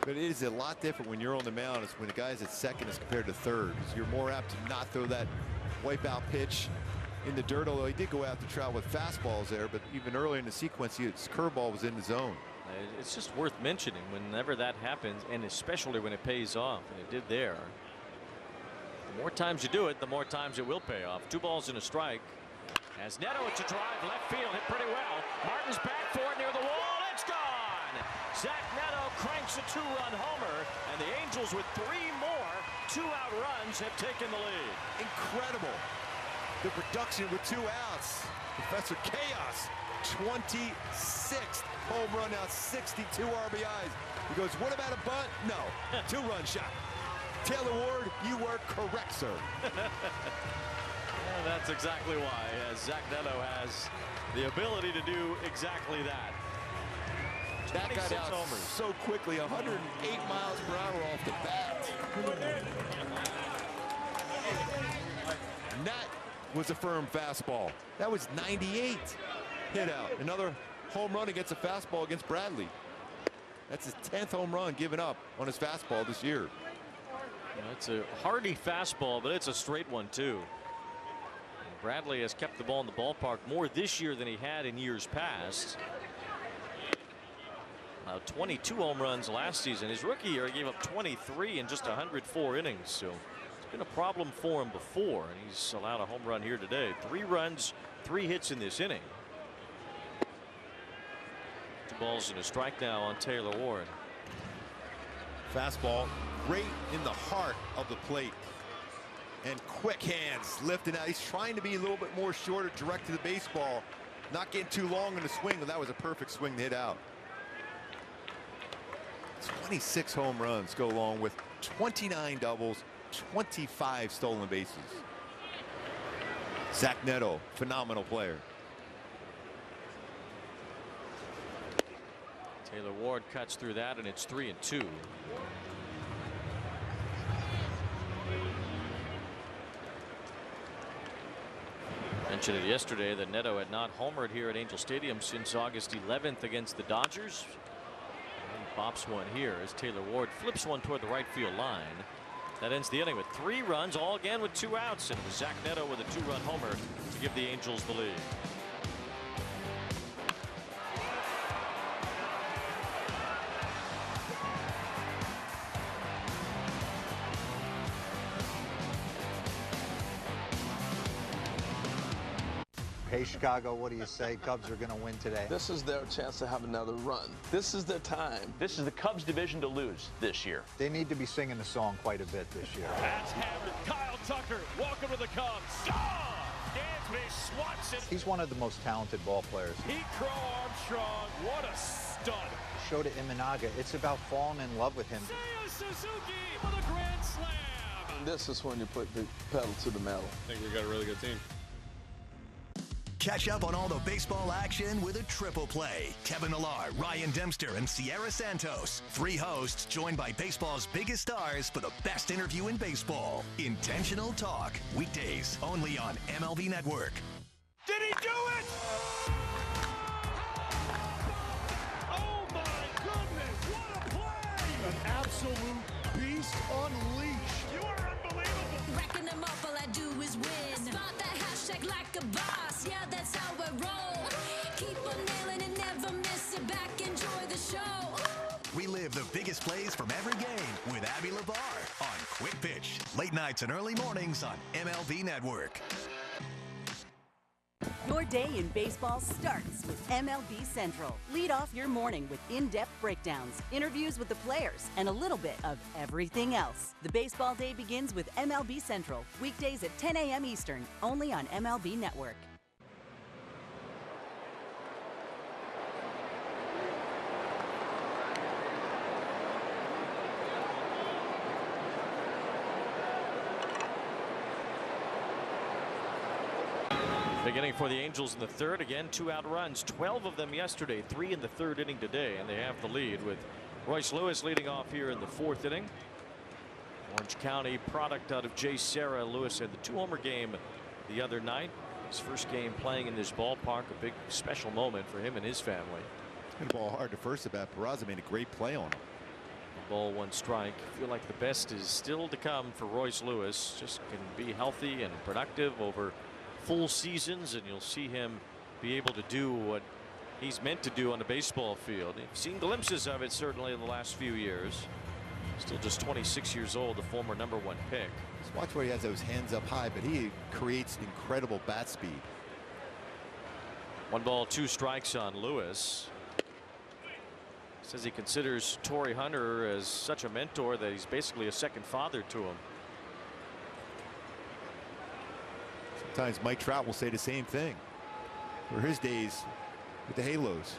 But it is a lot different when you're on the mound. It's when the guy's at second as compared to third, because you're more apt to not throw that wipeout pitch in the dirt, although he did go after Trout with fastballs there, but even earlier in the sequence his curveball was in the zone. It's just worth mentioning whenever that happens, and especially when it pays off, and it did there. The more times you do it, the more times it will pay off. 2 balls and a strike. As Neto, it's a drive left field, hit pretty well. Martin's back for it near the wall. It's gone. Zach Neto cranks a 2-run homer, and the Angels with 3 more 2-out runs have taken the lead. Incredible. The production with 2 outs. Professor Chaos, 26th home run, now 62 RBIs. He goes, what about a bunt? No, 2-run shot. Taylor Ward, you were correct, sir. Yeah, that's exactly why. Zach Neto has the ability to do exactly that. That got out homers so quickly, 108 miles per hour off the bat. Not was a firm fastball. That was 98 hit out. Another home run against a fastball against Bradley. That's his 10th home run given up on his fastball this year. It's a hardy fastball, but it's a straight one too. And Bradley has kept the ball in the ballpark more this year than he had in years past. Now 22 home runs last season. His rookie year, he gave up 23 in just 104 innings. So it's been a problem for him before, and he's allowed a home run here today. 3 runs, 3 hits in this inning. 2 balls and a strike now on Taylor Ward. Fastball right in the heart of the plate. And quick hands lifting out. He's trying to be a little bit more shorter, direct to the baseball. Not getting too long in the swing, but that was a perfect swing to hit out. 26 home runs go along with 29 doubles, 25 stolen bases. Zach Neto, phenomenal player. Taylor Ward cuts through that, and it's 3-2. Mentioned it yesterday that Neto had not homered here at Angel Stadium since August 11th against the Dodgers. And bops one here as Taylor Ward flips one toward the right field line. That ends the inning with 3 runs, all again with 2 outs, and it was Zach Neto with a 2-run homer to give the Angels the lead. Hey, Chicago, what do you say? Cubs are going to win today. This is their chance to have another run. This is their time. This is the Cubs division to lose this year. They need to be singing the song quite a bit this year. That's hammered. Kyle Tucker, welcome to the Cubs. Dansby swats it. He's one of the most talented ball players. Pete Crow Armstrong, what a stud. Showed it Imanaga. It's about falling in love with him. Seiya Suzuki with a grand slam. And this is when you put the pedal to the metal. I think we got a really good team. Catch up on all the baseball action with a triple play. Kevin Millar, Ryan Dempster, and Sierra Santos. 3 hosts joined by baseball's biggest stars for the best interview in baseball. Intentional Talk. Weekdays only on MLB Network. Did he do it? Oh my goodness, what a play! An absolute beast unleashed. You are unbelievable. Racking them up, all I do is win. Spot that hashtag like a boss. Yeah, that's how I roll. Keep on nailing and never miss it. Back, enjoy the show. Relive the biggest plays from every game with Abby LeVar on Quick Pitch. Late nights and early mornings on MLB Network. Your day in baseball starts with MLB Central. Lead off your morning with in-depth breakdowns, interviews with the players, and a little bit of everything else. The baseball day begins with MLB Central, weekdays at 10 a.m. Eastern, only on MLB Network. Beginning for the Angels in the 3rd. Again, 2 out runs, 12 of them yesterday, 3 in the 3rd inning today, and they have the lead with Royce Lewis leading off here in the 4th inning. Orange County product out of Jay Serra. Lewis had the 2-homer game the other night. His first game playing in this ballpark, a big special moment for him and his family. Hit the ball hard to first at bat. Peraza made a great play on him. Ball 1 strike. Feel like the best is still to come for Royce Lewis. Just can be healthy and productive over full seasons, and you'll see him be able to do what he's meant to do on the baseball field. You've seen glimpses of it certainly in the last few years. Still just 26 years old, the former #1 pick. Just watch where he has those hands up high, but he creates incredible bat speed. 1 ball, 2 strikes on Lewis. Says he considers Torrey Hunter as such a mentor that he's basically a second father to him. Sometimes Mike Trout will say the same thing for his days with the Halos.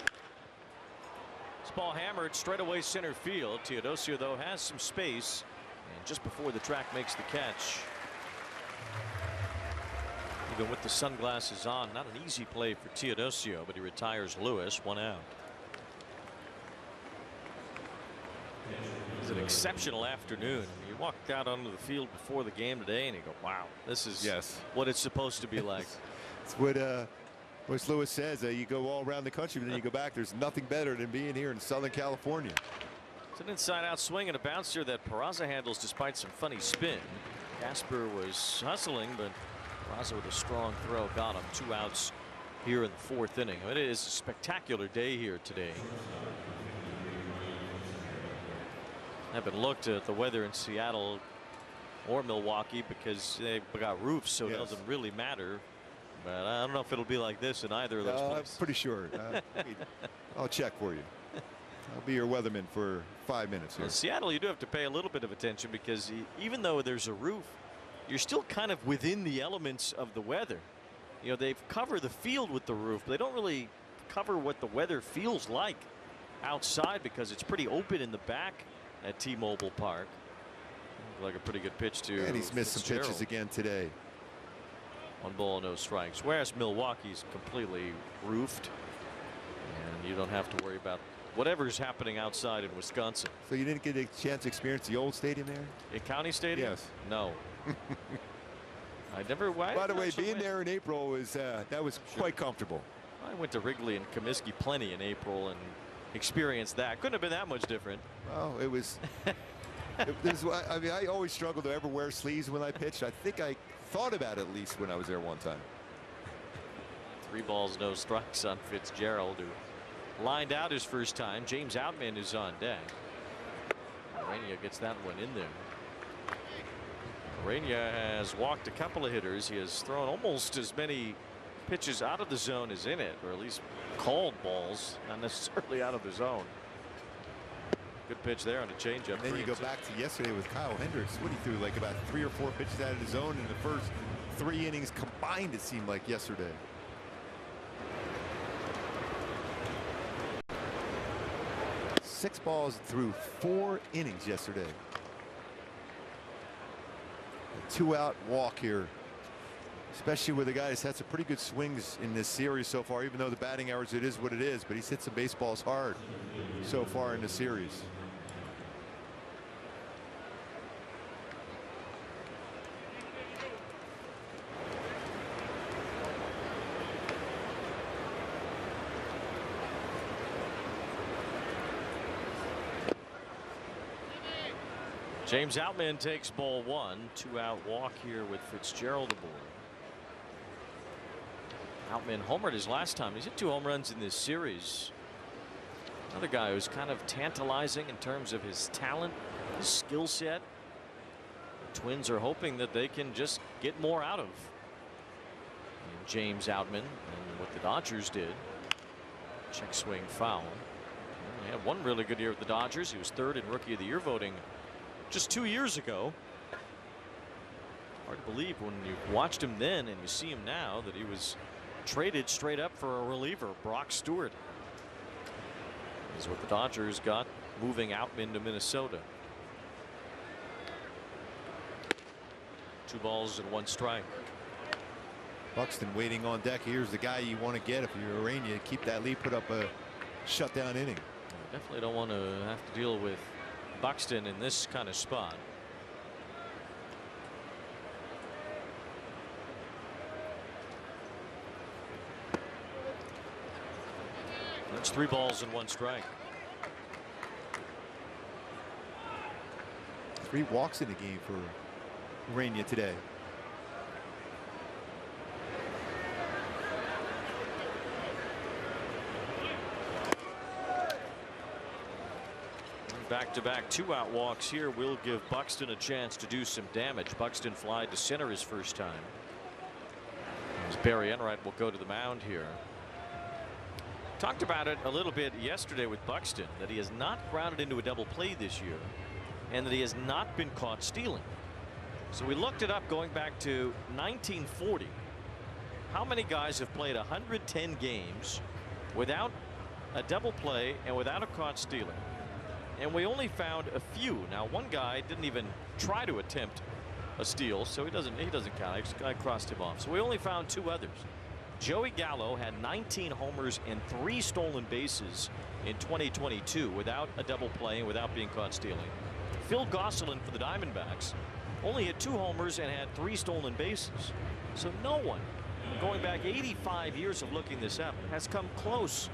This ball hammered straight away center field. Teodosio, though, has some space, and just before the track makes the catch. Even with the sunglasses on, not an easy play for Teodosio, but he retires Lewis. 1 out. It's an exceptional afternoon. You walked out onto the field before the game today and you go, wow, this is what it's supposed to be like. It's what Lewis says. You go all around the country, but then you go back. There's nothing better than being here in Southern California. It's an inside-out swing and a bouncer that Peraza handles despite some funny spin. Casper was hustling, but Peraza with a strong throw got him. 2 outs here in the 4th inning. It is a spectacular day here today. I haven't looked at the weather in Seattle or Milwaukee because they've got roofs, so it doesn't really matter. But I don't know if it'll be like this in either of those places. I'm pretty sure. I'll check for you. I'll be your weatherman for 5 minutes here. In Seattle, you do have to pay a little bit of attention because even though there's a roof, you're still kind of within the elements of the weather. You know, they've covered the field with the roof, but they don't really cover what the weather feels like outside because it's pretty open in the back at T-Mobile Park. Like a pretty good pitch to and he's missed some pitches again today. 1 ball, no strikes. Whereas Milwaukee's completely roofed, and you don't have to worry about whatever's happening outside in Wisconsin. So you didn't get a chance to experience the old stadium there? In County Stadium? Yes. No. I never. By the way, being there in April was that was quite comfortable. I went to Wrigley and Comiskey plenty in April and experienced that. Couldn't have been that much different. Well, it was. I mean, I always struggled to ever wear sleeves when I pitched. I think I thought about it at least when I was there one time. 3 balls, no strikes on Fitzgerald, who lined out his first time. James Outman is on deck. Ureña gets that one in there. Ureña has walked a couple of hitters. He has thrown almost as many pitches out of the zone as in it, or at least called balls, not necessarily out of the zone. Good pitch there on a changeup. Then you go back to yesterday with Kyle Hendricks. What he threw like about 3 or 4 pitches out of the zone in the first 3 innings combined. It seemed like yesterday. Six balls through 4 innings yesterday. A 2-out walk here, especially with a guy that's had some pretty good swings in this series so far, even though the batting average, it is what it is, but he's hit some baseballs hard so far in the series. James Outman takes ball 1. 2-out walk here with Fitzgerald aboard. Outman homered his last time. He's hit 2 home runs in this series. Another guy who's kind of tantalizing in terms of his talent, his skill set. The Twins are hoping that they can just get more out of James Outman and what the Dodgers did. Check swing foul. He had one really good year with the Dodgers. He was 3rd in Rookie of the Year voting just 2 years ago. Hard to believe when you watched him then and you see him now that he was traded straight up for a reliever, Brock Stewart. Is what the Dodgers got moving Outman to Minnesota. 2 balls and 1 strike. Buxton waiting on deck. Here's the guy you want to get if you're Ureña. Keep that lead, put up a shutdown inning. Definitely don't want to have to deal with Buxton in this kind of spot. That's 3 balls and 1 strike. 3 walks in the game for Ureña today. Back-to-back 2-out walks here will give Buxton a chance to do some damage. Buxton flied to center his first time. As Barry Enright will go to the mound here. Talked about it a little bit yesterday with Buxton, that he has not grounded into a double play this year and that he has not been caught stealing. So we looked it up going back to 1940. How many guys have played 110 games without a double play and without a caught stealing? And we only found a few. Now, one guy didn't even try to attempt a steal, so he doesn't count. I crossed him off. So we only found 2 others. Joey Gallo had 19 homers and 3 stolen bases in 2022 without a double play and without being caught stealing. Phil Gosselin for the Diamondbacks only hit 2 homers and had 3 stolen bases. So no one, going back 85 years of looking this up, has come close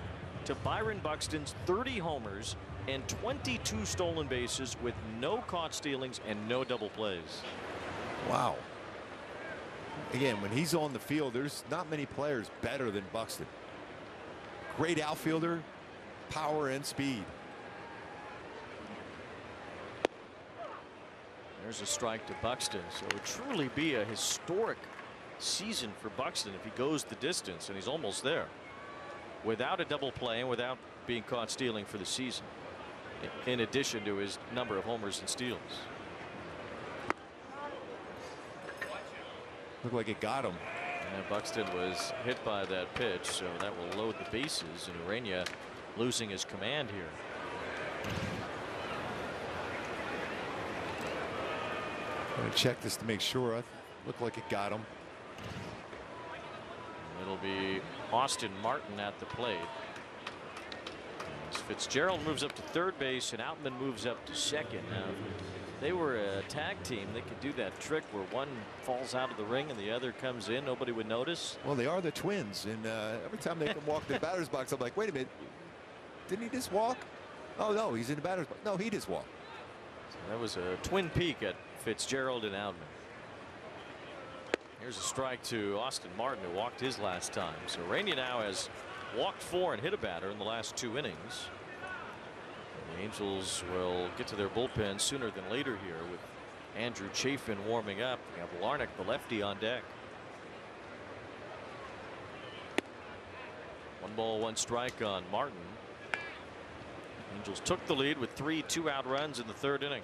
to Byron Buxton's 30 homers and 22 stolen bases with no caught stealings and no double plays. Wow. Again, when he's on the field, there's not many players better than Buxton. Great outfielder, power and speed. There's a strike to Buxton. So it would truly be a historic season for Buxton if he goes the distance, and he's almost there without a double play and without being caught stealing for the season, in addition to his number of homers and steals. Looked like it got him. And Buxton was hit by that pitch, so that will load the bases, and Ureña losing his command here. I'm going to check this to make sure. It looked like it got him. It'll be Austin Martin at the plate. As Fitzgerald moves up to third base and Outman moves up to second. Now, if they were a tag team, they could do that trick where one falls out of the ring and the other comes in. Nobody would notice. Well, they are the Twins, and every time they come walk to the batter's box, I'm like, wait a minute, didn't he just walk? Oh no, he's in the batter's box. No, he just walked. So that was a twin peak at Fitzgerald and Outman. Here's a strike to Austin Martin, who walked his last time. So Ureña now has walked 4 and hit a batter in the last 2 innings. And the Angels will get to their bullpen sooner than later here with Andrew Chafin warming up. We have Larnach, the lefty, on deck. 1 ball, 1 strike on Martin. Angels took the lead with 3 2-out runs in the 3rd inning.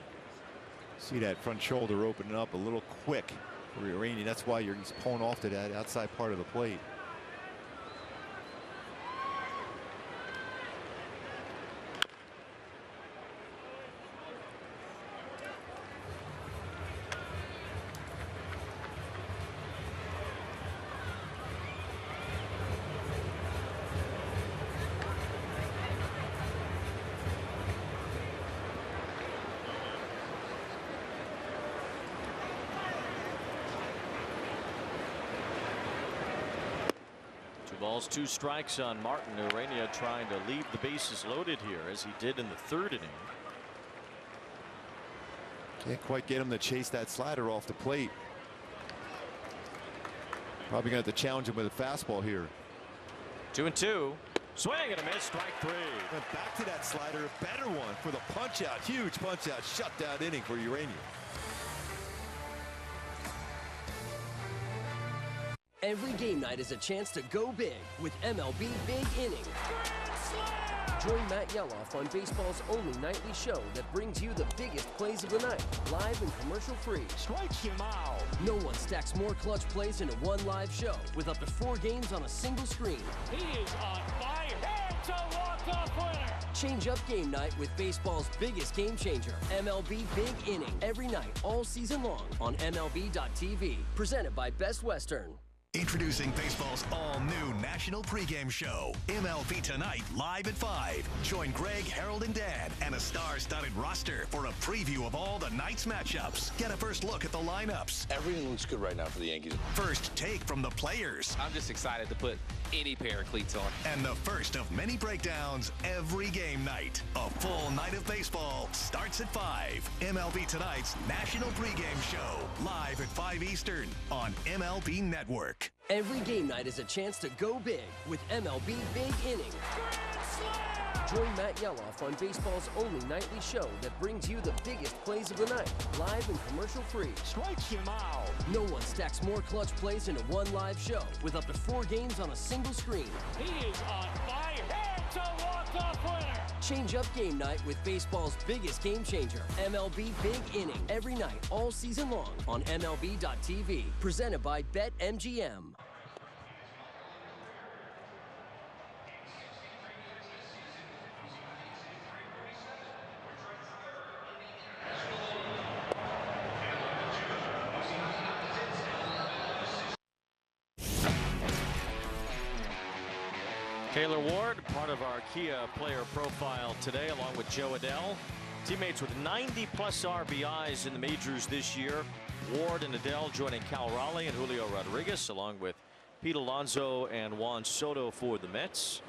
See that front shoulder opening up a little quick for Ureña. That's why he's pulling off to that outside part of the plate. Balls, 2 strikes on Martin. Ureña trying to leave the bases loaded here, as he did in the 3rd inning. Can't quite get him to chase that slider off the plate. Probably going to have to challenge him with a fastball here. 2-2. Swing and a miss. Strike 3. Went back to that slider. A better one for the punch out. Huge punch out. Shutdown inning for Ureña. Every game night is a chance to go big with MLB Big Inning. Join Matt Yeloff on baseball's only nightly show that brings you the biggest plays of the night, live and commercial-free. Strikes him out. No one stacks more clutch plays into one live show with up to 4 games on a single screen. He is on fire. It's a walk-off winner. Change up game night with baseball's biggest game changer, MLB Big Inning, every night all season long on MLB.tv. Presented by Best Western. Introducing baseball's all-new national pregame show, MLB Tonight, live at 5. Join Greg, Harold, and Dan and a star-studded roster for a preview of all the night's matchups. Get a first look at the lineups. Everything looks good right now for the Yankees. First take from the players. I'm just excited to put any pair of cleats on. And the first of many breakdowns every game night. A full night of baseball starts at 5. MLB Tonight's national pregame show, live at 5 Eastern on MLB Network. Every game night is a chance to go big with MLB Big Inning. Join Matt Yeloff on baseball's only nightly show that brings you the biggest plays of the night, live and commercial-free. Strikes him out. No one stacks more clutch plays into one live show with up to 4 games on a single screen. He is on fire. It's a walk-off winner. Change up game night with baseball's biggest game changer, MLB Big Inning, every night all season long on MLB.tv. Presented by BetMGM. Taylor Ward, part of our Kia player profile today, along with Joe Adell. Teammates with 90-plus RBIs in the majors this year. Ward and Adele joining Cal Raleigh and Julio Rodriguez, along with Pete Alonso and Juan Soto for the Mets.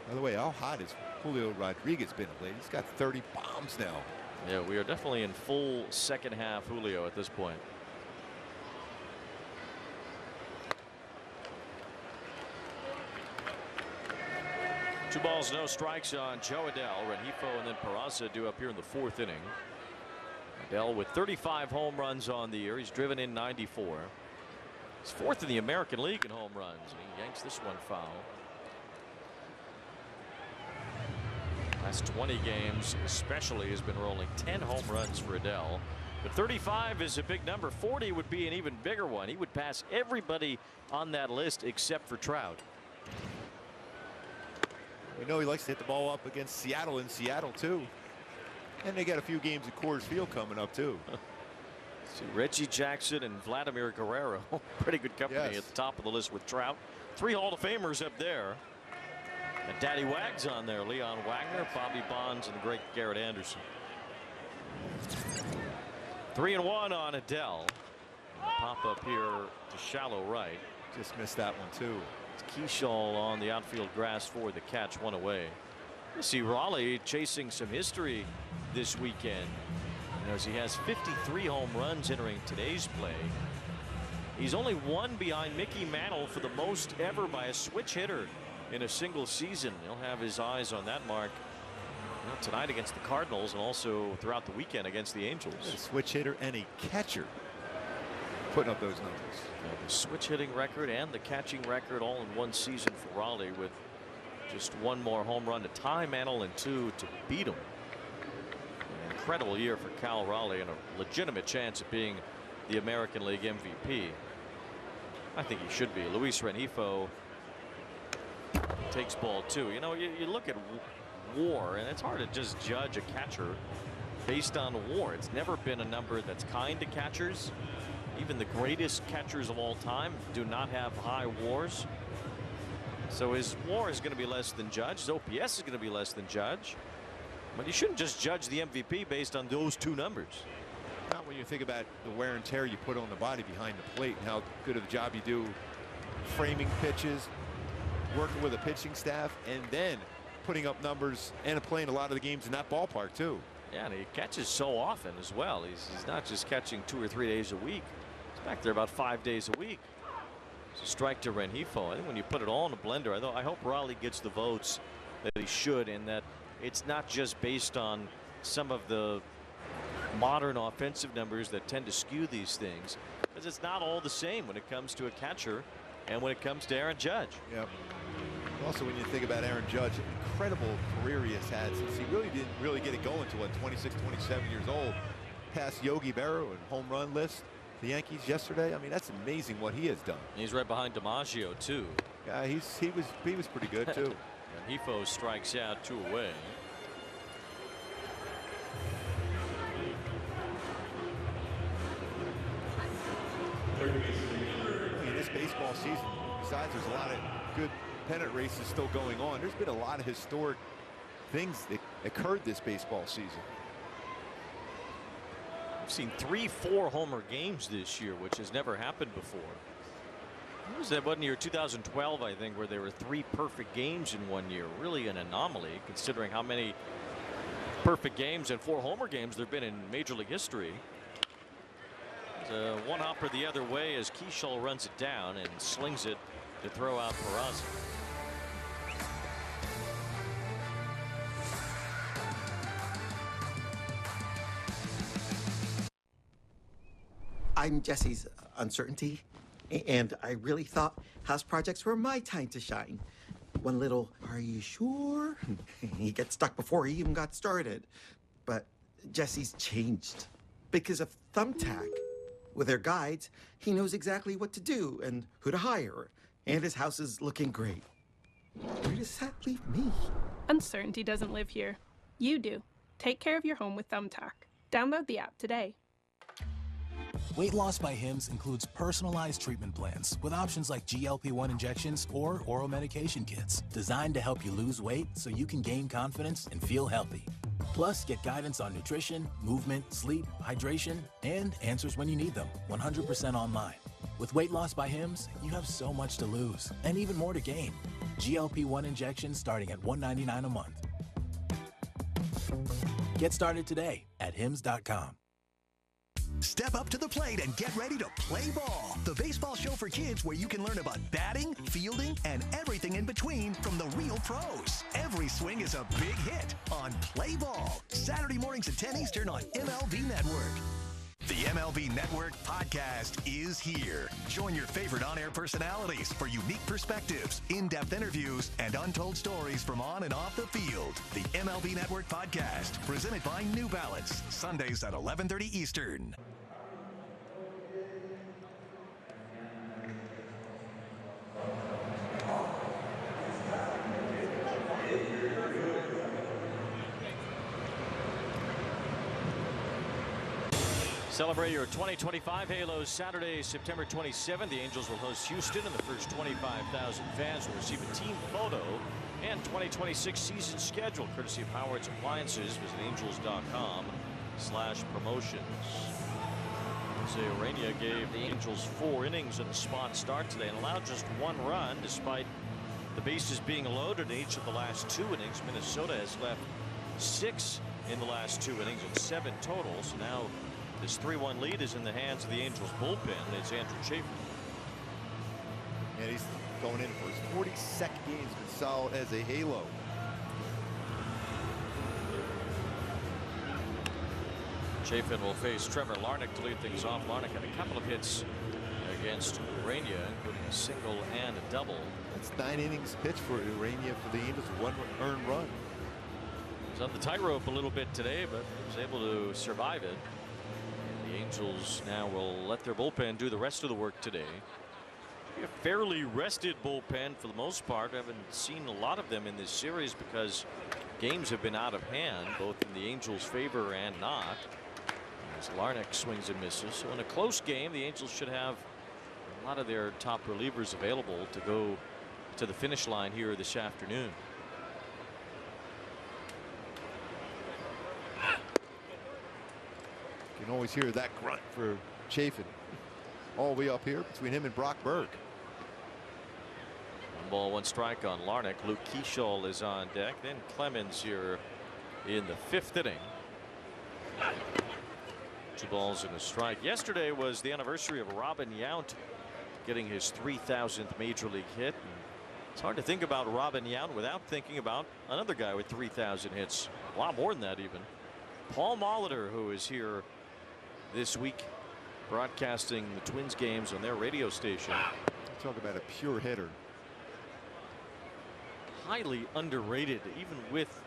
By the way, how hot has Julio Rodriguez been of late? He's got 30 bombs now. Yeah, we are definitely in full second half Julio at this point. Two balls, no strikes on Joe Adele. Rengifo and then Peraza due up here in the fourth inning. Adele with 35 home runs on the year. He's driven in 94. He's fourth in the American League in home runs. He yanks this one foul. Last 20 games especially has been rolling 10 home runs for Adele. But 35 is a big number. 40 would be an even bigger one. He would pass everybody on that list except for Trout. We know he likes to hit the ball up against Seattle in Seattle too. And they got a few games at Coors Field coming up too. See Reggie Jackson and Vladimir Guerrero. Pretty good company at the top of the list with Trout. 3 Hall of Famers up there. And Daddy Wags on there. Leon Wagner, Bobby Bonds, and the great Garrett Anderson. 3-1 on Adele. And pop up here to shallow right. Just missed that one too. Keyshaw on the outfield grass for the catch, one away. You see Raleigh chasing some history this weekend, as he has 53 home runs entering today's play. He's only one behind Mickey Mantle for the most ever by a switch hitter in a single season. He'll have his eyes on that mark tonight against the Cardinals and also throughout the weekend against the Angels. A switch hitter and a catcher putting up those numbers. The switch hitting record and the catching record all in one season for Raleigh, with just one more home run to tie Mantle and 2 to beat him. An incredible year for Cal Raleigh and a legitimate chance of being the American League MVP. I think he should be. Luis Rengifo takes ball 2. You know, you look at WAR and it's hard to just judge a catcher based on WAR. It's never been a number that's kind to catchers. Even the greatest catchers of all time do not have high WARs. So his WAR is going to be less than Judge. His OPS is going to be less than Judge. But you shouldn't just judge the MVP based on those 2 numbers. Not when you think about the wear and tear you put on the body behind the plate and how good of a job you do framing pitches, working with a pitching staff, and then putting up numbers and playing a lot of the games in that ballpark too. Yeah, and he catches so often as well. He's not just catching 2 or 3 days a week. He's back there about 5 days a week. It's a strike to Rengifo. I think when you put it all in a blender, I hope Raleigh gets the votes that he should, and that it's not just based on some of the modern offensive numbers that tend to skew these things, because it's not all the same when it comes to a catcher and when it comes to Aaron Judge. Yep. Also, when you think about Aaron Judge, incredible career he has had since he didn't get it going until 26, 27 years old. Past Yogi Berra and home run list. The Yankees yesterday. I mean, that's amazing what he has done. He's right behind DiMaggio too. Yeah, he was pretty good too. Rengifo strikes out 2 away. In this baseball season, besides there's a lot of good pennant races still going on, there's been a lot of historic things that occurred this baseball season. We've seen 3 4-homer games this year, which has never happened before. What was that one year, 2012, I think, where there were 3 perfect games in one year? Really an anomaly, considering how many perfect games and 4-homer games there have been in Major League history. There's a one-hopper the other way as Keyshaw runs it down and slings it to throw out Peraza. I'm Jesse's uncertainty, and I really thought house projects were my time to shine. One little, "Are you sure?" He gets stuck before he even got started. But Jesse's changed because of Thumbtack. With their guides, he knows exactly what to do and who to hire, and his house is looking great. Where does that leave me? Uncertainty doesn't live here. You do. Take care of your home with Thumbtack. Download the app today. Weight Loss by Hims includes personalized treatment plans with options like GLP-1 injections or oral medication kits designed to help you lose weight so you can gain confidence and feel healthy. Plus, get guidance on nutrition, movement, sleep, hydration, and answers when you need them, 100% online. With Weight Loss by Hims, you have so much to lose and even more to gain. GLP-1 injections starting at $199 a month. Get started today at hims.com. Step up to the plate and get ready to play ball. The baseball show for kids where you can learn about batting, fielding, and everything in between from the real pros. Every swing is a big hit on Play Ball. Saturday mornings at 10 Eastern on MLB Network. The MLB Network podcast is here. Join your favorite on-air personalities for unique perspectives, in-depth interviews, and untold stories from on and off the field. The MLB Network podcast, presented by New Balance, Sundays at 11:30 Eastern. Celebrate your 2025 Halos Saturday, September 27th. The Angels will host Houston, and the first 25,000 fans will receive a team photo and 2026 season schedule, courtesy of Howard's Appliances. Visit angels.com/promotions. José Ureña gave the Angels 4 innings and a spot start today and allowed just 1 run, despite the bases being loaded in each of the last 2 innings. Minnesota has left 6 in the last 2 innings and 7 total. So now this 3-1 lead is in the hands of the Angels bullpen. It's Andrew Chafin. And he's going in for his 42nd game. He's been solid as a Halo. Chafin will face Trevor Larnach to lead things off. Larnach had a couple of hits against Ureña, including a single and a double. That's 9 innings pitched for Ureña for the Angels, 1 earned run. He was on the tightrope a little bit today, but was able to survive it. The Angels now will let their bullpen do the rest of the work today. A fairly rested bullpen for the most part. I haven't seen a lot of them in this series because games have been out of hand, both in the Angels' favor and not. As Larnach swings and misses. So in a close game, the Angels should have a lot of their top relievers available to go to the finish line here this afternoon. You can always hear that grunt for Chafin all the way up here between him and Brock Berg. 1 ball, 1 strike on Larnach. Luke Keeschall is on deck. Then Clemens here in the 5th inning. 2 balls and a strike. Yesterday was the anniversary of Robin Yount getting his 3,000th major league hit. And it's hard to think about Robin Yount without thinking about another guy with 3,000 hits. A lot more than that even. Paul Molitor, who is here this week broadcasting the Twins games on their radio station. Talk about a pure hitter. Highly underrated, even with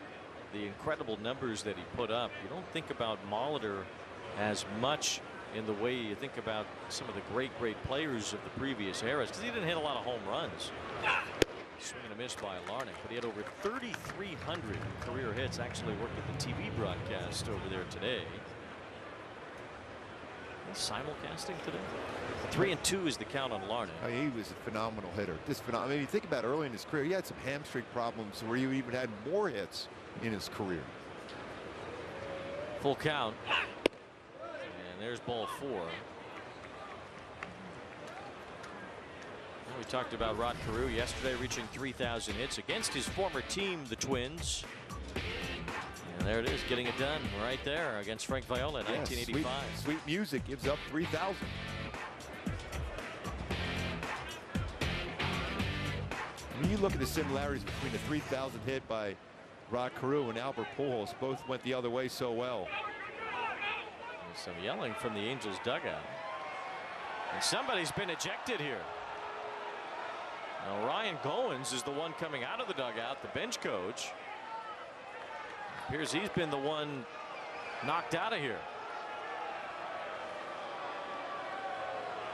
the incredible numbers that he put up. You don't think about Molitor as much in the way you think about some of the great players of the previous eras, because he didn't hit a lot of home runs. Swing and a miss by Larnach, but he had over 3,300 career hits. Actually worked at the TV broadcast over there today. Simulcasting today. 3-2 is the count on Larnach. I mean, he was a phenomenal hitter. Just phenomenal. I mean, you think about early in his career, he had some hamstring problems where he even had more hits in his career. Full count. And there's ball 4. Well, we talked about Rod Carew yesterday, reaching 3,000 hits against his former team, the Twins. And there it is, getting it done right there against Frank Viola in 1985. Sweet music gives up 3,000. When you look at the similarities between the 3,000 hit by Rod Carew and Albert Pujols, both went the other way so well. There's some yelling from the Angels dugout. And somebody's been ejected here. Now Ryan Goins is the one coming out of the dugout, the bench coach. Appears he's been the one knocked out of here.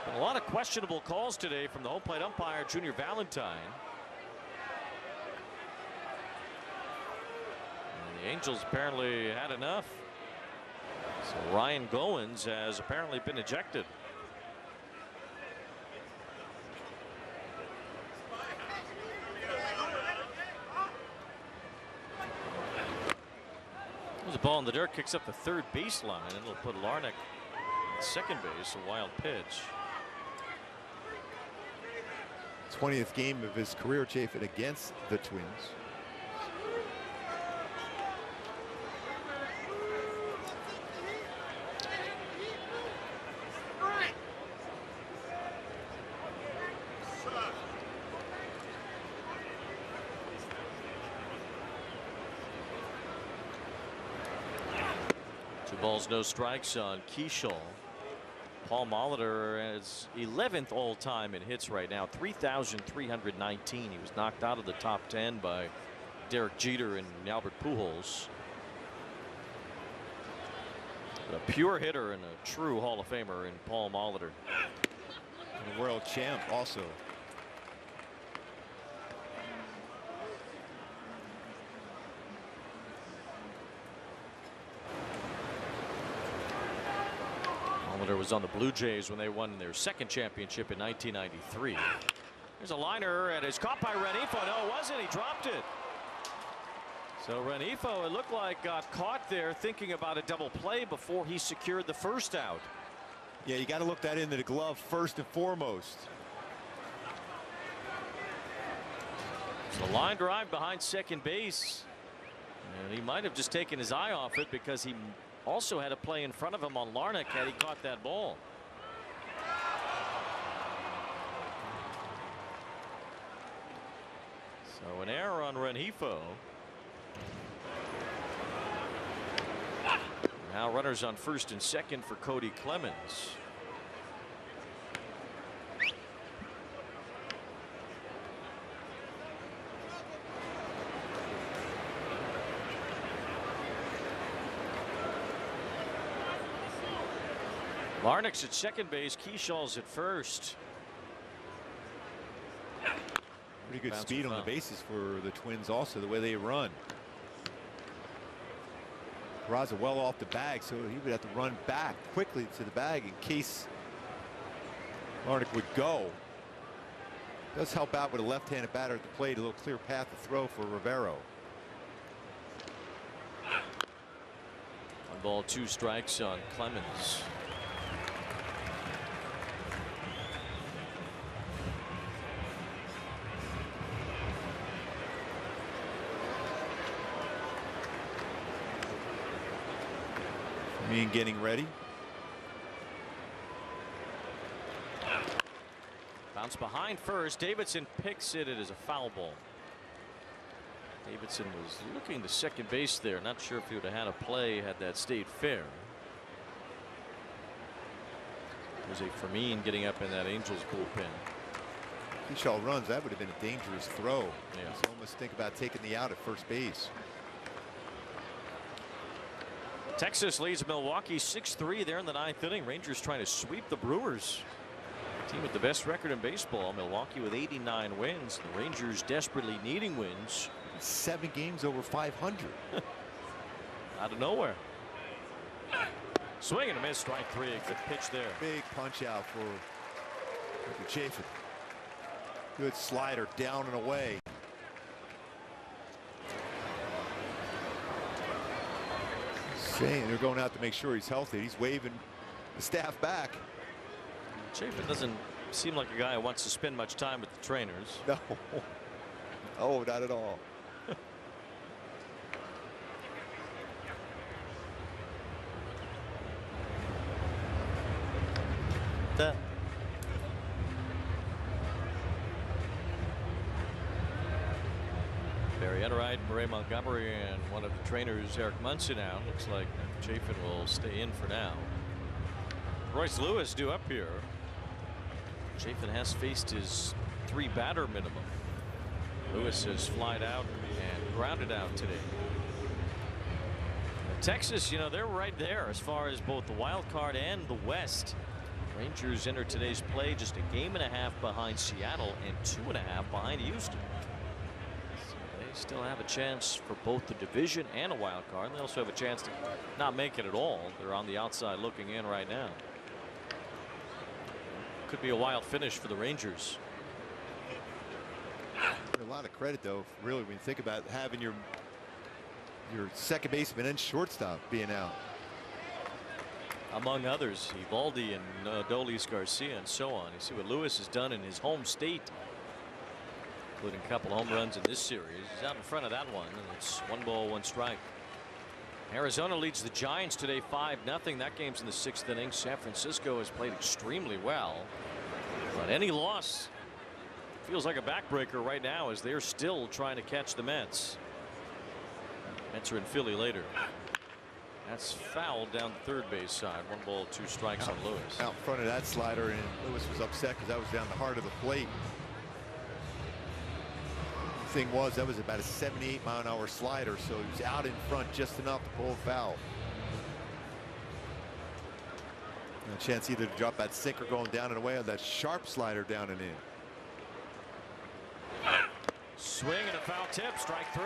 Been a lot of questionable calls today from the home plate umpire, Junior Valentine. And the Angels apparently had enough. So Ryan Goins has apparently been ejected. There's a ball in the dirt, kicks up the third baseline, and it'll put Larnach at second base. A wild pitch. 20th game of his career, Chafin, against the Twins. Balls, no strikes on Keishall. Paul Molitor is 11th all time in hits right now, 3,319. He was knocked out of the top 10 by Derek Jeter and Albert Pujols. But a pure hitter and a true Hall of Famer in Paul Molitor. And a world champ also. Was on the Blue Jays when they won their second championship in 1993. There's a liner and it's caught by Rengifo. No, it wasn't. He dropped it. So Rengifo, it looked like, got caught there thinking about a double play before he secured the first out. Yeah, you got to look that into the glove first and foremost. So line drive behind second base, and he might have just taken his eye off it because he also had a play in front of him on Larnach had he caught that ball. So an error on Rengifo. Now runners on first and second for Cody Clemens. Larnach's at second base. Keishall's at first. Pretty good speed on the bases for the Twins also, the way they run. Peraza well off the bag, so he would have to run back quickly to the bag in case Larnach would go. Does help out with a left-handed batter at the plate, a little clear path to throw for Rivero. 1 ball, 2 strikes on Clemens. Mean getting ready. Bounce behind first. Davidson picks it. It is a foul ball. Davidson was looking to second base there. Not sure if he would have had a play had that stayed fair. Jose Fermin getting up in that Angels bullpen. Keishall runs. That would have been a dangerous throw. Yeah. You almost think about taking the out at first base. Texas leads Milwaukee 6-3 there in the 9th inning. Rangers trying to sweep the Brewers. Team with the best record in baseball. Milwaukee with 89 wins. The Rangers desperately needing wins. 7 games over 500. Out of nowhere. Swing and a miss. Strike 3. Good pitch there. Big punch out for Chafin. Good slider down and away. They're going out to make sure he's healthy. He's waving the staff back. Chafin doesn't seem like a guy who wants to spend much time with the trainers. No. Oh, not at all. That. Barry Enright, Ray Montgomery, and one of the trainers, Eric Munson, out. Looks like Chafin will stay in for now. Royce Lewis due up here. Chafin has faced his 3-batter minimum. Lewis has flied out and grounded out today. Texas, you know, they're right there as far as both the wild card and the West. Rangers enter today's play just a game and a half behind Seattle and 2.5 behind Houston. So they still have a chance for both the division and a wild card. And they also have a chance to not make it at all. They're on the outside looking in right now. Could be a wild finish for the Rangers. A lot of credit, though, really, when you think about having your your second baseman and shortstop being out. Among others, Evaldi and Adolis Garcia and so on. You see what Lewis has done in his home state, including a couple home runs in this series. He's out in front of that one, and it's 1 ball, 1 strike. Arizona leads the Giants today 5-0. That game's in the 6th inning. San Francisco has played extremely well, but any loss feels like a backbreaker right now as they're still trying to catch the Mets. Mets are in Philly later. That's fouled down the third base side. 1 ball, 2 strikes on Lewis. Out in front of that slider, and Lewis was upset because that was down the heart of the plate. The thing was, that was about a 78-mile-an-hour slider, so he was out in front just enough to pull a foul. And a chance either to drop that sinker going down and away or that sharp slider down and in. Swing and a foul tip. Strike 3.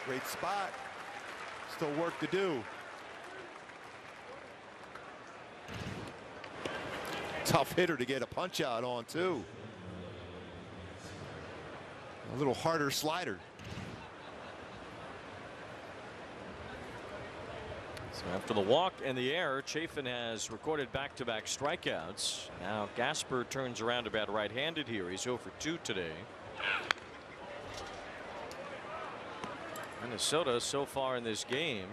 Great spot. Still work to do. Tough hitter to get a punch out on too. A little harder slider. So after the walk and the error, Chafin has recorded back-to-back strikeouts. Now Gasper turns around about right-handed here. He's 0 for 2 today. Minnesota so far in this game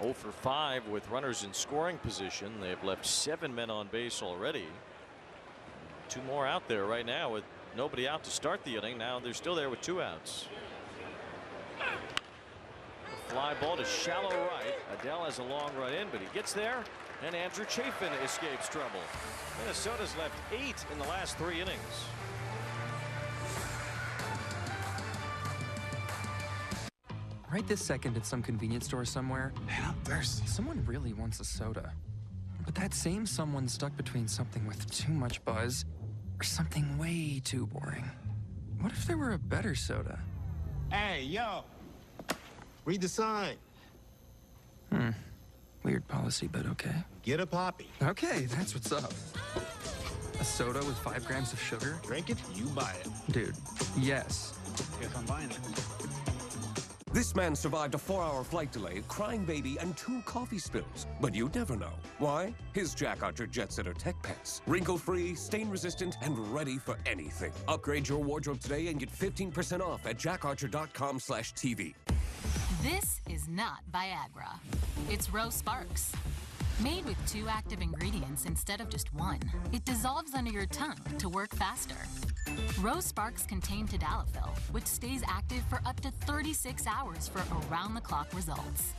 0 for 5 with runners in scoring position. They've left 7 men on base already. 2 more out there right now with nobody out to start the inning. Now they're still there with 2 outs. A fly ball to shallow right. Adele has a long run in, but he gets there, and Andrew Chafin escapes trouble. Minnesota's left 8 in the last 3 innings. Right this second at some convenience store somewhere, man, I'm thirsty. Someone really wants a soda. But that same someone's stuck between something with too much buzz or something way too boring. What if there were a better soda? Hey, yo! Read the sign. Weird policy, but okay. Get a poppy. Okay, that's what's up. A soda with 5 grams of sugar? Drink it, you buy it. Dude, yes. Guess I'm buying it. This man survived a 4-hour flight delay, crying baby, and 2 coffee spills. But you'd never know. Why? His Jack Archer Jet Setter Tech Pants. Wrinkle-free, stain-resistant, and ready for anything. Upgrade your wardrobe today and get 15% off at jackarcher.com/TV. This is not Viagra. It's Rose Sparks. Made with 2 active ingredients instead of just 1, it dissolves under your tongue to work faster. Rose Sparks contain tadalafil, which stays active for up to 36 hours for around-the-clock results.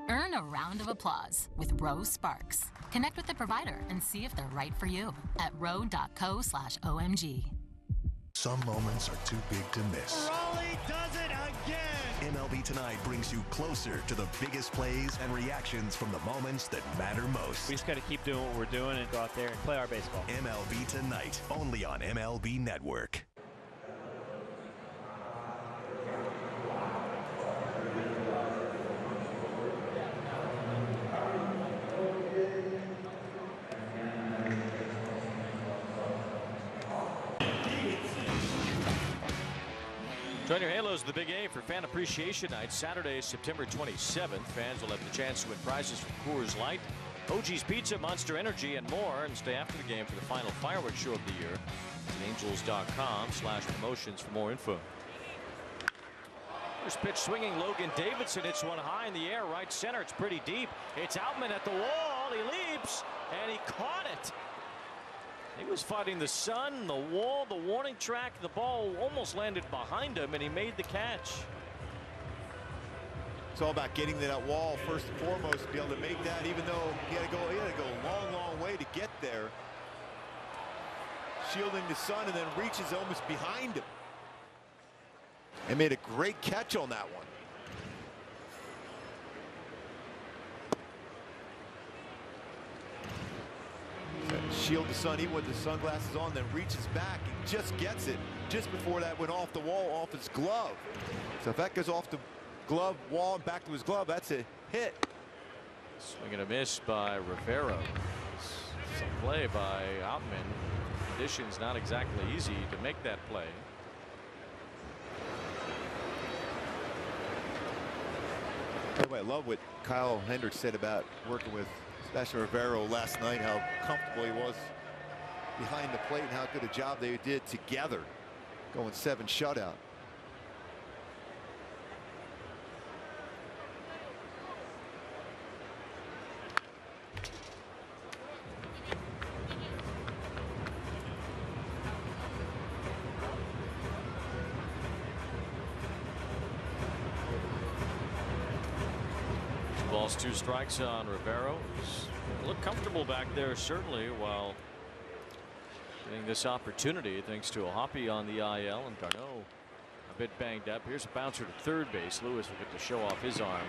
Earn a round of applause with Rose Sparks. Connect with the provider and see if they're right for you at ro.co/OMG. Some moments are too big to miss. Raleigh does it again. MLB Tonight brings you closer to the biggest plays and reactions from the moments that matter most. We just got to keep doing what we're doing and go out there and play our baseball. MLB Tonight, only on MLB Network. Join your Halos, the Big A for Fan Appreciation Night, Saturday, September 27th. Fans will have the chance to win prizes from Coors Light, OG's Pizza, Monster Energy, and more. And stay after the game for the final fireworks show of the year. Angels.com/promotions for more info. First pitch swinging, Logan Davidson hits one high in the air, right center. It's pretty deep. It's Outman at the wall. He leaps, and he caught it. He was fighting the sun, the wall, the warning track. The ball almost landed behind him, and he made the catch. It's all about getting to that wall first and foremost to be able to make that, even though he had to go a long, long way to get there. Shielding the sun and then reaches almost behind him. And made a great catch on that one. Shield the sun even with the sunglasses on, then reaches back and just gets it just before that went off the wall, off his glove. So if that goes off the glove wall and back to his glove, that's a hit. Swing and a miss by Rivero. Some play by Outman. conditions not exactly easy to make that play. By the way, I love what Kyle Hendricks said about working with Rivero last night, how comfortable he was behind the plate and how good a job they did together, going 7 shutout. Balls, 2 strikes on Rivero. He's looked comfortable back there, certainly, while getting this opportunity thanks to a hoppy on the IL, and Garneau a bit banged up. Here's a bouncer to third base. Lewis will get to show off his arm.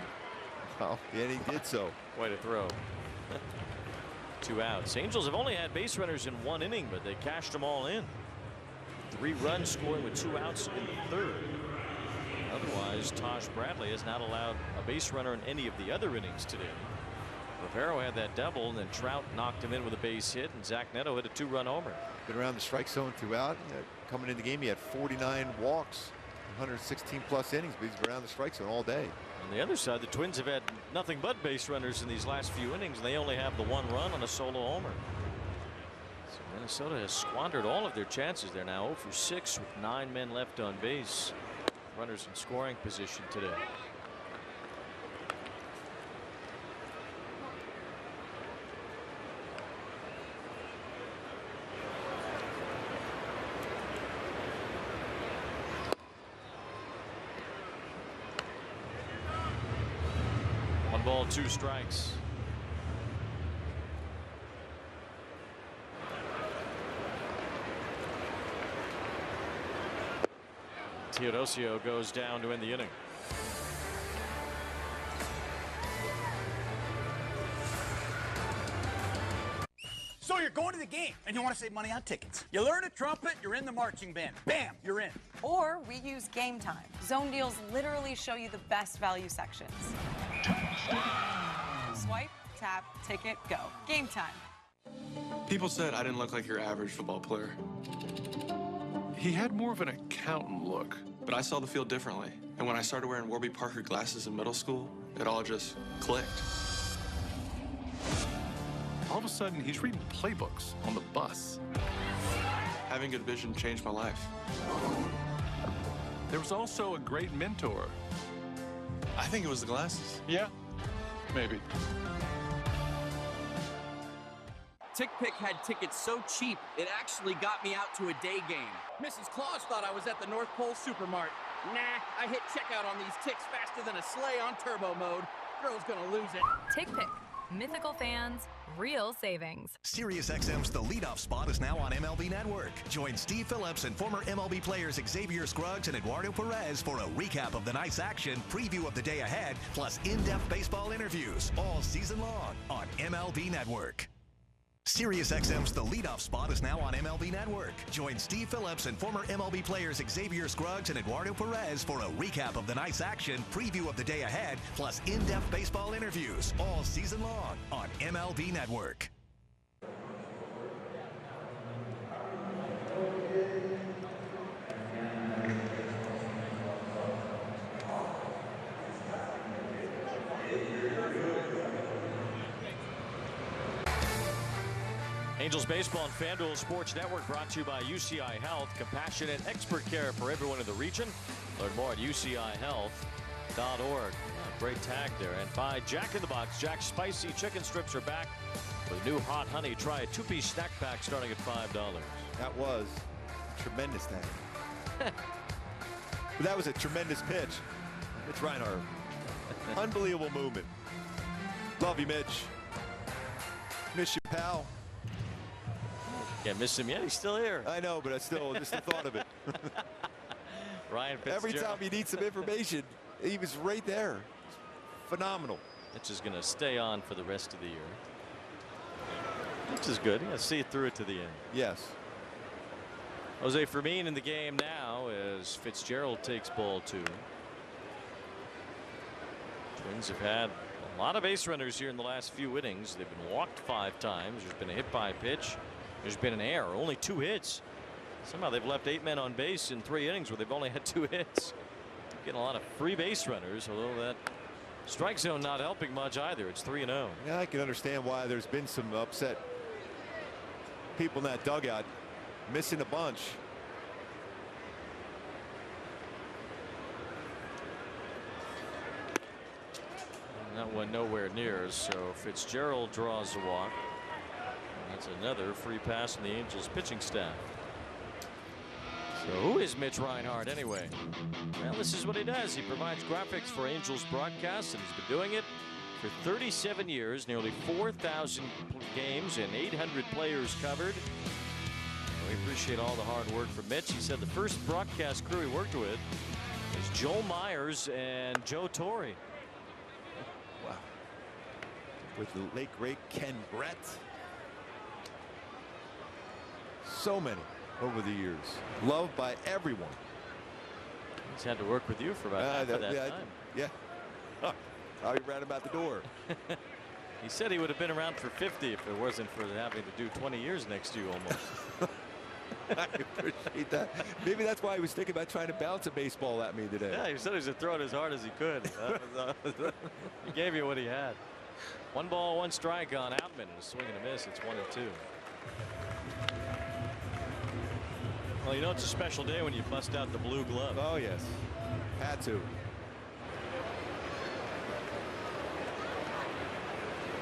Oh, and he did so. Way to throw. 2 outs. Angels have only had base runners in 1 inning, but they cashed them all in. 3 runs scoring with 2 outs in the 3rd. Otherwise, Taj Bradley has not allowed a base runner in any of the other innings today. Rivero had that double, and then Trout knocked him in with a base hit, and Zach Neto hit a 2-run homer. Been around the strike zone throughout. Coming into the game, he had 49 walks, 116+ innings, but he's been around the strike zone all day. On the other side, the Twins have had nothing but base runners in these last few innings, and they only have the 1 run on a solo homer. So Minnesota has squandered all of their chances. They're now 0 for 6 with 9 men left on base. Runners in scoring position today. One ball, 2 strikes. Teodosio goes down to end the inning. So you're going to the game and you want to save money on tickets. You learn a trumpet, you're in the marching band. Bam, you're in. Or we use Game Time. Zone deals literally show you the best value sections. Swipe, tap, ticket, go. Game Time. People said I didn't look like your average football player. He had more of an accountant look, but I saw the field differently. And when I started wearing Warby Parker glasses in middle school, it all just clicked. All of a sudden, he's reading playbooks on the bus. Having good vision changed my life. There was also a great mentor. I think it was the glasses. Yeah, maybe. TickPick had tickets so cheap, it actually got me out to a day game. Mrs. Claus thought I was at the North Pole Supermart. Nah, I hit checkout on these ticks faster than a sleigh on turbo mode. Girl's gonna lose it. TickPick. Mythical fans, real savings. SiriusXM's The Leadoff Spot is now on MLB Network. Join Steve Phillips and former MLB players Xavier Scruggs and Eduardo Perez for a recap of the night's action, preview of the day ahead, plus in-depth baseball interviews all season long on MLB Network. SiriusXM's The Leadoff Spot is now on MLB Network. Join Steve Phillips and former MLB players Xavier Scruggs and Eduardo Perez for a recap of the night's action, preview of the day ahead, plus in-depth baseball interviews all season long on MLB Network. Angels Baseball and FanDuel Sports Network brought to you by UCI Health. Compassionate expert care for everyone in the region. Learn more at ucihealth.org. Great tag there. And by Jack in the Box. Jack's spicy chicken strips are back with new hot honey. Try a 2-piece snack pack starting at $5. That was a tremendous tag. But that was a tremendous pitch. Mitch Reinhardt. Unbelievable movement. Love you, Mitch. Miss you, pal. Can't miss him yet. He's still here. I know, but I still just the thought of it. Ryan Fitzgerald. Every time you need some information, he was right there. Phenomenal. Mitch is going to stay on for the rest of the year. Which is good. You got to see it through it to the end. Yes. Jose Fermin in the game now as Fitzgerald takes ball 2. Twins have had a lot of base runners here in the last few innings. They've been walked 5 times. There's been a hit by pitch. There's been an error, only 2 hits. Somehow they've left 8 men on base in 3 innings where they've only had 2 hits. Getting a lot of free base runners, although that strike zone not helping much either. It's 3-0. Yeah, I can understand why there's been some upset people in that dugout, missing a bunch. And that one nowhere near, so Fitzgerald draws a walk. That's another free pass from the Angels pitching staff. So who is Mitch Reinhardt anyway? Well, this is what he does. He provides graphics for Angels broadcasts, and he's been doing it for 37 years, nearly 4,000 games and 800 players covered. We appreciate all the hard work from Mitch. He said the first broadcast crew he worked with was Joel Myers and Joe Torre. Wow. With the late great Ken Brett. So many over the years, loved by everyone. He's had to work with you for about half of that time. Yeah. How he ran him out the door. He said he would have been around for 50 if it wasn't for having to do 20 years next to you almost. I appreciate that. Maybe that's why he was thinking about trying to bounce a baseball at me today. Yeah, he said he was throwing as hard as he could. He gave you what he had. 1 ball, 1 strike on Outman, and a swing and a miss. It's 1-2. Well, you know it's a special day when you bust out the blue glove. Oh yes, had to.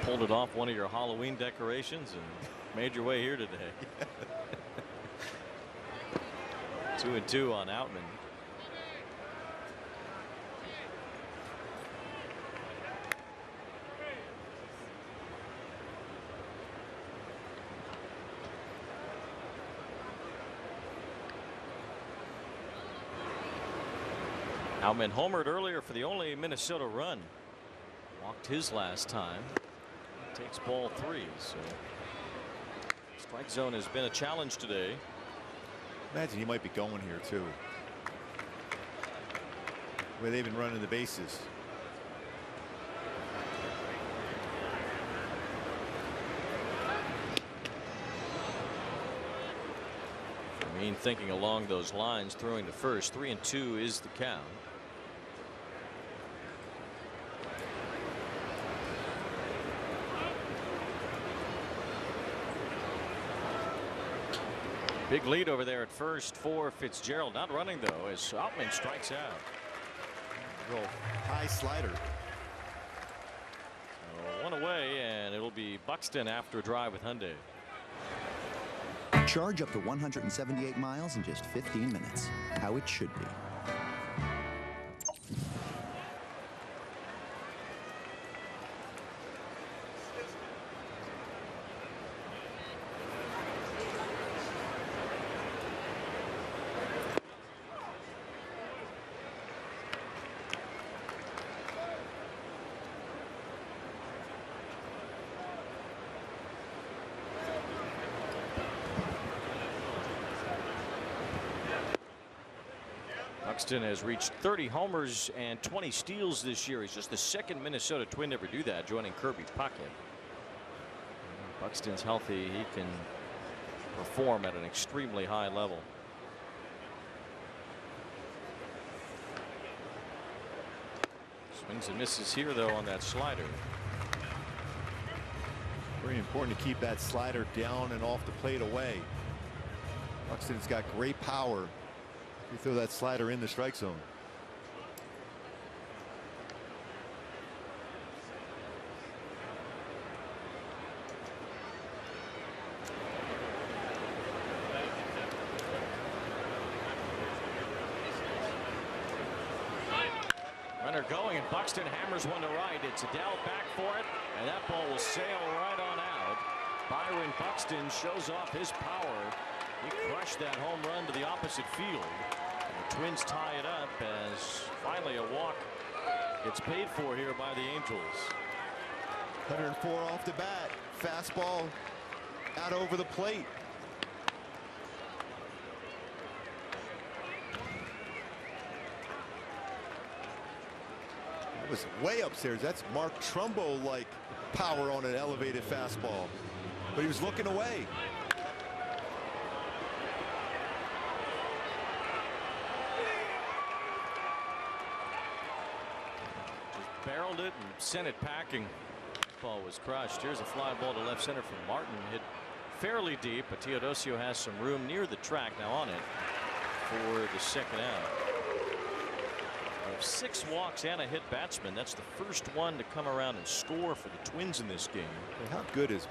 Pulled it off one of your Halloween decorations and made your way here today. 2-2 on Outman. Outman homered earlier for the only Minnesota run. Walked his last time. Takes ball 3. So strike zone has been a challenge today. Imagine he might be going here too. Where they've been running the bases. I mean, thinking along those lines, throwing to first. 3-2 is the count. Big lead over there at first for Fitzgerald. Not running though as Outman strikes out. Real high slider. So 1 away, and it'll be Buxton after a drive with Hyundai. Charge up to 178 miles in just 15 minutes. How it should be. Buxton has reached 30 homers and 20 steals this year. He's just the 2nd Minnesota Twin to ever do that, joining Kirby Puckett. Buxton's healthy. He can perform at an extremely high level. Swings and misses here, though, on that slider. Very important to keep that slider down and off the plate away. Buxton's got great power. You throw that slider in the strike zone. Runner going, and Buxton hammers one to right. It's Adele back for it, and that ball will sail right on out. Byron Buxton shows off his power. He crushed that home run to the opposite field. The Twins tie it up as finally a walk gets paid for here by the Angels. 104 off the bat. Fastball out over the plate. That was way upstairs. That's Mark Trumbo like power on an elevated fastball. But he was looking away. fouled it and sent it packing. Ball was crushed. Here's a fly ball to left center from Martin. Hit fairly deep, but Teodosio has some room near the track now on it for the second out. Of 6 walks and a hit batsman, that's the first one to come around and score for the Twins in this game. How good is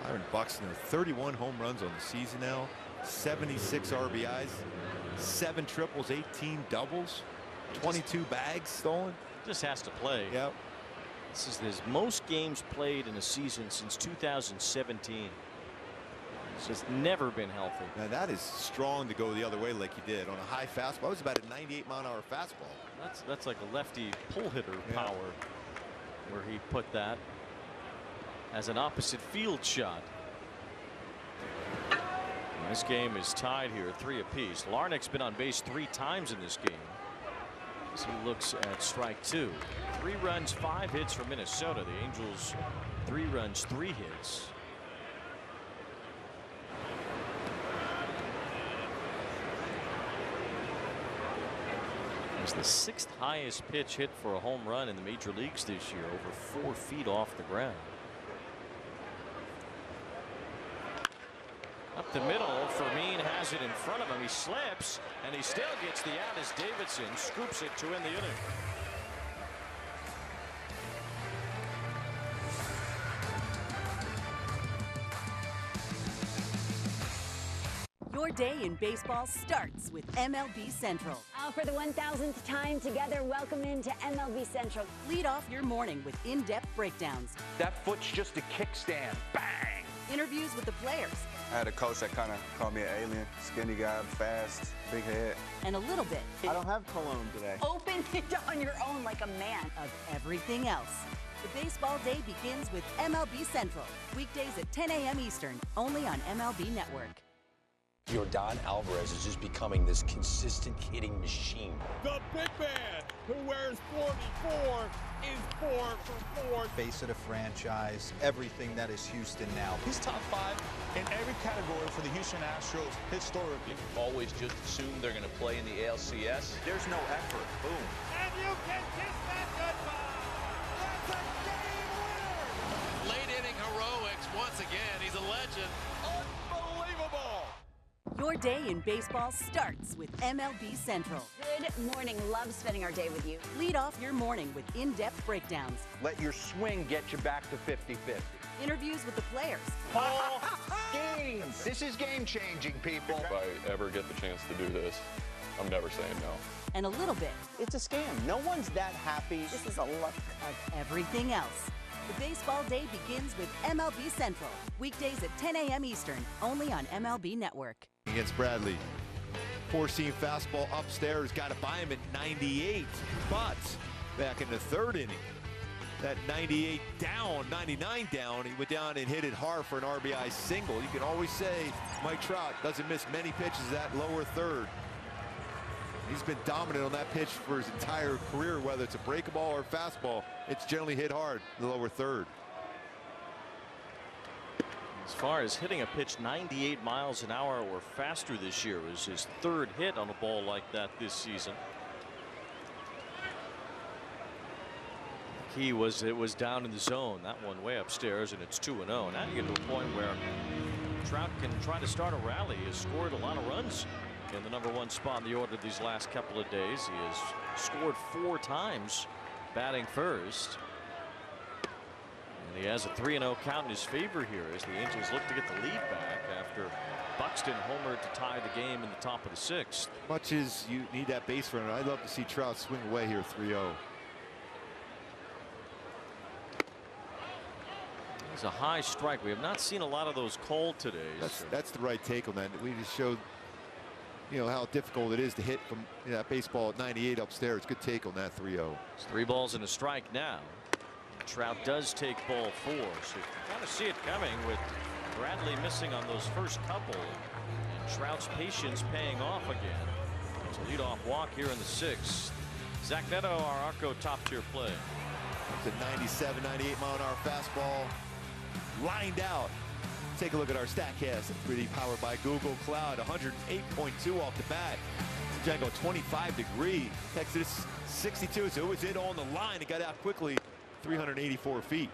Byron Buxton? 31 home runs on the season now, 76 RBIs, 7 triples, 18 doubles, 22 bags stolen. Just has to play. Yep. This is his most games played in a season since 2017. It's just never been healthy. Now that is strong to go the other way like he did on a high fastball. It was about a 98-mile-an-hour fastball. That's like a lefty pull hitter power, where he put that as an opposite field shot. And this game is tied here, 3 apiece. Larnach's been on base 3 times in this game. As he looks at strike 2. 3 runs, 5 hits for Minnesota. The Angels 3 runs, 3 hits. It's the 6th highest pitch hit for a home run in the major leagues this year, over 4 feet off the ground. Up the middle, Fermin has it in front of him. He slips, and he still gets the out as Davidson scoops it to end the inning. Your day in baseball starts with MLB Central. For the 1,000th time together, welcome into MLB Central. Lead off your morning with in-depth breakdowns. That foot's just a kickstand. Bang! Interviews with the players. I had a coach that kind of called me an alien. Skinny guy, fast, big head. And a little bit. I don't have cologne today. Open it on your own like a man. Of everything else. The baseball day begins with MLB Central. Weekdays at 10 a.m. Eastern, only on MLB Network. Yordan Alvarez is just becoming this consistent hitting machine. The big man who wears 44 is 4 for 4. Face of the franchise, everything that is Houston now. He's top 5 in every category for the Houston Astros historically. Always just assume they're going to play in the ALCS. There's no effort. Boom. And you can kiss that goodbye. That's a game winner. Late inning heroics once again. He's a legend. Unbelievable. Your day in baseball starts with MLB Central. Good morning. Love spending our day with you. Lead off your morning with in-depth breakdowns. Let your swing get you back to 50-50. Interviews with the players. Ball games. This is game-changing, people. If I ever get the chance to do this, I'm never saying no. And a little bit. It's a scam. No one's that happy. This is a look of everything else. The baseball day begins with MLB Central. Weekdays at 10 a.m. Eastern, only on MLB Network. Against Bradley. 4-seam fastball upstairs. Got to buy him at 98. But back in the 3rd inning, that 98 down, 99 down, he went down and hit it hard for an RBI single. You can always say Mike Trout doesn't miss many pitches that lower 3rd. He's been dominant on that pitch for his entire career, whether it's a breaking ball or a fastball. It's generally hit hard in the lower 3rd. As far as hitting a pitch 98 miles an hour or faster this year was his 3rd hit on a ball like that this season. Key was it was down in the zone. That one way upstairs, and it's 2-0. Now you get to a point where Trout can try to start a rally. He has scored a lot of runs in the #1 spot in the order these last couple of days. He has scored 4 times batting first. And he has a 3-0 count in his favor here as the Angels look to get the lead back after Buxton homered to tie the game in the top of the 6th. Much as you need that base runner, I'd love to see Trout swing away here 3-0. It's a high strike. We have not seen a lot of those called today. That's the right take on that. We just showed, you know, how difficult it is to hit from that baseball at 98 upstairs. Good take on that 3-0. It's 3 balls and a strike now. Trout does take ball 4, so you kind of see it coming with Bradley missing on those first couple, and Trout's patience paying off again. It's a leadoff walk here in the 6th. Zach Neto, our Arco top tier play. It's a 97, 98 mile an hour fastball lined out. Take a look at our StatCast. 3D powered by Google Cloud. 108.2 off the bat. Django 25 degree. Texas 62. So it was in on the line. It got out quickly. 384 feet.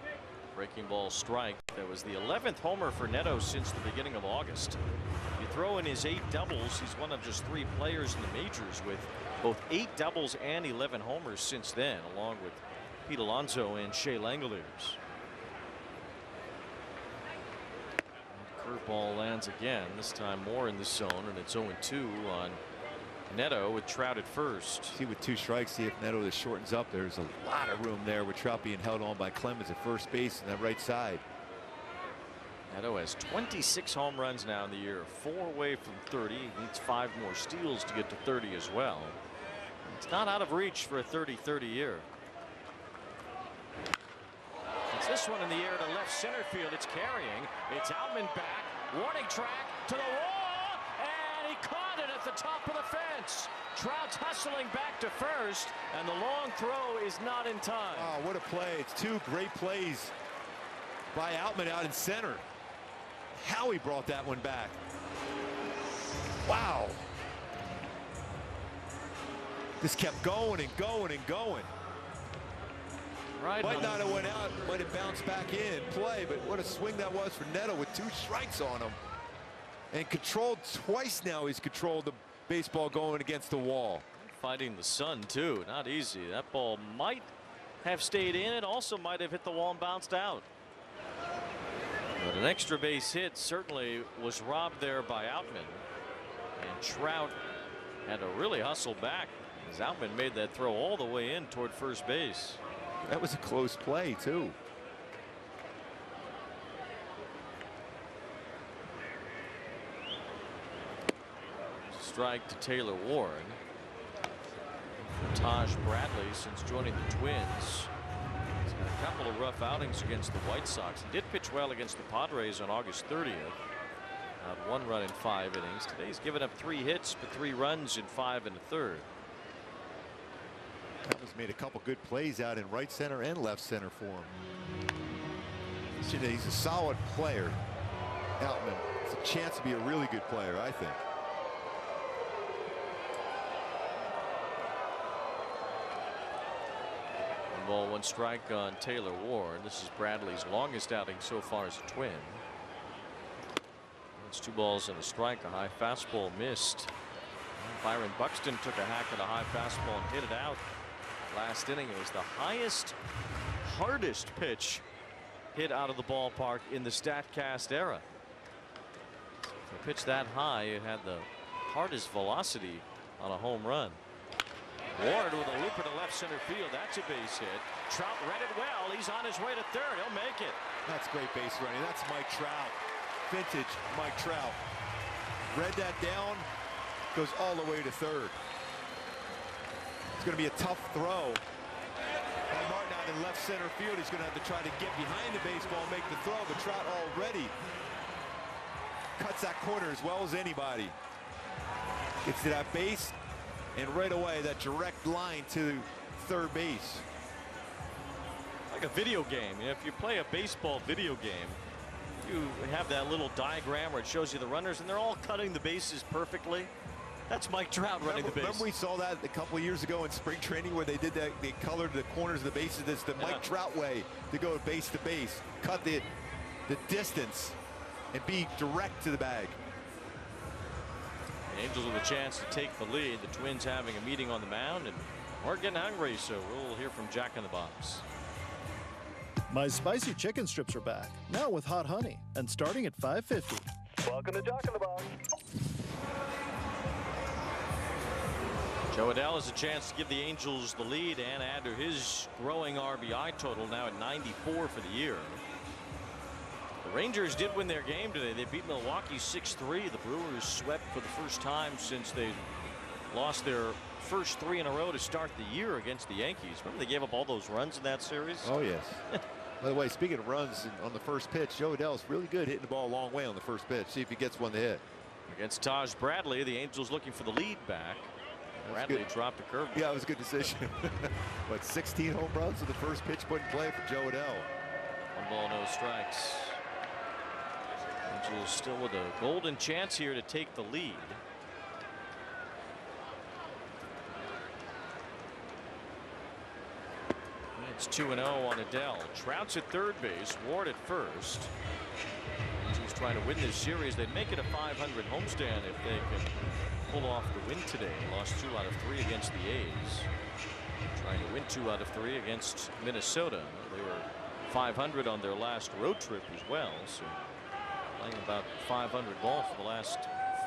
Breaking ball strike. That was the 11th homer for Neto since the beginning of August. You throw in his 8 doubles, he's one of just 3 players in the majors with both 8 doubles and 11 homers since then, along with Pete Alonso and Shea Langoliers. Curveball lands again, this time more in the zone, and it's 0-2 on Neto with Trout at first. See, with 2 strikes, see if Neto this shortens up. There's a lot of room there with Trout being held on by Clemens at first base on that right side. Neto has 26 home runs now in the year, 4 away from 30. He needs 5 more steals to get to 30 as well. It's not out of reach for a 30-30 year. It's this one in the air to left center field. It's carrying. It's Outman back. Warning track to the wall. And he caught it at the top of the fence. Trout's hustling back to first. And the long throw is not in time. Oh, what a play. It's 2 great plays by Outman out in center. How he brought that one back. Wow. This kept going and going and going. Right. Might not have went out, might have bounced back in play, but what a swing that was for Neto with 2 strikes on him. And controlled twice now. He's controlled the baseball going against the wall. Fighting the sun too. Not easy. That ball might have stayed in. It also might have hit the wall and bounced out. But an extra base hit certainly was robbed there by Outman. And Trout had to really hustle back as Outman made that throw all the way in toward first base. That was a close play too. Strike to Taylor Ward. For Taj Bradley since joining the Twins. He's got a couple of rough outings against the White Sox. He did pitch well against the Padres on August 30th. 1 run in 5 innings. Today he's given up 3 hits but 3 runs in 5 1/3. Has made a couple good plays out in right center and left center for him. He's a solid player. Outman. It's a chance to be a really good player, I think. 1 ball, 1 strike on Taylor Ward. This is Bradley's longest outing so far as a Twin. It's 2 balls and a strike. A high fastball missed. Byron Buxton took a hack at a high fastball and hit it out. Last inning, it was the highest, hardest pitch hit out of the ballpark in the StatCast era. For a pitch that high, it had the hardest velocity on a home run. Ward with a looper to left center field. That's a base hit. Trout read it well. He's on his way to 3rd. He'll make it. That's great base running. That's Mike Trout. Vintage Mike Trout. Read that down. Goes all the way to 3rd. It's going to be a tough throw. By Martin out in left center field. He's going to have to try to get behind the baseball and make the throw. But Trout already cuts that corner as well as anybody. Gets to that base. And right away, that direct line to 3rd base. Like a video game. You know, if you play a baseball video game, you have that little diagram where it shows you the runners, and they're all cutting the bases perfectly. That's Mike Trout running the base. Remember we saw that a couple of years ago in spring training where they did that, they colored the corners of the bases. It's the Mike Trout way to go base to base, cut the distance, and be direct to the bag. The Angels with a chance to take the lead. The Twins having a meeting on the mound, and we're getting hungry, so we'll hear from Jack in the Box. My spicy chicken strips are back, now with hot honey, and starting at $5.50. Welcome to Jack in the Box. Joe Adell has a chance to give the Angels the lead and add to his growing RBI total, now at 94 for the year. The Rangers did win their game today. They beat Milwaukee 6-3. The Brewers swept for the first time since they lost their first 3 in a row to start the year against the Yankees. Remember they gave up all those runs in that series? Oh, yes. By the way, speaking of runs on the first pitch, Joe Adell's really good hitting the ball a long way on the first pitch. See if he gets one to hit. Against Taj Bradley, the Angels looking for the lead back. Bradley dropped a curve. Yeah, it was a good decision. But 16 home runs in the first pitch put in play for Joe Adell. 1 ball, no strikes. Angels still with a golden chance here to take the lead. It's 2-0 on Adele. Trout's at third base, Ward at first. Angels trying to win this series. They'd make it a 500 homestand if they can pull off the win today. Lost 2 out of 3 against the A's. Trying to win 2 out of 3 against Minnesota. They were 500 on their last road trip as well. So playing about 500 ball for the last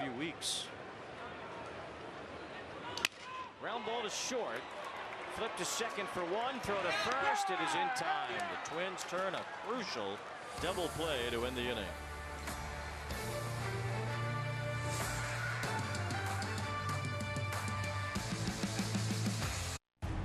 few weeks. Ground ball to short. Flip to second for 1. Throw to first. It is in time. The Twins turn a crucial double play to end the inning.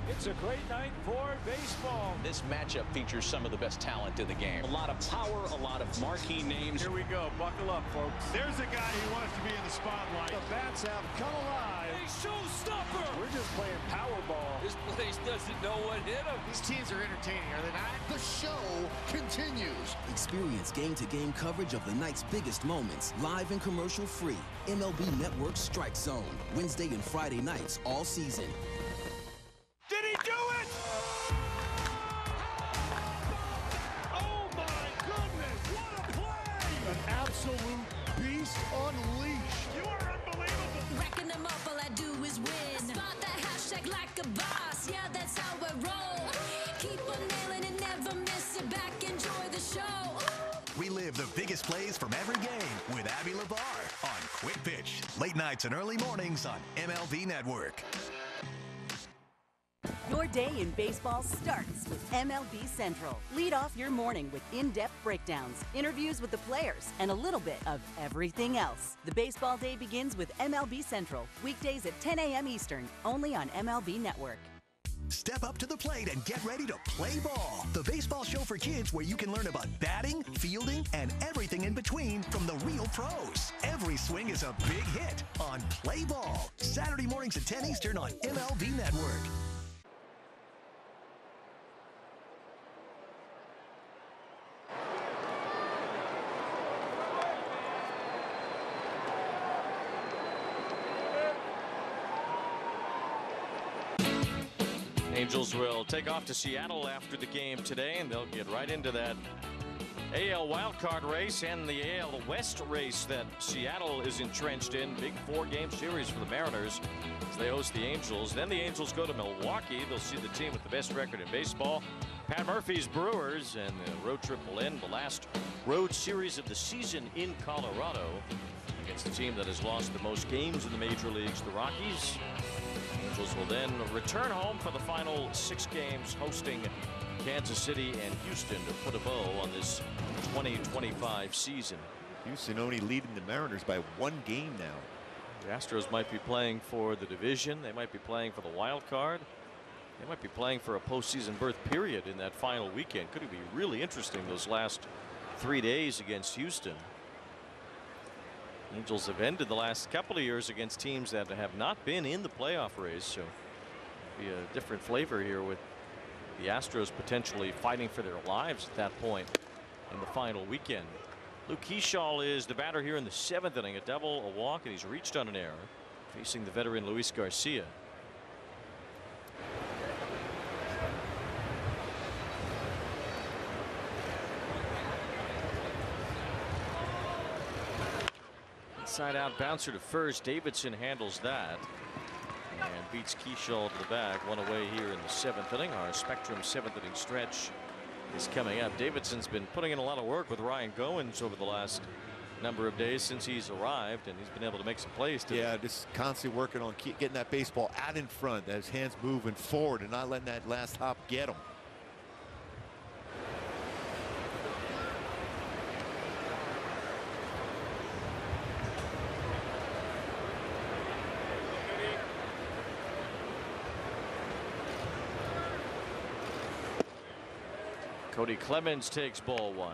It's a great night for baseball. This matchup features some of the best talent in the game. A lot of power, a lot of marquee names. Here we go. Buckle up, folks. There's a guy who wants to be in the spotlight. The bats have come alive. A showstopper. We're just playing Powerball. This place doesn't know what hit them. These teams are entertaining, are they not? The show continues. Experience game-to-game coverage of the night's biggest moments, live and commercial-free. MLB Network Strike Zone, Wednesday and Friday nights all season. Did he do it? Oh my goodness, what a play! An absolute beast unleashed. You are unbelievable. Racking them up, all I do is win. Spot that hashtag like a boss, yeah, that's how I roll. Keep on nailing it, never miss it, back, enjoy the show. Relive the biggest plays from every game with Abby LeVar on Quick Pitch. Late nights and early mornings on MLB Network. Your day in baseball starts with MLB Central. Lead off your morning with in-depth breakdowns, interviews with the players, and a little bit of everything else. The baseball day begins with MLB Central, weekdays at 10 a.m. Eastern, only on MLB Network. Step up to the plate and get ready to play ball. The baseball show for kids where you can learn about batting, fielding, and everything in between from the real pros. Every swing is a big hit on Play Ball. Saturday mornings at 10 Eastern on MLB Network. Angels will take off to Seattle after the game today, and they'll get right into that AL wildcard race and the AL West race that Seattle is entrenched in. Big 4-game series for the Mariners as they host the Angels. Then the Angels go to Milwaukee. They'll see the team with the best record in baseball, Pat Murphy's Brewers, and the road trip will end the last road series of the season in Colorado against the team that has lost the most games in the major leagues, the Rockies. Angels will then return home for the final 6 games, hosting Kansas City and Houston to put a bow on this 2025 season. Houston only leading the Mariners by 1 game now. The Astros might be playing for the division. They might be playing for the wild card. They might be playing for a postseason berth period in that final weekend. Could be really interesting those last 3 days against Houston. Angels have ended the last couple of years against teams that have not been in the playoff race, so it'll be a different flavor here with the Astros potentially fighting for their lives at that point in the final weekend. Luke Keyshaw is the batter here in the 7th inning, a double, a walk, and he's reached on an error, facing the veteran Luis Garcia. Inside out bouncer to first. Davidson handles that and beats Keyshaw to the bag. 1 away here in the 7th inning. Our Spectrum 7th inning stretch is coming up. Davidson's been putting in a lot of work with Ryan Goins over the last number of days since he's arrived, and he's been able to make some plays today. Yeah, just constantly working on getting that baseball out in front, that his hands moving forward and not letting that last hop get him. Cody Clemens takes ball 1.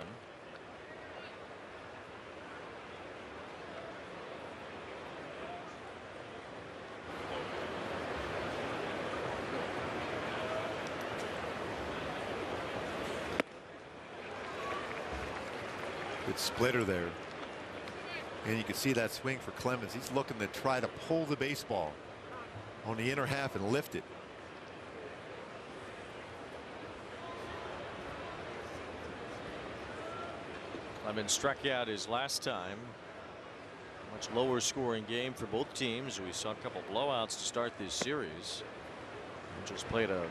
Good splitter there. And you can see that swing for Clemens. He's looking to try to pull the baseball on the inner half and lift it. Clemens struck out his last time. Much lower scoring game for both teams. We saw a couple blowouts to start this series. Angels played a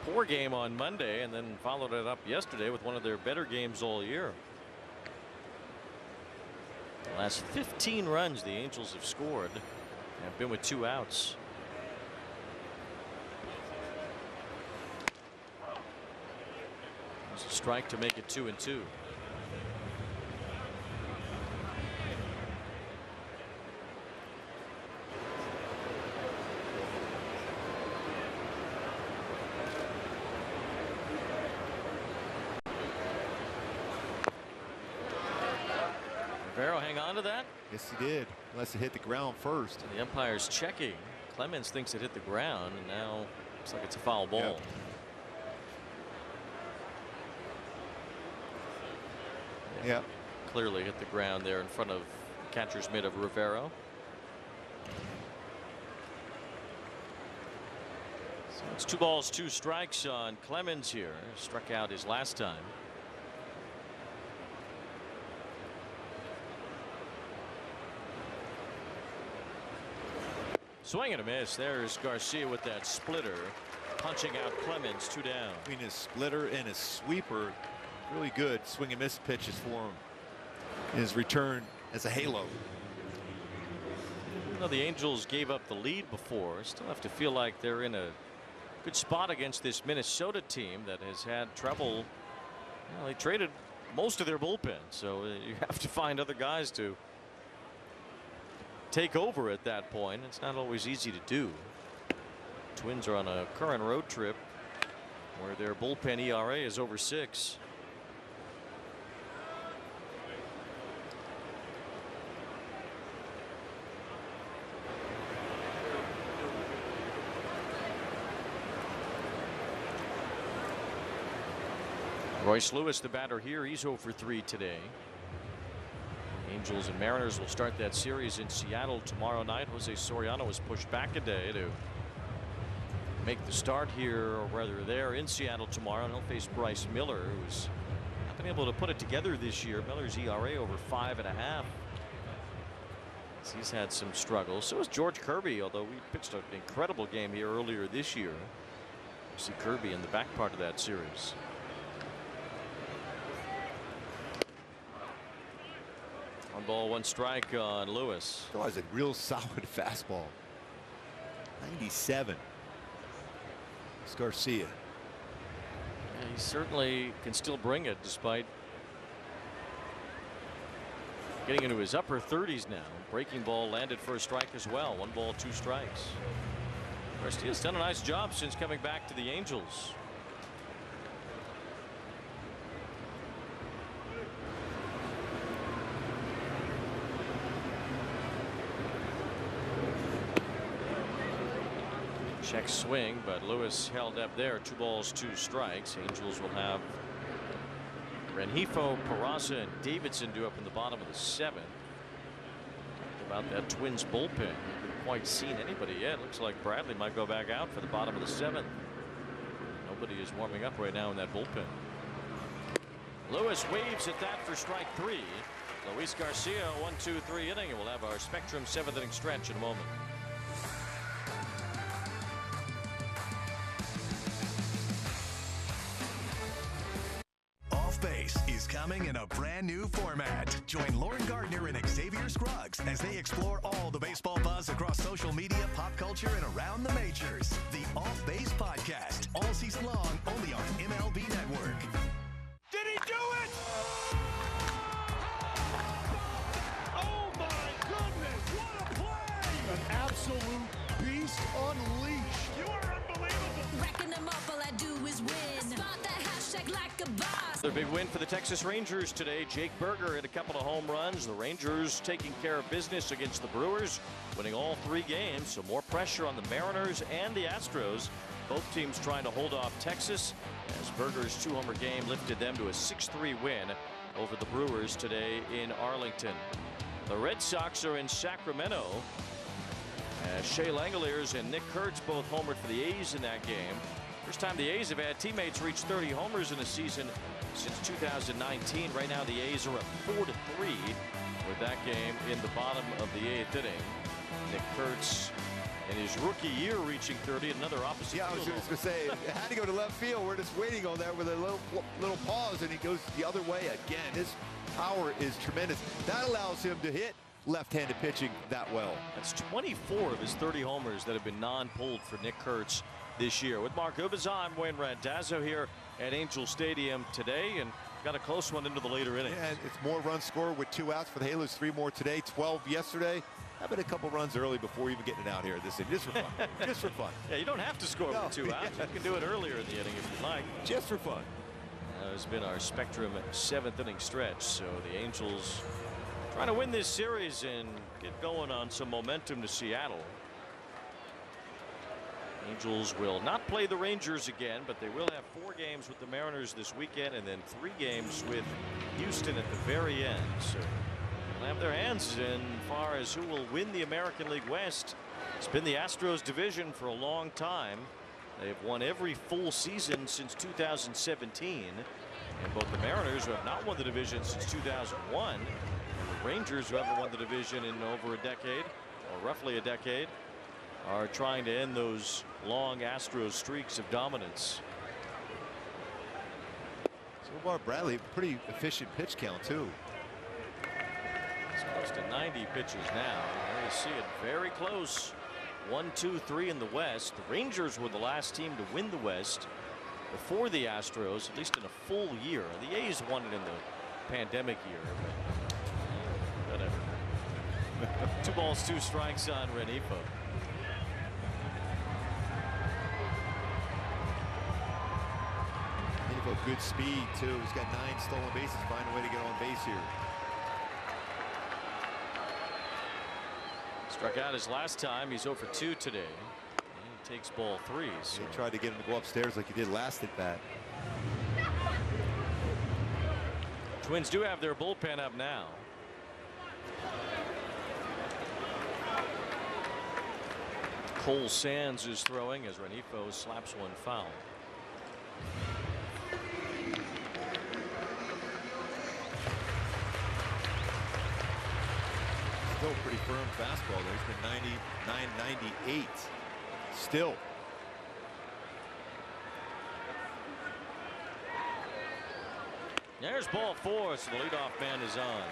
poor game on Monday and then followed it up yesterday with one of their better games all year. The last 15 runs the Angels have scored have been with 2 outs. There's a strike to make it 2-2. Rivero hang on to that? Yes, he did. Unless it hit the ground first. And the umpire's checking. Clemens thinks it hit the ground, and now looks like it's a foul ball. Yep. Yeah. Clearly hit the ground there in front of catcher's mitt of Rivero. So it's 2 balls, 2 strikes on Clemens here. Struck out his last time. Swing and a miss. There's Garcia with that splitter, punching out Clemens. 2 down. Between his splitter and his sweeper, really good swing and miss pitches for him. His return as a halo. Even though the Angels gave up the lead before, still have to feel like they're in a good spot against this Minnesota team that has had trouble. Well, they traded most of their bullpen, so you have to find other guys to take over at that point. It's not always easy to do. Twins are on a current road trip where their bullpen ERA is over 6. Royce Lewis, the batter here, he's 0 for 3 today. Angels and Mariners will start that series in Seattle tomorrow night. Jose Soriano was pushed back a day to make the start here, or rather there in Seattle tomorrow, and he'll face Bryce Miller, who's not been able to put it together this year. Miller's ERA over 5.5. He's had some struggles. So is George Kirby, although we pitched an incredible game here earlier this year. You see Kirby in the back part of that series. One ball, 1 strike on Lewis. That was a real solid fastball. 97. It's Garcia. Yeah, he certainly can still bring it despite getting into his upper 30s now. Breaking ball landed for a strike as well. 1 ball, 2 strikes. Garcia's done a nice job since coming back to the Angels. Check swing, but Lewis held up there. 2 balls, 2 strikes. Angels will have Rengifo, Peraza, and Davidson due up in the bottom of the 7th. Talked about that Twins bullpen. Haven't quite seen anybody yet. Looks like Bradley might go back out for the bottom of the 7th. Nobody is warming up right now in that bullpen. Lewis waves at that for strike 3. Luis Garcia, 1-2-3 inning, and we'll have our Spectrum 7th inning stretch in a moment. Base is coming in a brand new format. Join Lauren Gardner and Xavier Scruggs as they explore all the baseball buzz across social media, pop culture, and around the majors. The Off Base Podcast, all season long, only on MLB Network. Did he do it? Oh my goodness, what a play! An absolute beast unleashed. You are unbelievable. Racking them up, all I do is win. Spot that hashtag like a boss. A big win for the Texas Rangers today. Jake Berger hit a couple of home runs. The Rangers taking care of business against the Brewers, winning all 3 games. So more pressure on the Mariners and the Astros. Both teams trying to hold off Texas as Berger's 2-homer game lifted them to a 6-3 win over the Brewers today in Arlington. The Red Sox are in Sacramento. Shea Langoliers and Nick Kurtz both homered for the A's in that game. First time the A's have had teammates reach 30 homers in a season since 2019. Right now the A's are up 4-3 with that game in the bottom of the 8th inning. Nick Kurtz in his rookie year reaching 30, another opposite. Yeah, I was just going to say, it had to go to left field. We're just waiting on that with a little pause, and he goes the other way again. His power is tremendous. That allows him to hit left-handed pitching that well. That's 24 of his 30 homers that have been non-pulled for Nick Kurtz this year. With Mark Ubiza, I'm Wayne Randazzo here at Angel Stadium today, and got a close one into the later innings. Yeah, it's more runs scored with 2 outs for the Halos, 3 more today, 12 yesterday. How about a couple runs early before even getting it out here this inning? Just for fun. Just for fun. Yeah, you don't have to score with 2 outs. You can do it earlier in the inning if you like. Just for fun. Has been our Spectrum 7th inning stretch, so the Angels trying to win this series and get going on some momentum to Seattle. Angels will not play the Rangers again, but they will have 4 games with the Mariners this weekend and then 3 games with Houston at the very end. So they'll have their hands in far as who will win the American League West. It's been the Astros division for a long time. They've won every full season since 2017. And both the Mariners, who have not won the division since 2001, and the Rangers, who haven't won the division in over a decade, or roughly a decade, are trying to end those long Astros streaks of dominance. So far, Bradley, pretty efficient pitch count, too. It's close to 90 pitches now. There you see it very close. 1, 2, 3 in the West. The Rangers were the last team to win the West before the Astros, at least in a full year. The A's won it in the pandemic year, but whatever. 2 balls, 2 strikes on Rengifo. Rengifo, good speed too. He's got 9 stolen bases. Find a way to get on base here. Struck out his last time. He's 0 for 2 today. He takes ball 3. So he tried to get him to go upstairs like he did last at bat. Twins do have their bullpen up now. Cole Sands is throwing as Rengifo slaps one foul. Still pretty firm fastball there. He's been 99, 98 still. There's ball 4, so the leadoff man is on.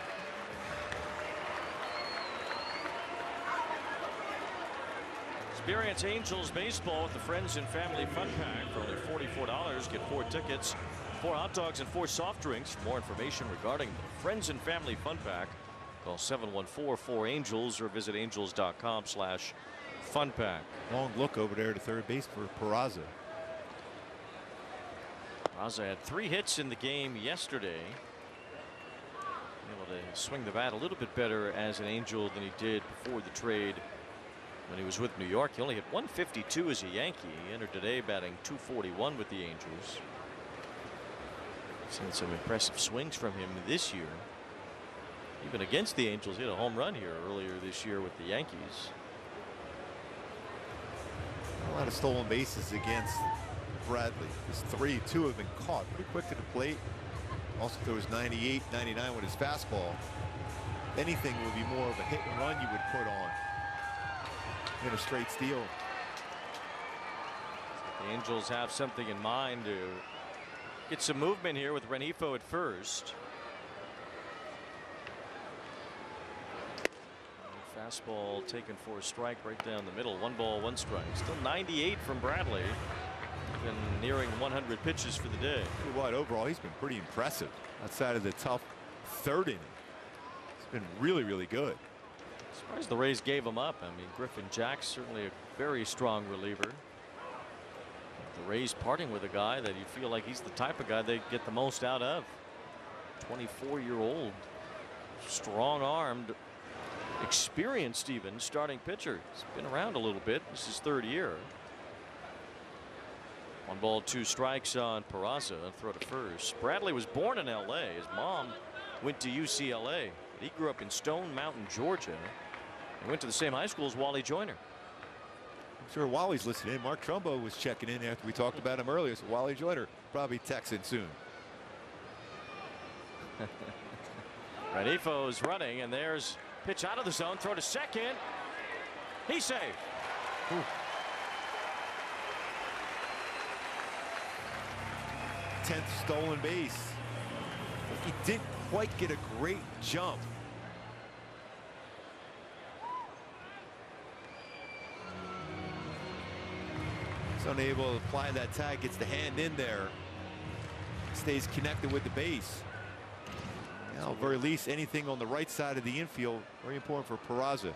Experience Angels baseball with the Friends and Family Fun Pack for only $44. Get 4 tickets, 4 hot dogs, and 4 soft drinks. For more information regarding the Friends and Family Fun Pack, call 714-4ANGELS or visit angels.com/funpack. Long look over there to third base for Peraza. Peraza had 3 hits in the game yesterday. Able to swing the bat a little bit better as an Angel than he did before the trade when he was with New York. He only hit 152 as a Yankee. He entered today batting .241 with the Angels. Seen some impressive swings from him this year. Even against the Angels, he hit a home run here earlier this year with the Yankees. A lot of stolen bases against Bradley. His 3, 2 have been caught pretty quick to the plate. Also throws 98, 99 with his fastball. Anything would be more of a hit and run you would put on in a straight steal. The Angels have something in mind to get some movement here with Rengifo at first. Fastball taken for a strike right down the middle. 1 ball, 1 strike. Still 98 from Bradley. Been nearing 100 pitches for the day. What overall, he's been pretty impressive outside of the tough 3rd inning. It's been really, really good. Surprised the Rays gave him up. I mean, Griffin Jack's certainly a very strong reliever. The Rays parting with a guy that you feel like he's the type of guy they get the most out of. 24-year-old, strong-armed, experienced even starting pitcher. He's been around a little bit. This is his 3rd year. 1 ball, 2 strikes on Peraza. Throw to first. Bradley was born in L.A. His mom went to UCLA. He grew up in Stone Mountain, Georgia. He went to the same high school as Wally Joyner. I'm sure Wally's listening in. Mark Trumbo was checking in after we talked about him earlier. So Wally Joyner probably texting soon. Renifo's running, and there's pitch out of the zone. Throw to second. He's safe. Ooh. 10th stolen base. He didn't quite get a great jump. He's unable to apply that tag, gets the hand in there, stays connected with the base. Now, at very least, anything on the right side of the infield, very important for Peraza,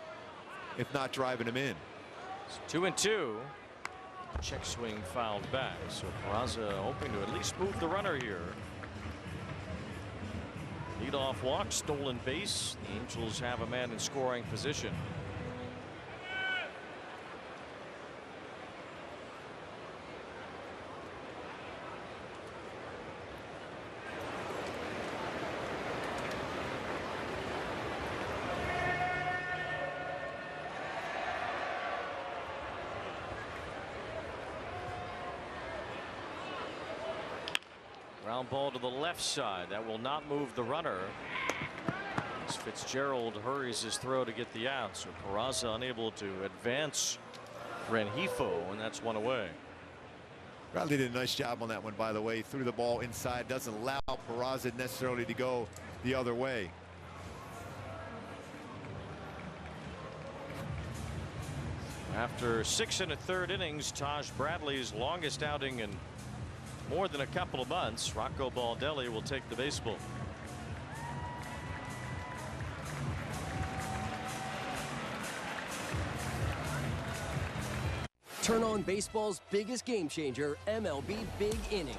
if not driving him in. It's 2-2. Check swing fouled back, so Peraza hoping to at least move the runner here. Leadoff walk, stolen base. The Angels have a man in scoring position. Ground ball to the left side. That will not move the runner. As Fitzgerald hurries his throw to get the out. So Peraza unable to advance Rengifo, and that's one away. Bradley did a nice job on that one, by the way. Threw the ball inside. Doesn't allow Peraza necessarily to go the other way. After 6 1/3 innings, Taj Bradley's longest outing in more than a couple of months, Rocco Baldelli will take the baseball. Turn on baseball's biggest game changer, MLB Big Inning.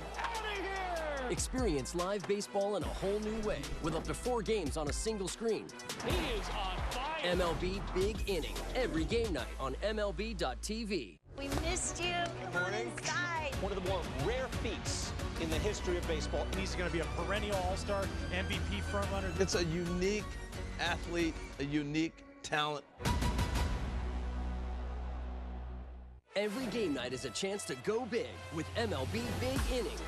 Experience live baseball in a whole new way with up to 4 games on a single screen. He is on fire. MLB Big Inning every game night on MLB.tv. We missed you. Come on inside. One of the more rare feats in the history of baseball. He's going to be a perennial all-star MVP frontrunner. It's a unique athlete, a unique talent. Every game night is a chance to go big with MLB Big Inning.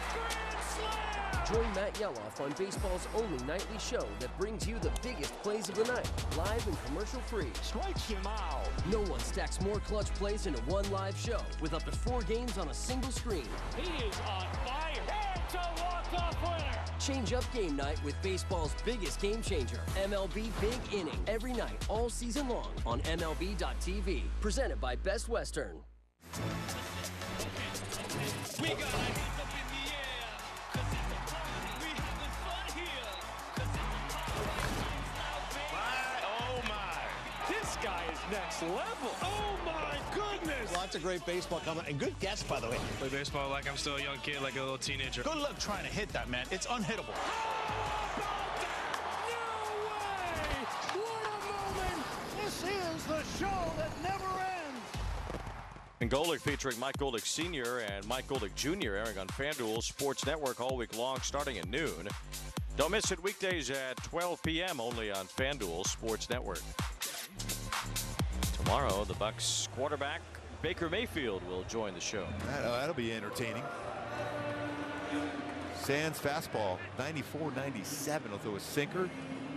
Join Matt Yeloff on baseball's only nightly show that brings you the biggest plays of the night, live and commercial-free. Strikes him out. No one stacks more clutch plays into one live show with up to 4 games on a single screen. He is on fire. It's a walk-off winner. Change up game night with baseball's biggest game changer, MLB Big Inning, every night, all season long on MLB.tv. Presented by Best Western. We got our hands up in the air, 'cause it's a party. We having fun here, 'cause it's a party. Oh my, this guy is next level. Oh my goodness. Lots of great baseball coming, and good guess, by the way. Play baseball like I'm still a young kid, like a little teenager. Good luck trying to hit that, man. It's unhittable. What a moment. This is the show that never ends. And Golick featuring Mike Golick Sr. and Mike Golick Jr. airing on FanDuel Sports Network all week long starting at noon. Don't miss it weekdays at 12 p.m. only on FanDuel Sports Network. Tomorrow, the Bucs quarterback Baker Mayfield will join the show. That'll be entertaining. Sands fastball, 94-97. Although a sinker,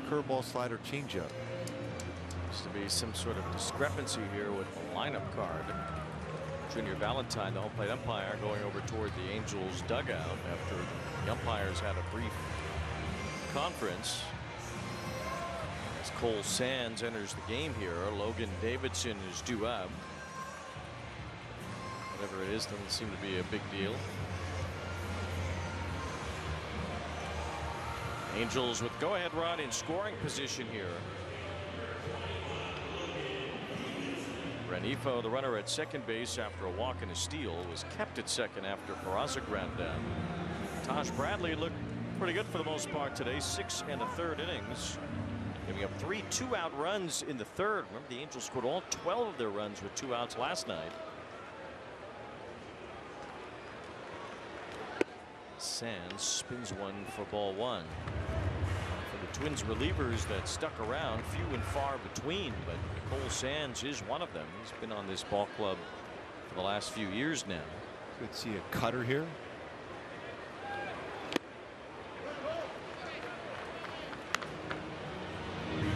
curveball, slider, changeup. Seems to be some sort of discrepancy here with the lineup card. Junior Valentine, the home plate umpire, going over toward the Angels dugout after the umpires had a brief conference. As Cole Sands enters the game here, Logan Davidson is due up. Whatever it is, doesn't seem to be a big deal. Angels with go-ahead run in scoring position here. Rengifo, the runner at second base after a walk and a steal, was kept at second after Peraza ground down. Taj Bradley looked pretty good for the most part today. 6 1/3 innings, giving up 3 2-out runs in the third. Remember, the Angels scored all 12 of their runs with 2 outs last night. Sands spins one for ball 1. For the Twins relievers that stuck around, few and far between, but Cole Sands is one of them. He's been on this ball club for the last few years now. Could see a cutter here.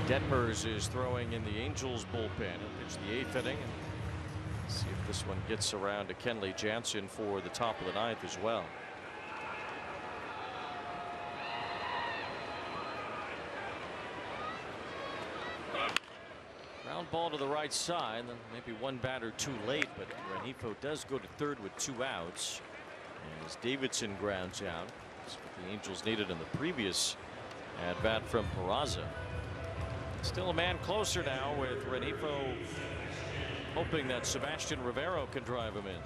Detmers is throwing in the Angels bullpen. He'll pitch the 8th inning. See if this one gets around to Kenley Jansen for the top of the 9th as well. Ground ball to the right side, then maybe one batter too late, but Rengifo does go to third with 2 outs. And as Davidson grounds out, that's what the Angels needed in the previous at bat from Peraza. Still a man closer now with Rengifo hoping that Sebastian Rivero can drive him in.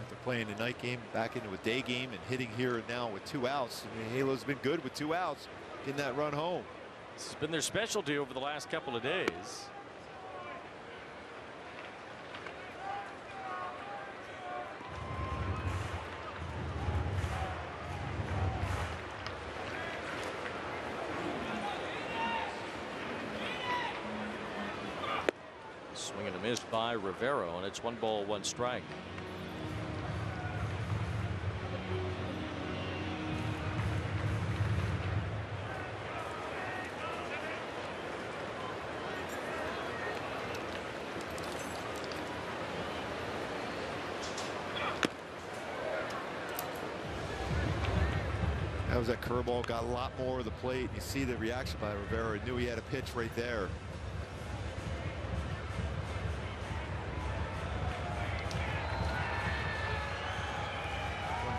After playing a night game back into a day game and hitting here now with 2 outs. I mean, Halo's been good with 2 outs, getting that run home. This has been their specialty over the last couple of days. Swing and a miss by Rivero, and it's 1 ball, 1 strike. That was that curveball, got a lot more of the plate. You see the reaction by Rivero. He knew he had a pitch right there.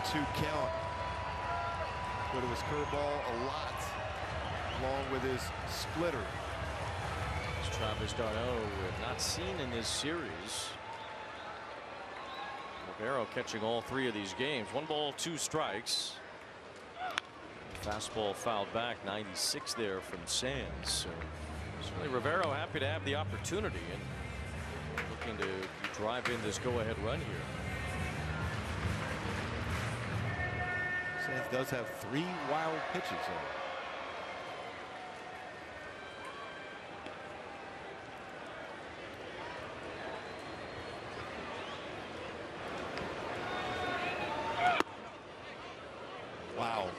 1-2 count. Go to his curveball a lot, along with his splitter. As Travis d'Arnaud we have not seen in this series. Rivero catching all 3 of these games. 1 ball, 2 strikes. Fastball fouled back, 96 there from Sands. So certainly Rivero happy to have the opportunity and looking to drive in this go-ahead run here. Sands does have 3 wild pitches though. Wow.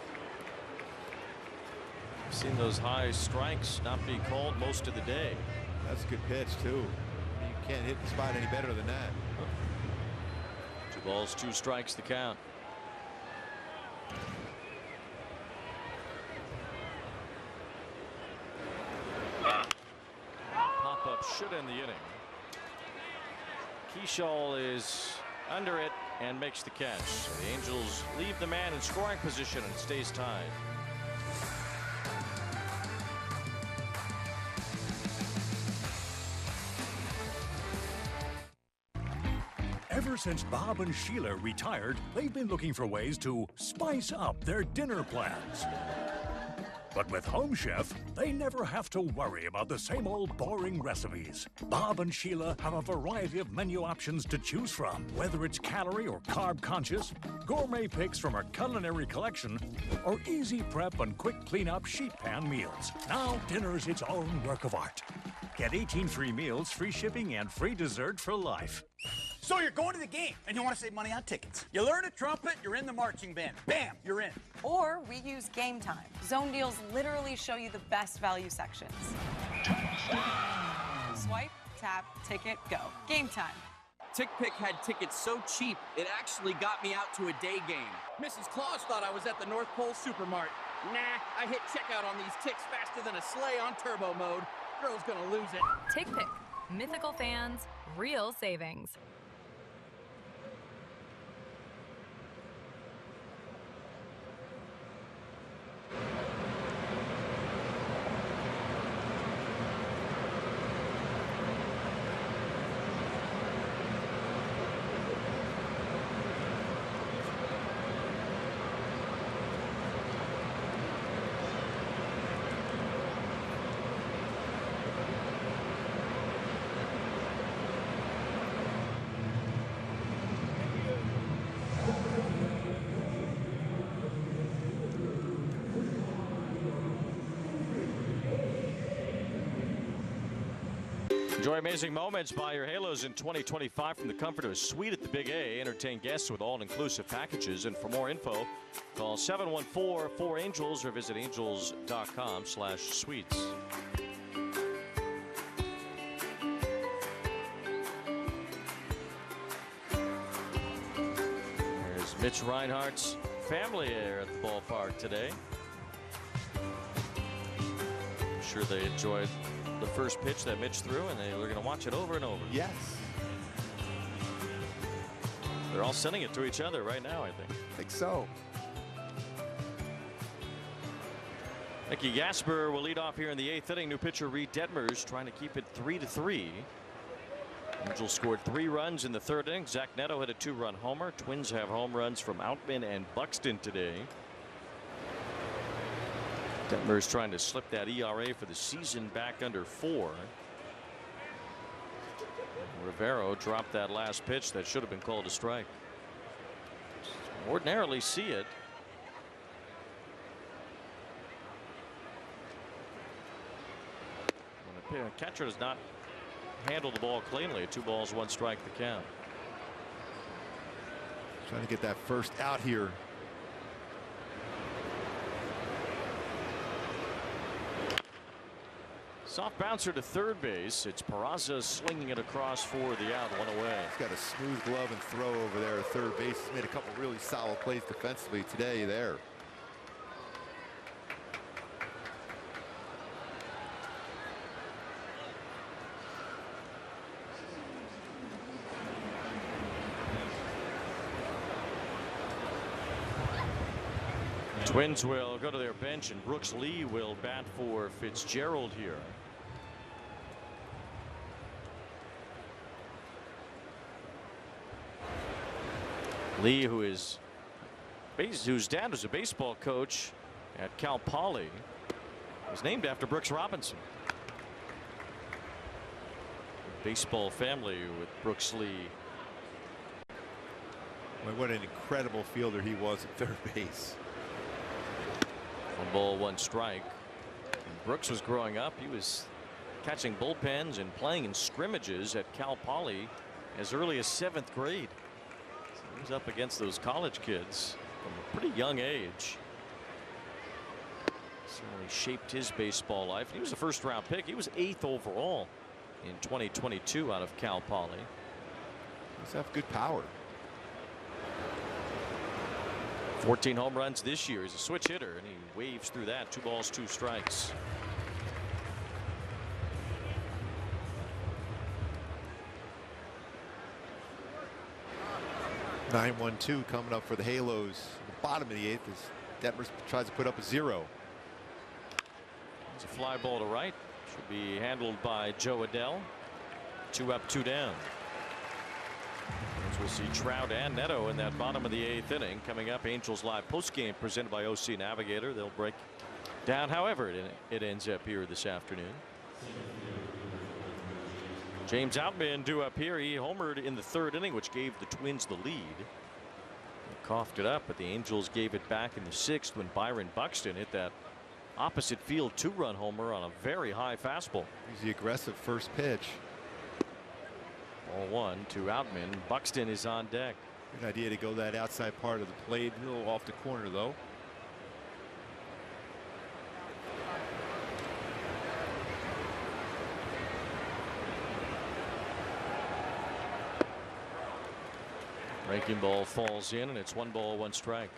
Seen those high strikes not be called most of the day. That's a good pitch too. You can't hit the spot any better than that. 2 balls, 2 strikes the count. Pop-up should end the inning. Keyshaw is under it and makes the catch. So the Angels leave the man in scoring position and stays tied. Ever since Bob and Sheila retired, they've been looking for ways to spice up their dinner plans. But with Home Chef, they never have to worry about the same old boring recipes. Bob and Sheila have a variety of menu options to choose from, whether it's calorie or carb conscious, gourmet picks from our culinary collection, or easy prep and quick clean-up sheet pan meals. Now dinner's its own work of art. Get 18 free meals, free shipping, and free dessert for life. So you're going to the game and you want to save money on tickets. You learn a trumpet, you're in the marching band. Bam, you're in. Or we use Game Time. Zone deals literally show you the best value sections. Swipe, tap, ticket, go. Game Time. TickPick had tickets so cheap, it actually got me out to a day game. Mrs. Claus thought I was at the North Pole Supermart. Nah, I hit checkout on these ticks faster than a sleigh on turbo mode. Girl's gonna lose it. TickPick. Mythical fans, real savings. Enjoy amazing moments. Buy your Halos in 2025 from the comfort of a suite at the Big A. Entertain guests with all-inclusive packages. And for more info, call 714-4ANGELS or visit angels.com/suites. There's Mitch Reinhardt's family here at the ballpark today. I'm sure they enjoyed the first pitch that Mitch threw, and they're going to watch it over and over. Yes. They're all sending it to each other right now, I think. So. Mickey Gasper will lead off here in the 8th inning. New pitcher Reed Detmers trying to keep it 3-3. Angels scored 3 runs in the 3rd inning. Zach Neto hit a 2-run homer. Twins have home runs from Outman and Buxton today. Detmers trying to slip that ERA for the season back under 4. Rivero dropped that last pitch that should have been called a strike. Ordinarily see it. When the catcher does not handle the ball cleanly, 2 balls, 1 strike the count. Trying to get that first out here. Soft bouncer to third base. It's Peraza slinging it across for the out, 1 away. He's got a smooth glove and throw over there at third base. He's made a couple really solid plays defensively today there. Twins will go to their bench, and Brooks Lee will bat for Fitzgerald here. Lee, whose dad was a baseball coach at Cal Poly, was named after Brooks Robinson. Baseball family with Brooks Lee. What an incredible fielder he was at third base. 1 ball, 1 strike. When Brooks was growing up, he was catching bullpens and playing in scrimmages at Cal Poly as early as 7th grade. So he was up against those college kids from a pretty young age. Certainly shaped his baseball life. He was a first-round pick. He was 8th overall in 2022 out of Cal Poly. He's have good power. 14 home runs this year. He's a switch hitter, and he waves through that. 2 balls, 2 strikes. (9-1-2) coming up for the Halos. The bottom of the 8th as Detmers tries to put up a 0. It's a fly ball to right. Should be handled by Joe Adell. 2 up, 2 down. As we'll see Trout and Neto in that bottom of the 8th inning. Coming up, Angels Live postgame presented by OC Navigator. They'll break down however it ends up here this afternoon. James Outman due up here. He homered in the 3rd inning, which gave the Twins the lead. They coughed it up, but the Angels gave it back in the 6th when Byron Buxton hit that opposite field 2-run homer on a very high fastball. He's the aggressive first pitch. Ball 1 to Outman. Buxton is on deck. Good idea to go that outside part of the plate. A little off the corner though. Breaking ball falls in, and it's 1 ball, 1 strike.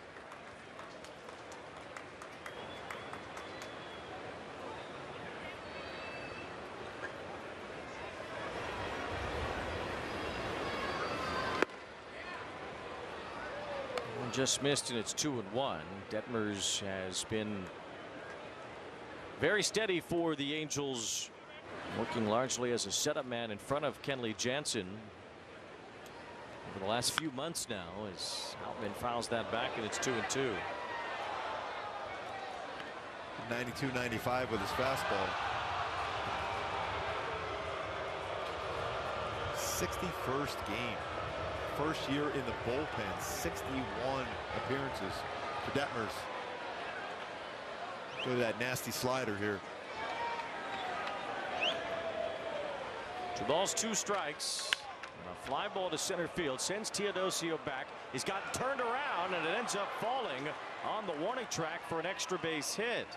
Just missed, and it's 2-1. Detmers has been very steady for the Angels, working largely as a setup man in front of Kenley Jansen over the last few months now, as Outman fouls that back, and it's 2-2. 92-95 with his fastball. 61st game. First year in the bullpen. 61 appearances for Detmers. Go to that nasty slider here. 2 balls, 2 strikes. And a fly ball to center field sends Teodosio back. He's got turned around and it ends up falling on the warning track for an extra base hit.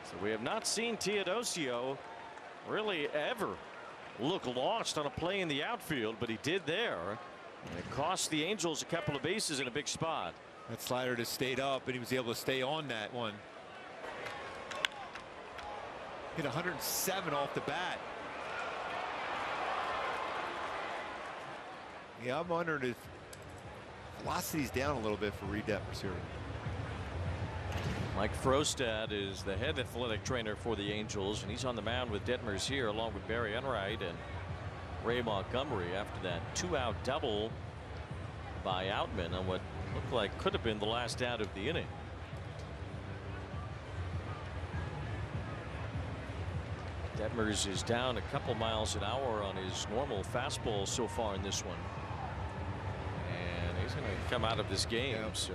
So we have not seen Teodosio really ever look lost on a play in the outfield, but he did there. And it cost the Angels a couple of bases in a big spot. That slider just stayed up and he was able to stay on that one. Hit 107 off the bat. Yeah, I'm wondering if velocity's down a little bit for Reed Detmers here. Mike Frostad is the head athletic trainer for the Angels, and he's on the mound with Detmers here along with Barry Enright and Ray Montgomery after that 2-out double by Outman on what looked like could have been the last out of the inning. Detmers is down a couple miles an hour on his normal fastball so far in this one. And he's going to come out of this game. Yeah. So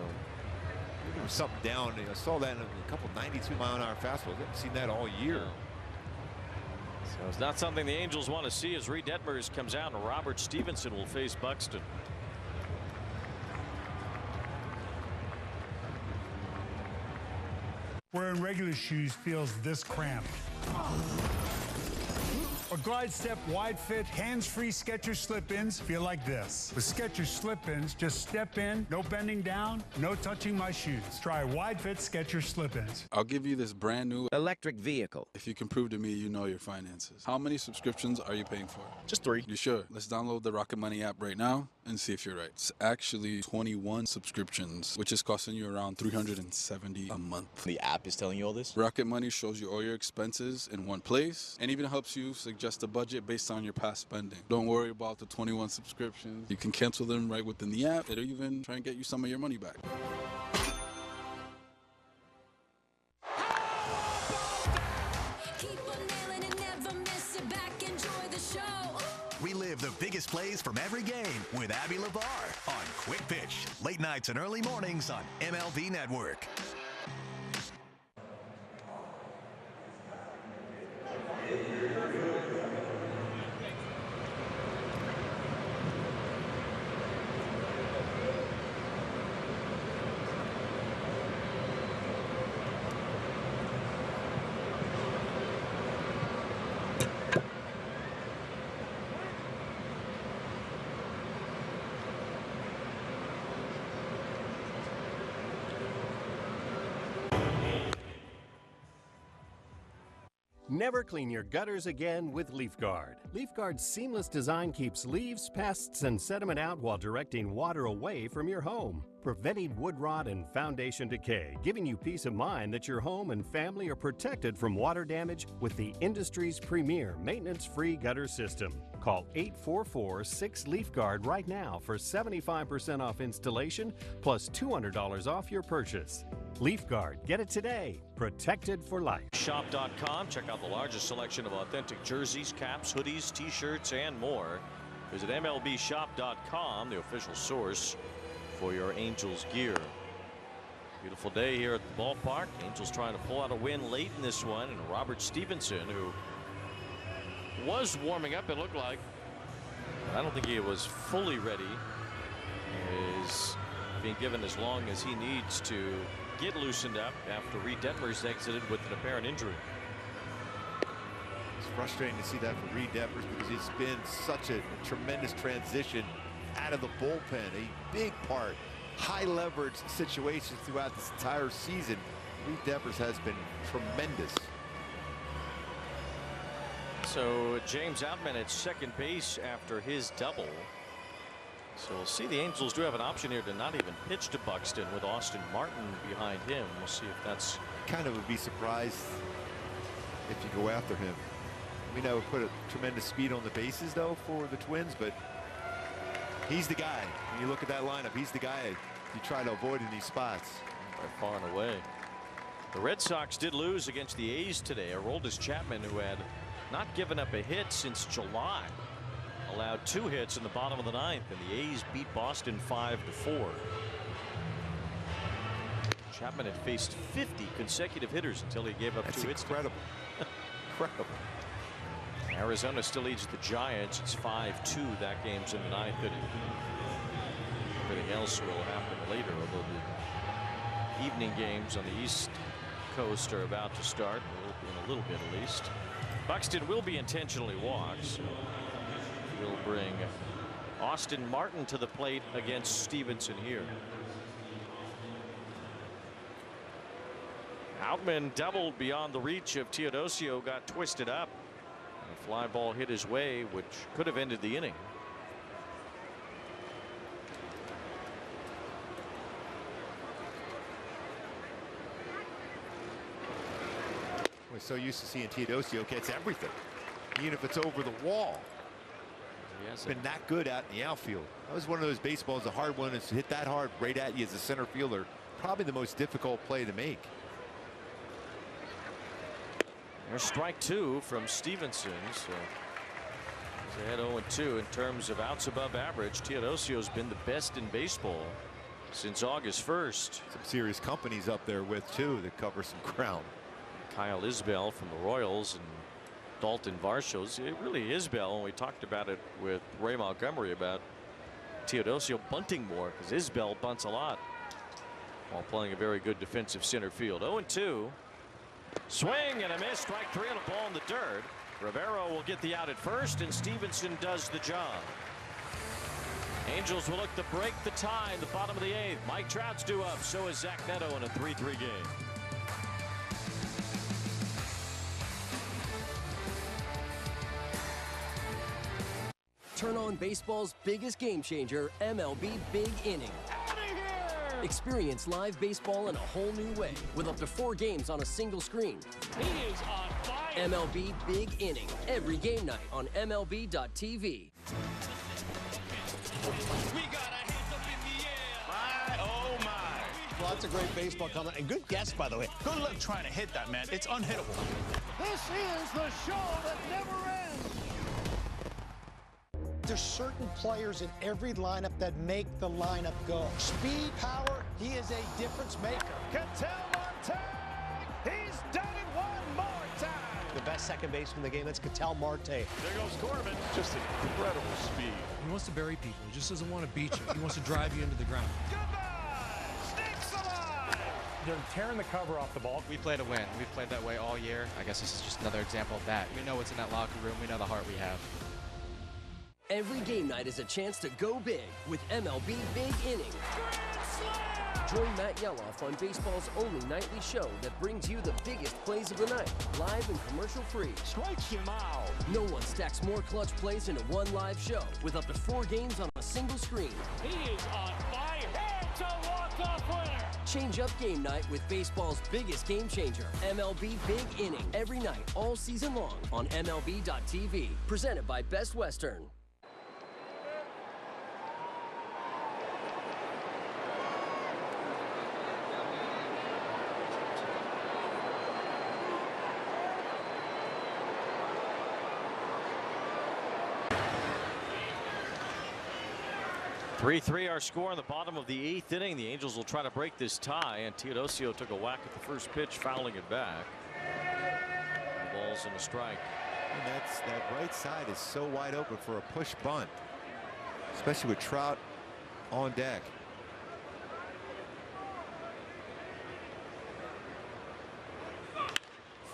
there was something down. I saw that in a couple 92-mile-an-hour fastballs. I haven't seen that all year. No. So it's not something the Angels want to see as Reed Detmers comes out and Robert Stevenson will face Buxton. Wearing regular shoes feels this cramped. Or Glide Step wide fit hands-free Skechers slip-ins feel like this. With Skechers slip-ins, just step in, no bending down, no touching my shoes. Try wide fit Skechers slip-ins. I'll give you this brand new electric vehicle if you can prove to me you know your finances. How many subscriptions are you paying for? Just 3. You sure? Let's download the Rocket Money app right now and see if you're right. It's actually 21 subscriptions, which is costing you around $370 a month. The app is telling you all this? Rocket Money shows you all your expenses in one place and even helps you suggest a budget based on your past spending. Don't worry about the 21 subscriptions. You can cancel them right within the app. It'll even try and get you some of your money back. Relive the biggest plays from every game with Abby LeVar on Quick Pitch. Late nights and early mornings on MLB Network. Never clean your gutters again with LeafGuard. LeafGuard's seamless design keeps leaves, pests, and sediment out while directing water away from your home, preventing wood rot and foundation decay, giving you peace of mind that your home and family are protected from water damage with the industry's premier maintenance-free gutter system. Call 844-6LeafGuard right now for 75% off installation plus $200 off your purchase. LeafGuard, get it today. Protected for life. Shop.com. Check out the largest selection of authentic jerseys, caps, hoodies, t-shirts, and more. Visit MLBshop.com, the official source for your Angels gear. Beautiful day here at the ballpark. Angels trying to pull out a win late in this one, and Robert Stevenson, who was warming up, it looked like. I don't think he was fully ready. Is being given as long as he needs to get loosened up after Reed Detmers exited with an apparent injury. It's frustrating to see that for Reed Detmers because it's been such a tremendous transition out of the bullpen. A big part, high leverage situations throughout this entire season. Reed Detmers has been tremendous. So James Outman at second base after his double. So we'll see. The Angels do have an option here to not even pitch to Buxton with Austin Martin behind him. We'll see if that's kind of would be surprised if you go after him. I mean, that would put a tremendous speed on the bases though for the Twins, but he's the guy. When you look at that lineup, he's the guy you try to avoid in these spots. By far and away. The Red Sox did lose against the A's today. Aroldis Chapman, who had not given up a hit since July, allowed 2 hits in the bottom of the 9th, and the A's beat Boston 5-4. Chapman had faced 50 consecutive hitters until he gave up 2 hits. Incredible. Incredible. Arizona still leads the Giants. It's 5-2. That game's in the ninth inning. Everything else will happen later, although the evening games on the East Coast are about to start in a little bit at least. Buxton will be intentionally walked, so he'll bring Austin Martin to the plate against Stevenson here. Outman doubled beyond the reach of Teodosio, got twisted up. A fly ball hit his way, which could have ended the inning. We're so used to seeing Teodosio gets everything, even if it's over the wall. He's been that good out in the outfield. That was one of those baseballs, a hard one, is to hit that hard right at you as a center fielder. Probably the most difficult play to make. There's strike two from Stevenson. So he's ahead 0-2 in terms of outs above average. Teodosio's been the best in baseball since August 1st. Some serious companies up there with too that cover some ground. Kyle Isbell from the Royals and Dalton Varsho's. It really Isbell, and we talked about it with Ray Montgomery about Teodosio bunting more, because Isbell bunts a lot while playing a very good defensive center field. 0-2. Swing and a miss. Strike three on a ball in the dirt. Rivero will get the out at first, and Stevenson does the job. Angels will look to break the tie in the bottom of the eighth. Mike Trout's due up. So is Zach Neto in a 3-3 game. Turn on baseball's biggest game changer, MLB Big Inning. Experience live baseball in a whole new way with up to 4 games on a single screen. He is on fire. MLB Big Inning, every game night on MLB.tv. We got our hands up in the air. My, oh my. Lots of great baseball coming, and good guess, by the way. Good luck trying to hit that, man. It's unhittable. This is the show that never ends. There's certain players in every lineup that make the lineup go. Speed, power, he is a difference maker. Ketel Marte, he's done it one more time. The best second baseman in the game, that's Ketel Marte. There goes Corbin. Just incredible speed. He wants to bury people. He just doesn't want to beat you. He wants to drive you into the ground. Goodbye, Snakes alive. They're tearing the cover off the ball. We play to win. We've played that way all year. I guess this is just another example of that. We know what's in that locker room. We know the heart we have. Every game night is a chance to go big with MLB Big Inning. Join Matt Yeloff on baseball's only nightly show that brings you the biggest plays of the night, live and commercial-free. Strikes him out. No one stacks more clutch plays into one live show with up to 4 games on a single screen. He is on fire. It's a walk-off winner. Change up game night with baseball's biggest game changer, MLB Big Inning. Every night, all season long on MLB.tv. Presented by Best Western. Three our score in the bottom of the 8th inning. The Angels will try to break this tie, and Teodosio took a whack at the first pitch, fouling it back. The ball's in a strike. And that right side is so wide open for a push bunt, especially with Trout on deck.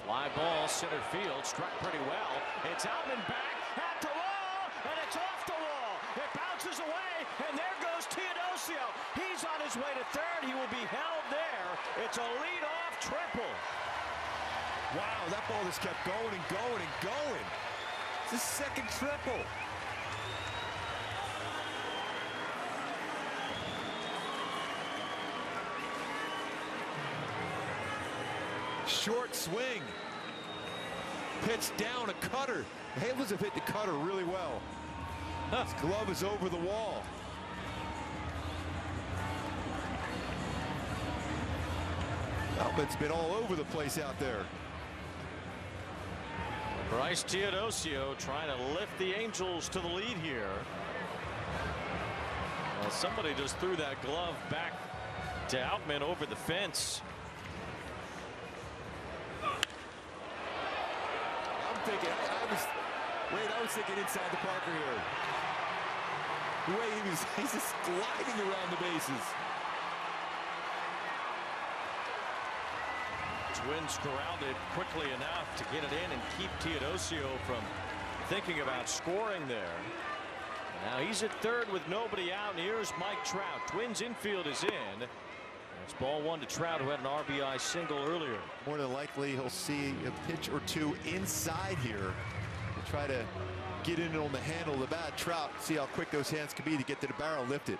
Fly ball, center field, struck pretty well. It's Outman back at the wall, and it's off the wall. It bounces away, and there goes Teodosio. He's on his way to third. He will be held there. It's a leadoff triple. Wow, that ball just kept going and going and going. It's his second triple. Short swing. Pitch down, a cutter. The Havens have hit the cutter really well. His glove is over the wall. Outman's been all over the place out there. Bryce Teodosio trying to lift the Angels to the lead here. Well, somebody just threw that glove back to Outman over the fence. I'm thinking, Wait, I was thinking inside the Parker here. The way he's just gliding around the bases. Twins corralled it quickly enough to get it in and keep Teodosio from thinking about scoring there. Now he's at third with nobody out, and here's Mike Trout. Twins infield is in. It's ball one to Trout, who had an RBI single earlier. More than likely he'll see a pitch or two inside here to try to get in on the handle of the bat. Trout, see how quick those hands can be to get to the barrel, lift it.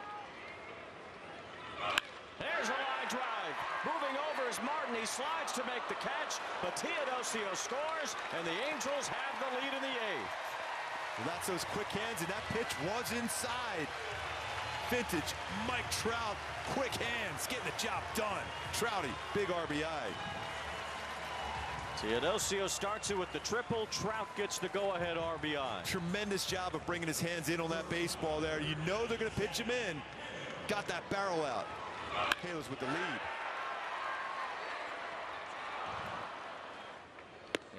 There's a line drive. Moving over is Martin. He slides to make the catch, but Teodosio scores, and the Angels have the lead in the eighth. Well, that's those quick hands, and that pitch was inside. Vintage Mike Trout, quick hands, getting the job done. Trouty, big RBI. Teodosio starts it with the triple. Trout gets the go-ahead RBI. Tremendous job of bringing his hands in on that baseball there. You know they're going to pitch him in. Got that barrel out. Halos with the lead.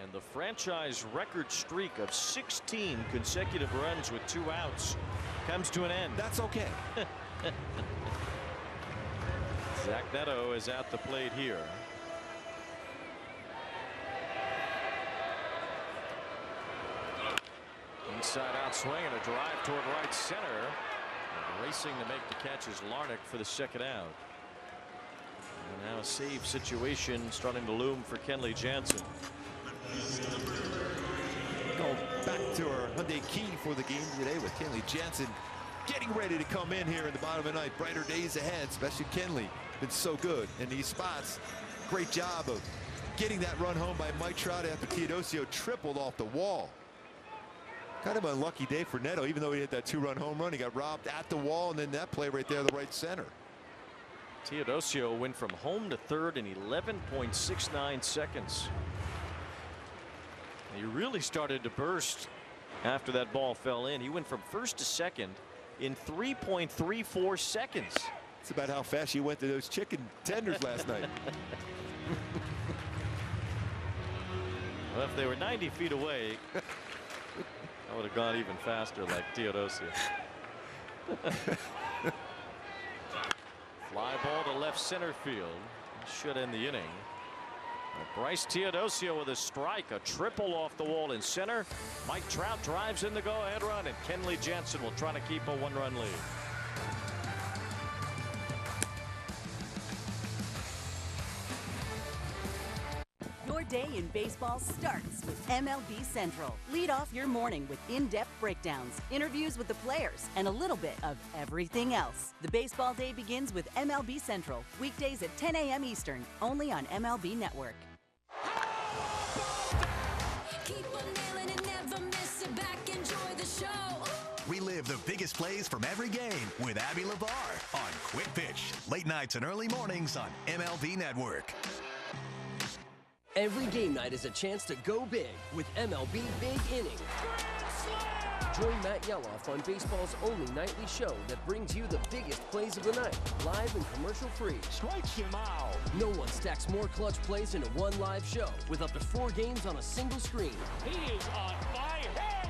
And the franchise record streak of 16 consecutive runs with 2 outs comes to an end. That's okay. Zach Neto is at the plate here. Inside out swing and a drive toward right center. And racing to make the catch is Larnach for the second out. And now a save situation starting to loom for Kenley Jansen. Go back to our Hyundai Key for the game today with Kenley Jansen getting ready to come in here in the bottom of the ninth. Brighter days ahead, especially Kenley. Been so good in these spots. Great job of getting that run home by Mike Trout after Teodosio tripled off the wall. Kind of an unlucky day for Neto, even though he hit that 2-run home run. He got robbed at the wall, and then that play right there, the right center. Teodosio went from home to third in 11.69 seconds. He really started to burst after that ball fell in. He went from first to second in 3.34 seconds. It's about how fast you went to those chicken tenders last night. Well, if they were 90 feet away, I would have gone even faster like Teodosio. Fly ball to left center field. Should end the inning. Bryce Teodosio with a strike, a triple off the wall in center. Mike Trout drives in the go-ahead run, and Kenley Jansen will try to keep a 1-run lead. Your day in baseball starts with MLB Central. Lead off your morning with in-depth breakdowns, interviews with the players, and a little bit of everything else. The baseball day begins with MLB Central, weekdays at 10 a.m. Eastern, only on MLB Network. Keep on nailing it, never miss it back, enjoy the show. Relive the biggest plays from every game with Abby LeVar on Quick Pitch. Late nights and early mornings on MLB Network. Every game night is a chance to go big with MLB Big Inning. Join Matt Yeloff on baseball's only nightly show that brings you the biggest plays of the night, live and commercial-free. Strikes him out. No one stacks more clutch plays into one live show with up to 4 games on a single screen. He is on fire.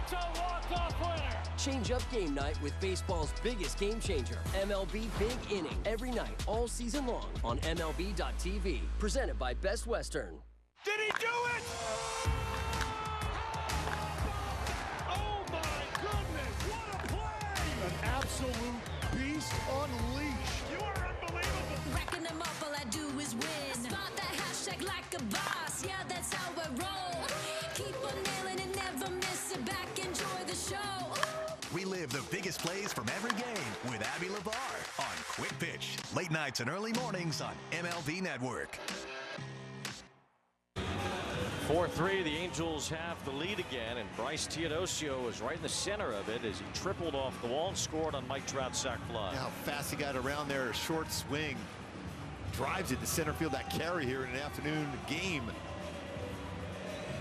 It's a walk-off winner. Change up game night with baseball's biggest game changer, MLB Big Inning, every night all season long on MLB.tv. Presented by Best Western. Did he do it? Oh my goodness, what a play! An absolute beast unleashed. You are unbelievable. Racking them up, all I do is win. Spot that hashtag like a boss, yeah, that's how I roll. Keep on nailing it, never miss it back, enjoy the show. Relive the biggest plays from every game with Abby LeVar on Quick Pitch. Late nights and early mornings on MLB Network. 4-3, the Angels have the lead again, and Bryce Teodosio is right in the center of it as he tripled off the wall and scored on Mike Trout's sac fly. How fast he got around there, a short swing. Drives it to center field, that carry here in an afternoon game.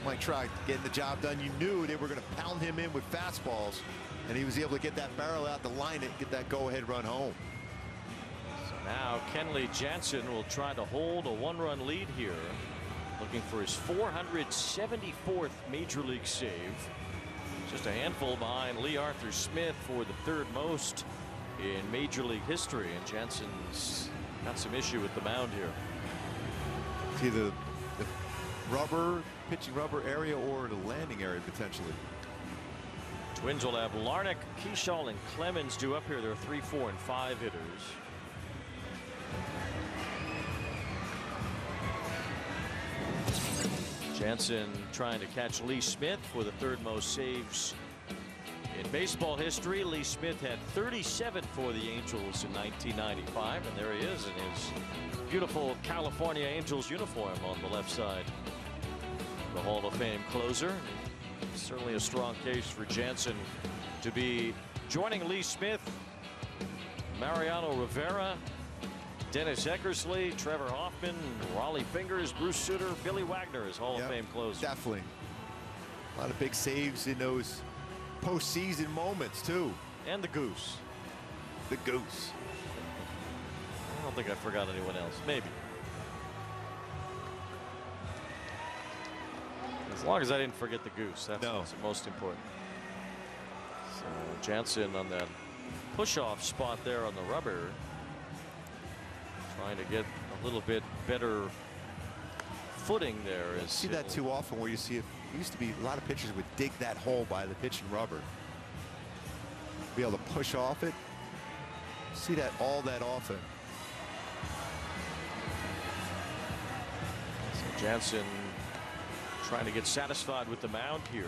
Mike Trout getting the job done. You knew they were going to pound him in with fastballs, and he was able to get that barrel out to line it, get that go-ahead run home. So now Kenley Jansen will try to hold a 1-run lead here, looking for his 474th major league save. Just a handful behind Lee Arthur Smith for the third most in Major League history, and Jansen's got some issue with the mound here. It's either the rubber, pitching rubber area or the landing area potentially. Twins will have Larnach, Keyshaw, and Clemens due up here. They're 3, 4, and 5 hitters. Jansen trying to catch Lee Smith for the third most saves in baseball history. Lee Smith had 37 for the Angels in 1995, and there he is in his beautiful California Angels uniform on the left side. The Hall of Fame closer. Certainly a strong case for Jansen to be joining Lee Smith, Mariano Rivera, Dennis Eckersley, Trevor Hoffman, Raleigh Fingers, Bruce Sutter, Billy Wagner as Hall of Fame closer. Definitely. A lot of big saves in those postseason moments, too. And the Goose. The Goose. I don't think I forgot anyone else. Maybe. As long as I didn't forget the Goose. That's what's most important. So Jansen on that push-off spot there on the rubber. Trying to get a little bit better footing there. You see that too often where you see it. Used to be a lot of pitchers would dig that hole by the pitching rubber. Be able to push off it. See that all that often. So Jansen trying to get satisfied with the mound here.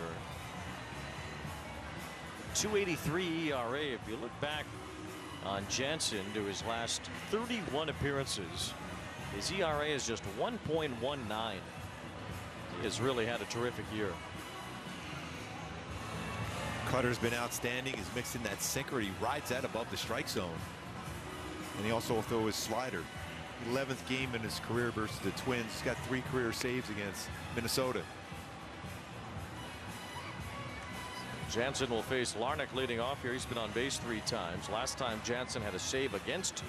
2.83 ERA. If you look back on Jansen to his last 31 appearances, his ERA is just 1.19. He has really had a terrific year. Cutter's been outstanding. He's mixed in that sinker. He rides that above the strike zone. And he also will throw his slider. 11th game in his career versus the Twins. He's got 3 career saves against Minnesota. Jansen will face Larnach leading off here. He's been on base 3 times. Last time Jansen had a save against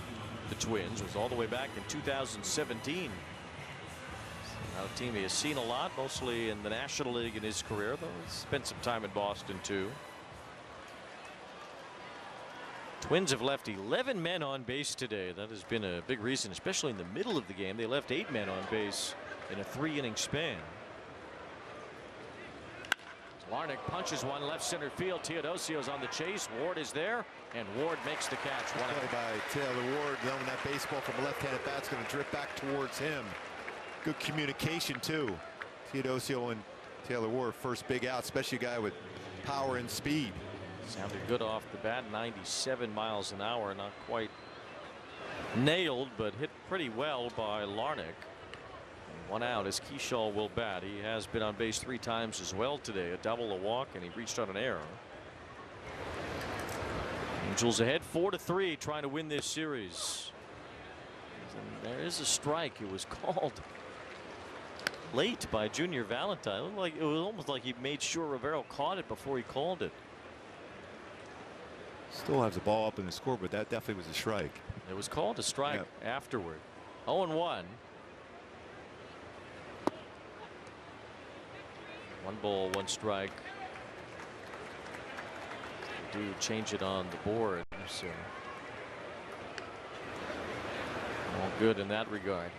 the Twins was all the way back in 2017. Now a team he has seen a lot, mostly in the National League in his career, though he's spent some time in Boston too. Twins have left 11 men on base today. That has been a big reason, especially in the middle of the game. They left 8 men on base in a 3-inning span. Larnach punches one left center field. Teodosio's on the chase. Ward is there, and Ward makes the catch. One out by Taylor Ward, knowing that baseball from a left-handed bat's going to drift back towards him. Good communication too. Teodosio and Taylor Ward, first big out, especially a guy with power and speed. Sounded good off the bat. 97 miles an hour. Not quite nailed, but hit pretty well by Larnach. One out as Keyshaw will bat. He has been on base 3 times as well today. A double, a walk, and he reached on an error. Angels ahead 4-3, trying to win this series. And there is a strike. It was called late by Junior Valentine. It was almost like he made sure Rivero caught it before he called it. Still has the ball up in the score, but that definitely was a strike. It was called a strike afterward. 0-1. 1 ball, 1 strike. They do change it on the board, so all good in that regard.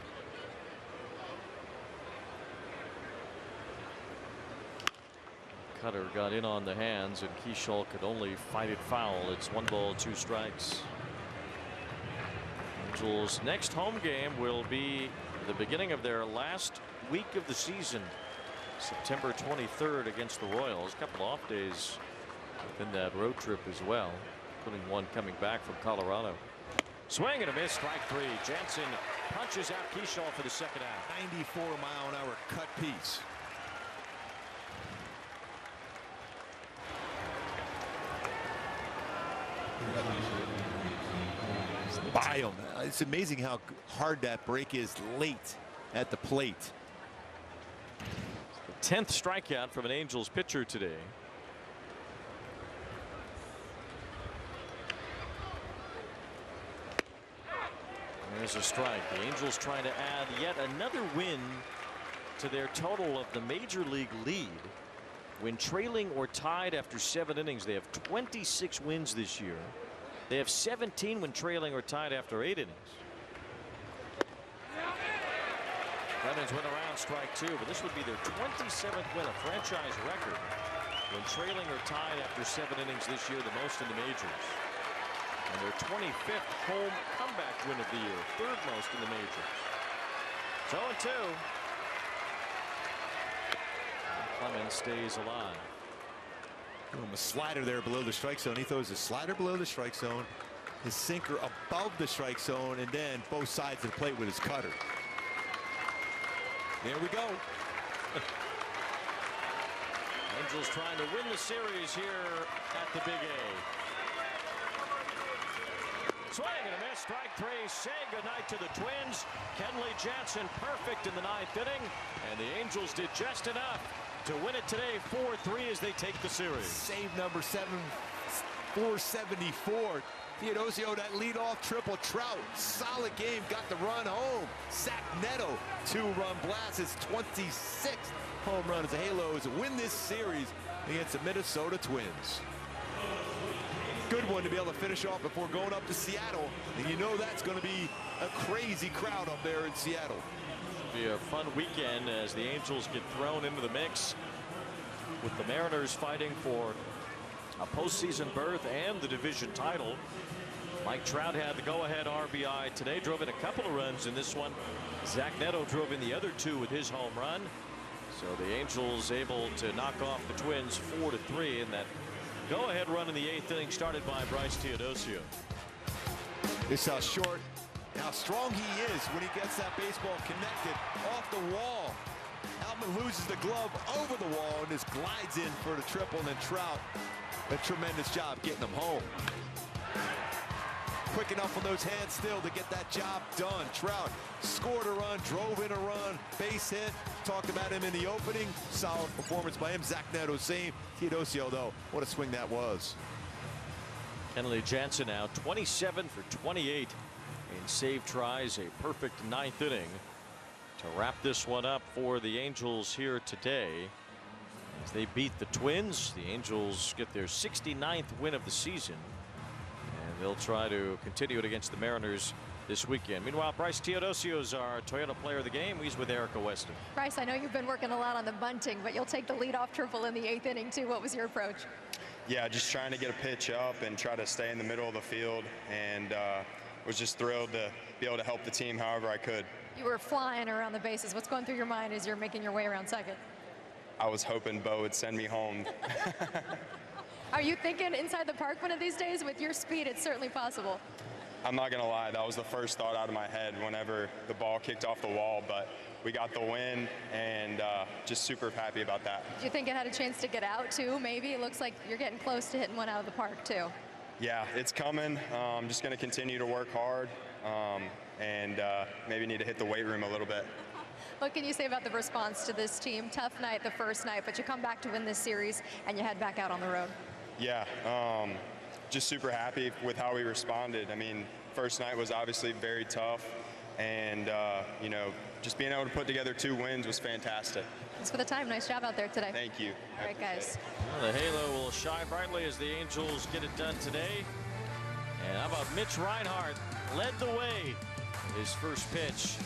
Cutter got in on the hands, and Keyshaw could only fight it foul. It's 1 ball, 2 strikes. Angels' next home game will be the beginning of their last week of the season. September 23rd against the Royals. A couple off days within that road trip as well, including one coming back from Colorado. Swing and a miss, strike 3. Jansen punches out Keyshaw for the second out. 94-mile-an-hour cut piece. By him. It's amazing how hard that break is late at the plate. 10th strikeout from an Angels pitcher today. There's a strike. The Angels trying to add yet another win to their total of the major league lead. when trailing or tied after 7 innings. They have 26 wins this year. They have 17 when trailing or tied after 8 innings. Clemens went around strike 2, but this would be their 27th win, a franchise record, when trailing or tied after 7 innings this year, the most in the majors. And their 25th home comeback win of the year, 3rd most in the majors. 0-2. Clemens stays alive. A slider there below the strike zone. He throws a slider below the strike zone, his sinker above the strike zone, and then both sides of the plate with his cutter. There we go. Angels trying to win the series here at the Big A. Swing and a miss, strike 3, saying goodnight to the Twins. Kenley Jansen perfect in the 9th inning, and the Angels did just enough to win it today 4-3 as they take the series. Save number 7, 474. Teodosio, that leadoff triple. Trout, solid game, got the run home. Zach Neto, 2-run blast, his 26th home run as the Halos win this series against the Minnesota Twins. Good one to be able to finish off before going up to Seattle, and you know that's going to be a crazy crowd up there in Seattle. Be a fun weekend as the Angels get thrown into the mix with the Mariners fighting for a postseason berth and the division title. Mike Trout had the go-ahead RBI today, drove in a couple of runs in this one. Zach Neto drove in the other 2 with his home run. So the Angels able to knock off the Twins 4-3 in that go-ahead run in the 8th inning started by Bryce Teodosio. This is how short, how strong he is when he gets that baseball connected off the wall. Outman loses the glove over the wall and just glides in for the triple, and then Trout, a tremendous job getting him home. Quick enough on those hands still to get that job done. Trout scored a run, drove in a run, base hit. Talked about him in the opening. Solid performance by him. Zach Neto same. Teodosio, though, what a swing that was. Kenley Jansen now 27 for 28 in save tries, a perfect 9th inning to wrap this one up for the Angels here today. As they beat the Twins, the Angels get their 69th win of the season, and they'll try to continue it against the Mariners this weekend. Meanwhile, Bryce Teodosio is our Toyota player of the game. He's with Erica Weston. Bryce, I know you've been working a lot on the bunting, but you'll take the leadoff triple in the 8th inning too. What was your approach? Yeah, just trying to get a pitch up and try to stay in the middle of the field, and was just thrilled to be able to help the team however I could. You were flying around the bases. What's going through your mind as you're making your way around second? I was hoping Bo would send me home. Are you thinking inside the park one of these days? With your speed, it's certainly possible. I'm not going to lie, that was the first thought out of my head whenever the ball kicked off the wall, but we got the win, and just super happy about that. Do you think it had a chance to get out too? Maybe it looks like you're getting close to hitting one out of the park too. Yeah, it's coming. I'm just going to continue to work hard, and maybe need to hit the weight room a little bit. What can you say about the response to this team? Tough night the first night, but you come back to win this series and you head back out on the road. Yeah, just super happy with how we responded. I mean, first night was obviously very tough, and you know, just being able to put together 2 wins was fantastic. Thanks for the time. Nice job out there today. Thank you. All right, guys. Well, the halo will shine brightly as the Angels get it done today. And how about Mitch Reinhardt led the way with his first pitch.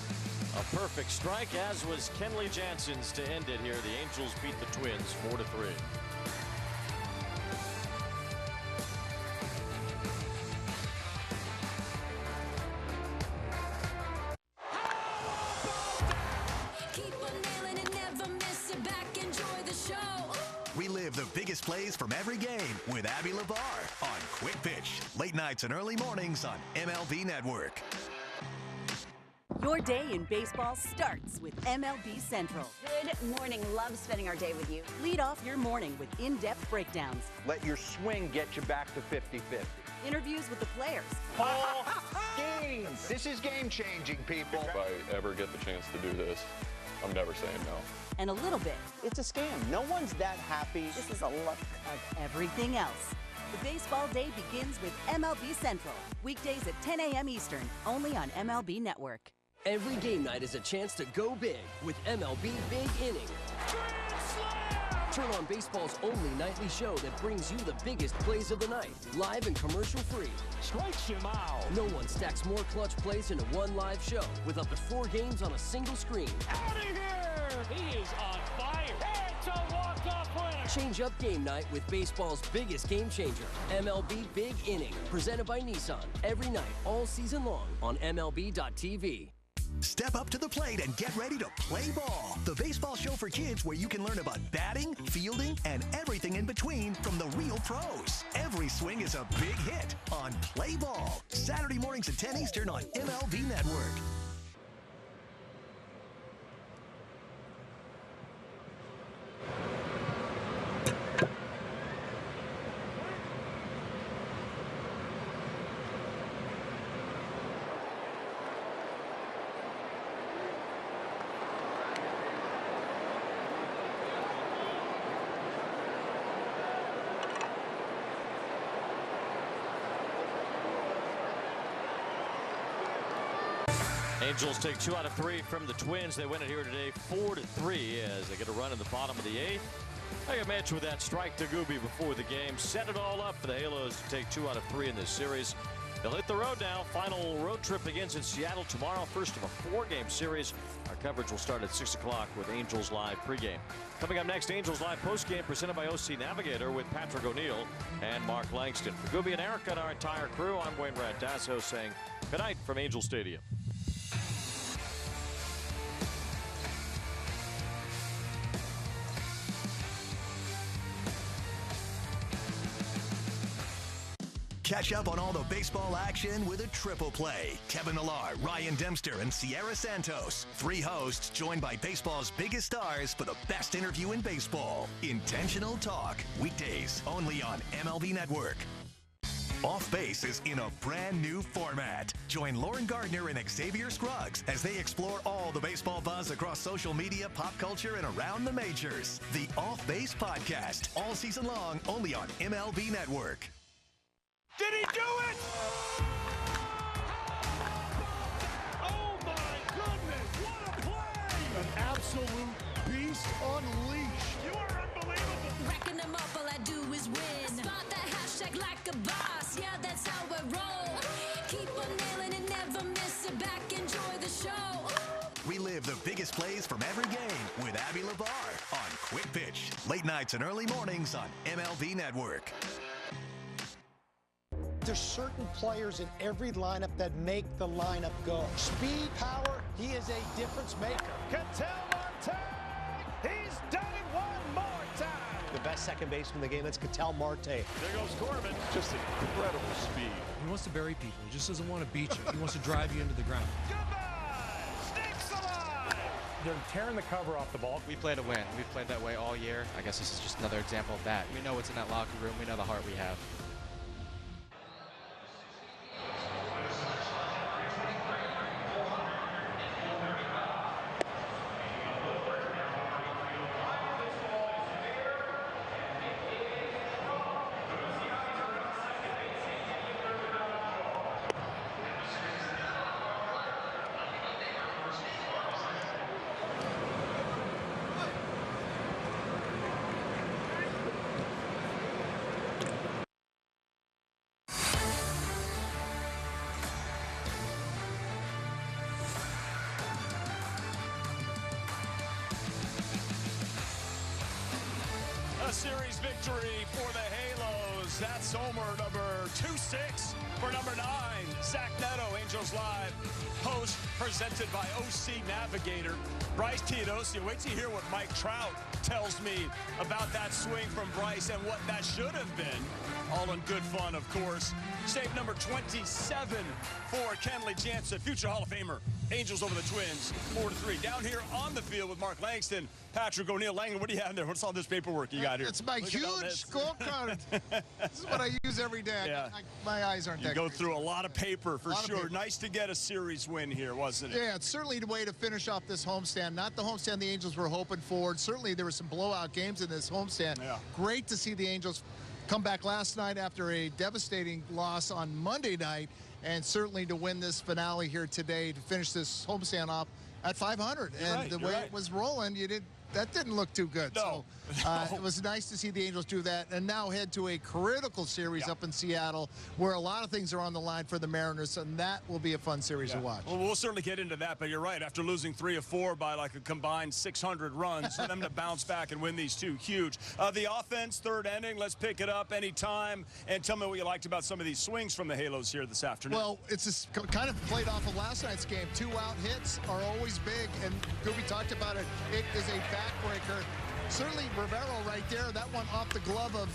A perfect strike, as was Kenley Jansen's to end it here. The Angels beat the Twins 4-3. Relive the biggest plays from every game with Abby LeVar on Quick Pitch. Late nights and early mornings on MLB Network. Your day in baseball starts with MLB Central. Good morning. Love spending our day with you. Lead off your morning with in-depth breakdowns. Let your swing get you back to 50-50. Interviews with the players. Ball game. This is game-changing, people. If I ever get the chance to do this, I'm never saying no. And a little bit. It's a scam. No one's that happy. This is a look of everything else. The baseball day begins with MLB Central. Weekdays at 10 a.m. Eastern, only on MLB Network. Every game night is a chance to go big with MLB Big Inning. Grand slam! Turn on baseball's only nightly show that brings you the biggest plays of the night, live and commercial-free. Strikes him out. No one stacks more clutch plays into one live show with up to 4 games on a single screen. Out of here! He is on fire. It's a walk-off winner. Change up game night with baseball's biggest game changer, MLB Big Inning, presented by Nissan. Every night, all season long on MLB.tv. Step up to the plate and get ready to play ball. The baseball show for kids where you can learn about batting, fielding, and everything in between from the real pros. Every swing is a big hit on Play Ball. Saturday mornings at 10 Eastern on MLB Network. Angels take 2 out of 3 from the Twins. They win it here today 4-3 as they get a run in the bottom of the 8th. Like I mentioned with that strike to Gooby before the game, set it all up for the Halos to take 2 out of 3 in this series. They'll hit the road now. Final road trip begins in Seattle tomorrow. First of a 4-game series. Our coverage will start at 6 o'clock with Angels Live pregame. Coming up next, Angels Live postgame presented by OC Navigator with Patrick O'Neill and Mark Langston. For Gooby and Eric and our entire crew, I'm Wayne Randazzo saying good night from Angel Stadium. Catch up on all the baseball action with a triple play. Kevin Millar, Ryan Dempster, and Sierra Santos. 3 hosts joined by baseball's biggest stars for the best interview in baseball. Intentional Talk. Weekdays only on MLB Network. Off Base is in a brand new format. Join Lauren Gardner and Xavier Scruggs as they explore all the baseball buzz across social media, pop culture, and around the majors. The Off Base Podcast, all season long, only on MLB Network. Did he do it? Oh my goodness, what a play! An absolute beast unleashed. You are unbelievable. Racking them up, all I do is win. Spot that hashtag like a boss, yeah, that's how I roll. Keep on nailing and never miss it back, enjoy the show. Relive the biggest plays from every game with Abby LeBar on Quick Pitch. Late nights and early mornings on MLB Network. There's certain players in every lineup that make the lineup go. Speed, power, he is a difference maker. Ketel Marte, he's done it one more time. The best second baseman in the game, that's Ketel Marte. There goes Corbin. Just incredible speed. He wants to bury people. He just doesn't want to beat you. He wants to drive you into the ground. Goodbye, Stinks alive. They're tearing the cover off the ball. We play to win. We've played that way all year. I guess this is just another example of that. We know what's in that locker room. We know the heart we have. A series victory for the Halos. That's homer number 26 for number 9, Zach Neto. Angels Live host presented by OC Navigator. Bryce Teodosio. Wait till you hear what Mike Trout tells me about that swing from Bryce and what that should have been. All in good fun, of course. Save number 27 for Kenley Jansen, future Hall of Famer. Angels over the Twins, 4-3. Down here on the field with Mark Langston, Patrick O'Neill. Langdon, what do you have there? What's all this paperwork you got here? It's my huge scorecard. This is what I use every day. Yeah. My eyes aren't that You go crazy. through a lot of paper for sure. Nice to get a series win here, wasn't it? Yeah, it's certainly the way to finish off this homestand. Not the homestand the Angels were hoping for. Certainly there were some blowout games in this homestand. Yeah. Great to see the Angels come back last night after a devastating loss on Monday night, and certainly to win this finale here today to finish this homestand off at 500. And the way it was rolling, you didn't that didn't look too good. No. So it was nice to see the Angels do that, and now head to a critical series up in Seattle, where a lot of things are on the line for the Mariners, and that will be a fun series to watch. Well, we'll certainly get into that, but you're right. After losing 3 of 4 by like a combined 600 runs, for them to bounce back and win these two, huge. The offense, third inning, let's pick it up anytime, and tell me what you liked about some of these swings from the Halos here this afternoon. Well, it's just kind of played off of last night's game. 2-out hits are always big, and Gooby talked about it. It is a backbreaker. Certainly Rivero right there, that one off the glove of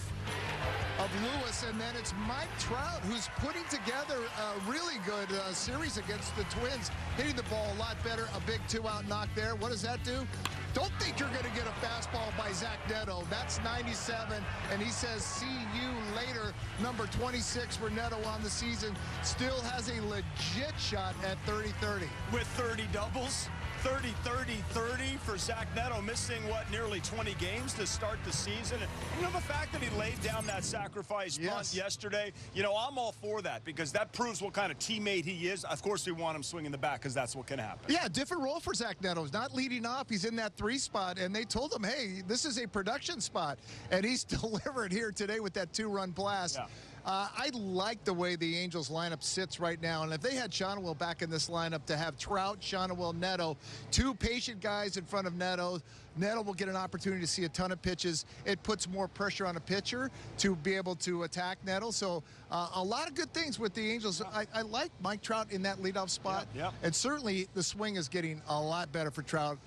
Lewis, and then it's Mike Trout who's putting together a really good series against the Twins, hitting the ball a lot better. A big 2-out knock there. What does that do? Don't think you're going to get a fastball by Zach Neto. That's 97, and he says, see you later. Number 26 for Neto on the season. Still has a legit shot at 30-30. With 30 doubles. 30-30-30 for Zach Neto, missing, what, nearly 20 games to start the season. And, you know, the fact that he laid down that sacrifice bunt yesterday, you know, I'm all for that because that proves what kind of teammate he is. Of course, we want him swinging the bat because that's what can happen. Yeah, different role for Zach Neto. He's not leading off. He's in that 3 spot, and they told him, hey, this is a production spot. And he's delivered here today with that 2-run blast. Yeah. I like the way the Angels lineup sits right now, and if they had Shonwell back in this lineup to have Trout, Shonwell, Neto, 2 patient guys in front of Neto, Neto will get an opportunity to see a ton of pitches. It puts more pressure on a pitcher to be able to attack Neto. So a lot of good things with the Angels. I like Mike Trout in that leadoff spot, and certainly the swing is getting a lot better for Trout.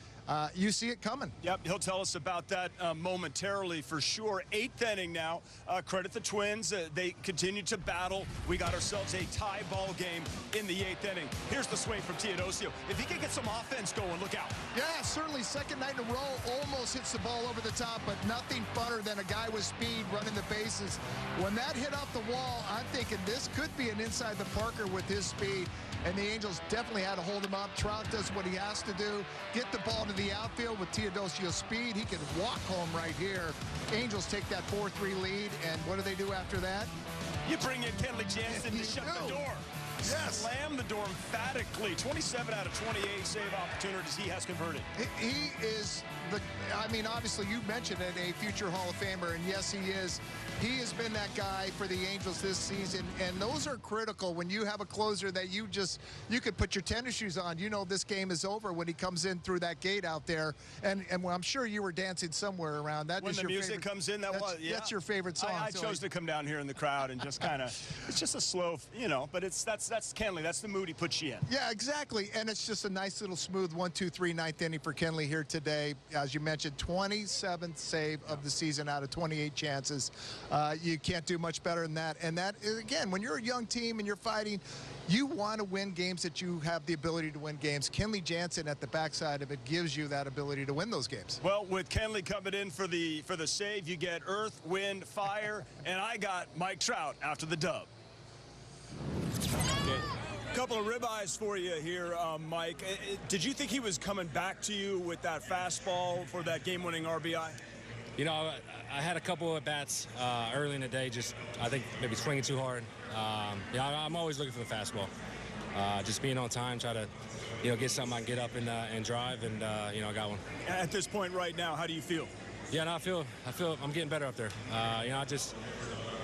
You see it coming. Yep, he'll tell us about that momentarily for sure. 8th inning now. Credit the Twins. They continue to battle. We got ourselves a tie ball game in the 8th inning. Here's the swing from Teodosio. If he can get some offense going, look out. Yeah, certainly second night in a row, almost hits the ball over the top, but nothing funner than a guy with speed running the bases. When that hit off the wall, I'm thinking this could be an inside the Parker with his speed. And the Angels definitely had to hold him up. Trout does what he has to do. Get the ball to the outfield with Teodosio's speed. He can walk home right here. Angels take that 4-3 lead, and what do they do after that? You bring in Kenley Jansen to shut the door. Yes. Slam the door emphatically. 27 out of 28 save opportunities he has converted. He is I mean, obviously you mentioned it, a future Hall of Famer, and yes, he is. He has been that guy for the Angels this season, and those are critical when you have a closer that you could put your tennis shoes on. You know this game is over when he comes in through that gate out there, and I'm sure you were dancing somewhere around that. When the music comes in, that's your favorite song. I chose to come down here in the crowd and just kind of, it's just a slow, you know, but that's Kenley. That's the mood he puts you in. Yeah, exactly, and it's just a nice little smooth 1-2-3 ninth inning for Kenley here today. As you mentioned, 27th save of the season out of 28 chances. You can't do much better than that. And that is, again, when you're a young team and you're fighting, you want to win games that you have the ability to win games. Kenley Jansen at the backside of it gives you that ability to win those games. Well, with Kenley coming in for the save, you get earth, wind, fire, and I got Mike Trout after the dub. Okay. Couple of ribeyes for you here, Mike. Did you think he was coming back to you with that fastball for that game-winning RBI? You know, I had a couple of bats early in the day, just I think maybe swinging too hard. Yeah, I'm always looking for the fastball. Just being on time, try to, you know, get something I can get up and drive, and you know, I got one. At this point right now, how do you feel? Yeah, no, I feel I'm getting better up there. You know, I just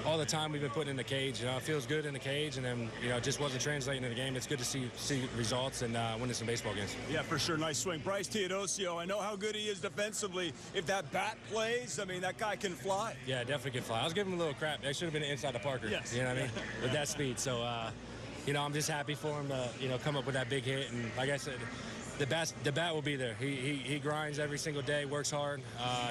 all the time we've been putting in the cage. You know, it feels good in the cage, and then, you know, it just wasn't translating to the game. It's good to see results and winning some baseball games. Yeah, for sure. Nice swing. Bryce Teodosio, I know how good he is defensively. If that bat plays, I mean, that guy can fly. Yeah, definitely can fly. I was giving him a little crap. That should have been inside the Parker. Yes. You know what I mean? With that speed. So, you know, I'm just happy for him to, you know, come up with that big hit. And like I said, the bat will be there. He grinds every single day, works hard.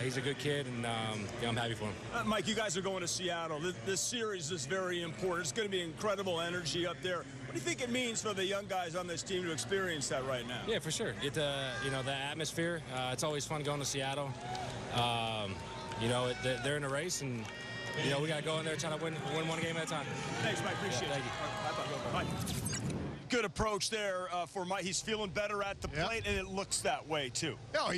He's a good kid, and yeah, I'm happy for him. Mike, you guys are going to Seattle. This series is very important. It's going to be incredible energy up there. What do you think it means for the young guys on this team to experience that right now? Yeah, for sure. You know, the atmosphere. It's always fun going to Seattle. You know, they're in a race, and you know, we got to go in there trying to win one game at a time. Thanks, Mike. Appreciate it. Thank you. Bye. Good approach there for Mike. He's feeling better at the plate, and it looks that way too. No,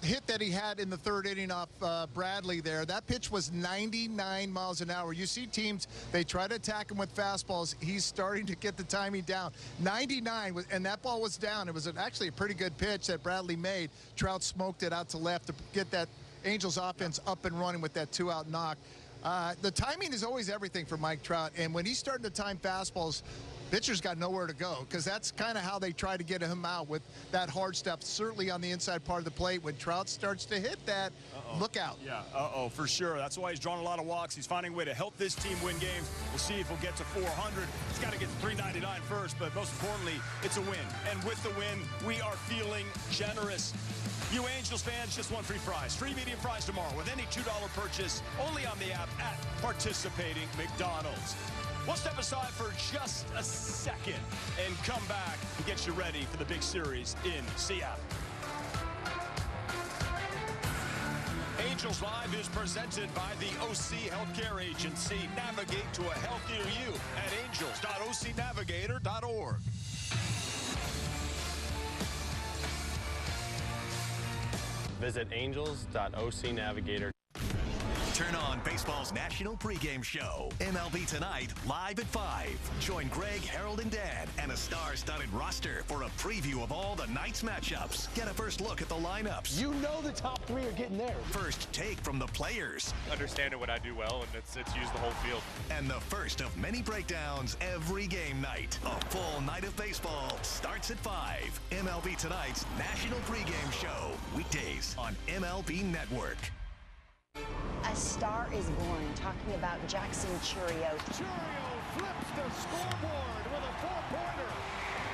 hit that he had in the third inning off Bradley there, that pitch was 99 miles an hour. You see teams, they try to attack him with fastballs. He's starting to get the timing down. 99, and that ball was down. It was actually a pretty good pitch that Bradley made. Trout smoked it out to left to get that Angels offense up and running with that 2-out knock. The timing is always everything for Mike Trout, and when he's starting to time fastballs, pitcher's got nowhere to go, because that's kind of how they try to get him out with that hard stuff, certainly on the inside part of the plate. When Trout starts to hit that, look out. Yeah, for sure. That's why he's drawn a lot of walks. He's finding a way to help this team win games. We'll see if he'll get to 400. He's got to get to 399 first, but most importantly, it's a win. And with the win, we are feeling generous. You Angels fans just won free fries. Free medium fries tomorrow with any $2 purchase, only on the app at participating McDonald's. We'll step aside for just a second and come back to get you ready for the big series in Seattle. Angels Live is presented by the OC Healthcare Agency. Navigate to a healthier you at angels.ocnavigator.org. Visit angels.ocnavigator.org. Turn on baseball's national pregame show, MLB Tonight, live at 5. Join Greg, Harold, and Dan and a star-studded roster for a preview of all the night's matchups. Get a first look at the lineups. You know the top 3 are getting there. First take from the players. Understanding what I do well, and it's use the whole field. And the first of many breakdowns every game night. A full night of baseball starts at 5. MLB Tonight's national pregame show, weekdays on MLB Network. A star is born, talking about Jackson Churio. Churio flips the scoreboard with a 4-pointer.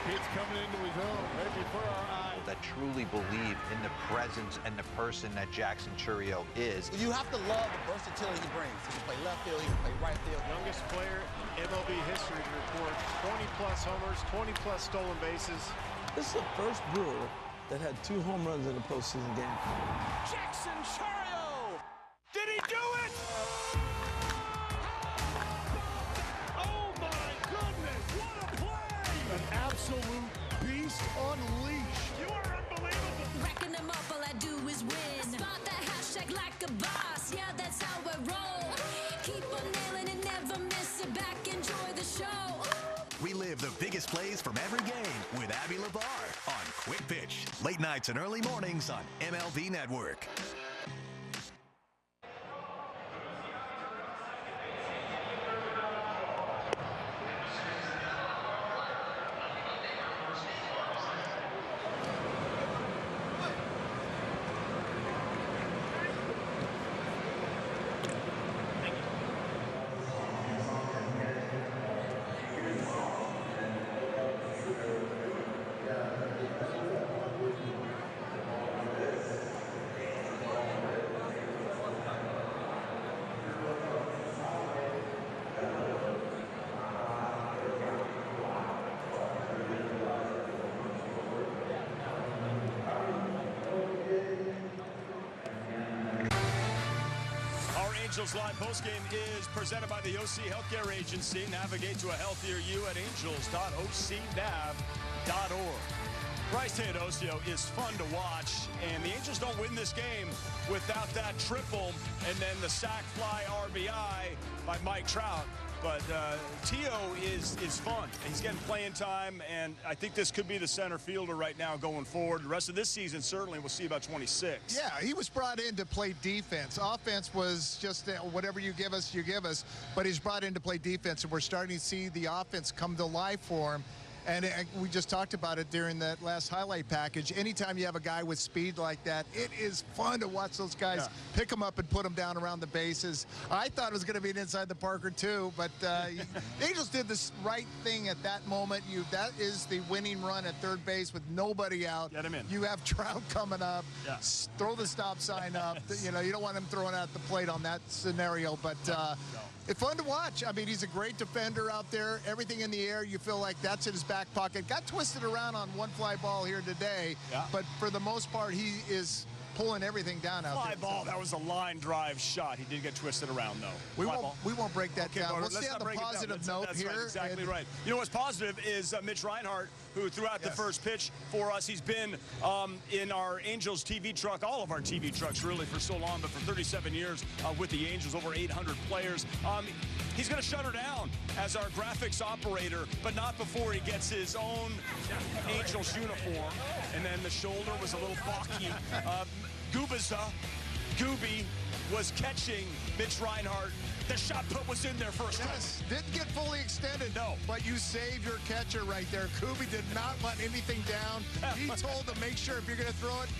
He's coming into his own right before our eyes. That truly believe in the presence and the person that Jackson Churio is. You have to love the versatility he brings. He can play left field, he can play right field. Youngest player in MLB history to record 20-plus homers, 20-plus stolen bases. This is the first Brewer that had 2 home runs in a postseason game. Jackson Churio! Did he do it? Oh, my goodness. What a play. An absolute beast unleashed. You are unbelievable. Racking them up, all I do is win. Spot that hashtag like a boss. Yeah, that's how I roll. Keep on nailing and never miss it back. Enjoy the show. Relive the biggest plays from every game with Abby LeBar on Quick Pitch. Late nights and early mornings on MLB Network. Angels Live postgame is presented by the OC Healthcare Agency. Navigate to a healthier you at angels.ocnav.org. Bryce Teodosio is fun to watch, and the Angels don't win this game without that triple and then the sac fly RBI by Mike Trout. But Teo is fun. He's getting playing time, and I think this could be the center fielder right now going forward. The rest of this season, certainly, we'll see about 26. Yeah, he was brought in to play defense. Offense was just whatever you give us, you give us. But he's brought in to play defense, and we're starting to see the offense come to life for him. And we just talked about it during that last highlight package. Anytime you have a guy with speed like that, it is fun to watch those guys pick them up and put them down around the bases. I thought it was going to be an inside the Parker too, but the Angels did the right thing at that moment. That is the winning run at third base with nobody out. Get him in. You have Trout coming up. Yeah. Throw the stop sign up. You know, you don't want him throwing out the plate on that scenario, but it's fun to watch. I mean, he's a great defender out there. Everything in the air, you feel like that's in his back pocket. Got twisted around on one fly ball here today, but for the most part, he is pulling everything down out Fly there. ball. That was a line drive shot. He did get twisted around, though. We won't break that down. We'll stay on the positive note that's here. Right, exactly right. You know what's positive is Mitch Reinhardt, who threw out the first pitch for us. He's been in our Angels TV truck, all of our TV trucks really for so long, but for 37 years with the Angels, over 800 players. He's going to shut her down as our graphics operator, but not before he gets his own Angels uniform. And then the shoulder was a little balky. Gooby was catching Mitch Reinhardt. The shot put was in there first. Yes, didn't get fully extended. No. But you saved your catcher right there. Kubi did not let anything down. He told him, make sure if you're going to throw it,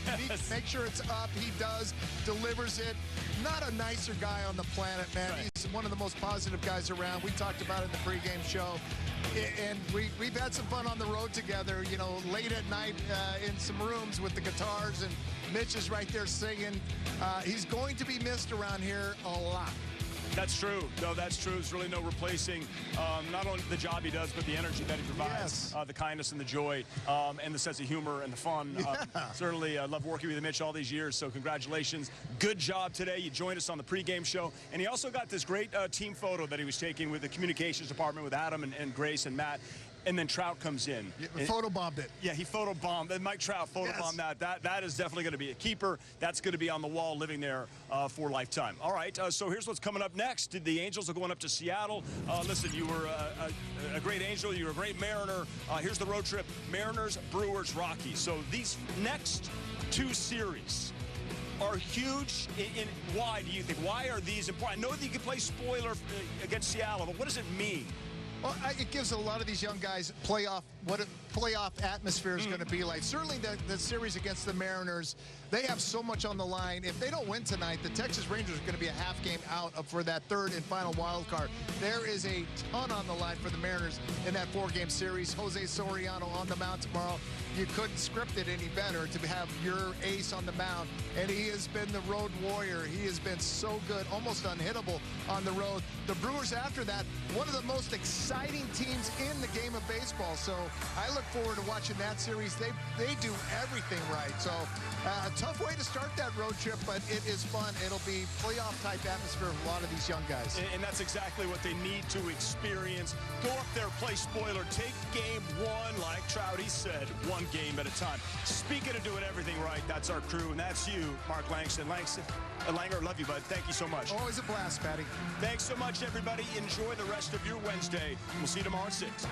make sure it's up. He does, delivers it. Not a nicer guy on the planet, man. Right. He's one of the most positive guys around. We talked about it in the pregame show. And we've had some fun on the road together, you know, late at night in some rooms with the guitars. And Mitch is right there singing. He's going to be missed around here a lot. That's true. No, that's true. There's really no replacing not only the job he does, but the energy that he provides, the kindness and the joy, and the sense of humor and the fun. Certainly love working with Mitch all these years, so congratulations. Good job today. You joined us on the pregame show. And he also got this great team photo that he was taking with the communications department with Adam and Grace and Matt. And then Trout comes in. Photobombed it. Yeah, he photobombed. And Mike Trout photobombed that. That is definitely going to be a keeper. That's going to be on the wall, living there for lifetime. All right, so here's what's coming up next. The Angels are going up to Seattle. Listen, you were a great Angel. You were a great Mariner. Here's the road trip. Mariners, Brewers, Rockies. So these next two series are huge. Why do you think? Why are these important? I know that you can play spoiler against Seattle, but what does it mean? Well, it gives a lot of these young guys what a playoff atmosphere is going to be like. Certainly the series against the Mariners, they have so much on the line. If they don't win tonight, the Texas Rangers are going to be a half game out for that third and final wild card. There is a ton on the line for the Mariners in that 4-game series. José Soriano on the mound tomorrow. You couldn't script it any better to have your ace on the mound, and he has been the road warrior. He has been so good, almost unhittable on the road. The Brewers after that, one of the most exciting teams in the game of baseball. So I look forward to watching that series. They do everything right. So a tough way to start that road trip, but it is fun. It'll be playoff-type atmosphere for a lot of these young guys. And that's exactly what they need to experience. Go up there, play spoiler, take game one, like Trouty said, one game at a time. Speaking of doing everything right, that's our crew, and that's you, Mark Langston. Langer, love you, bud. Thank you so much. Always a blast, Patty. Thanks so much, everybody. Enjoy the rest of your Wednesday. We'll see you tomorrow at 6.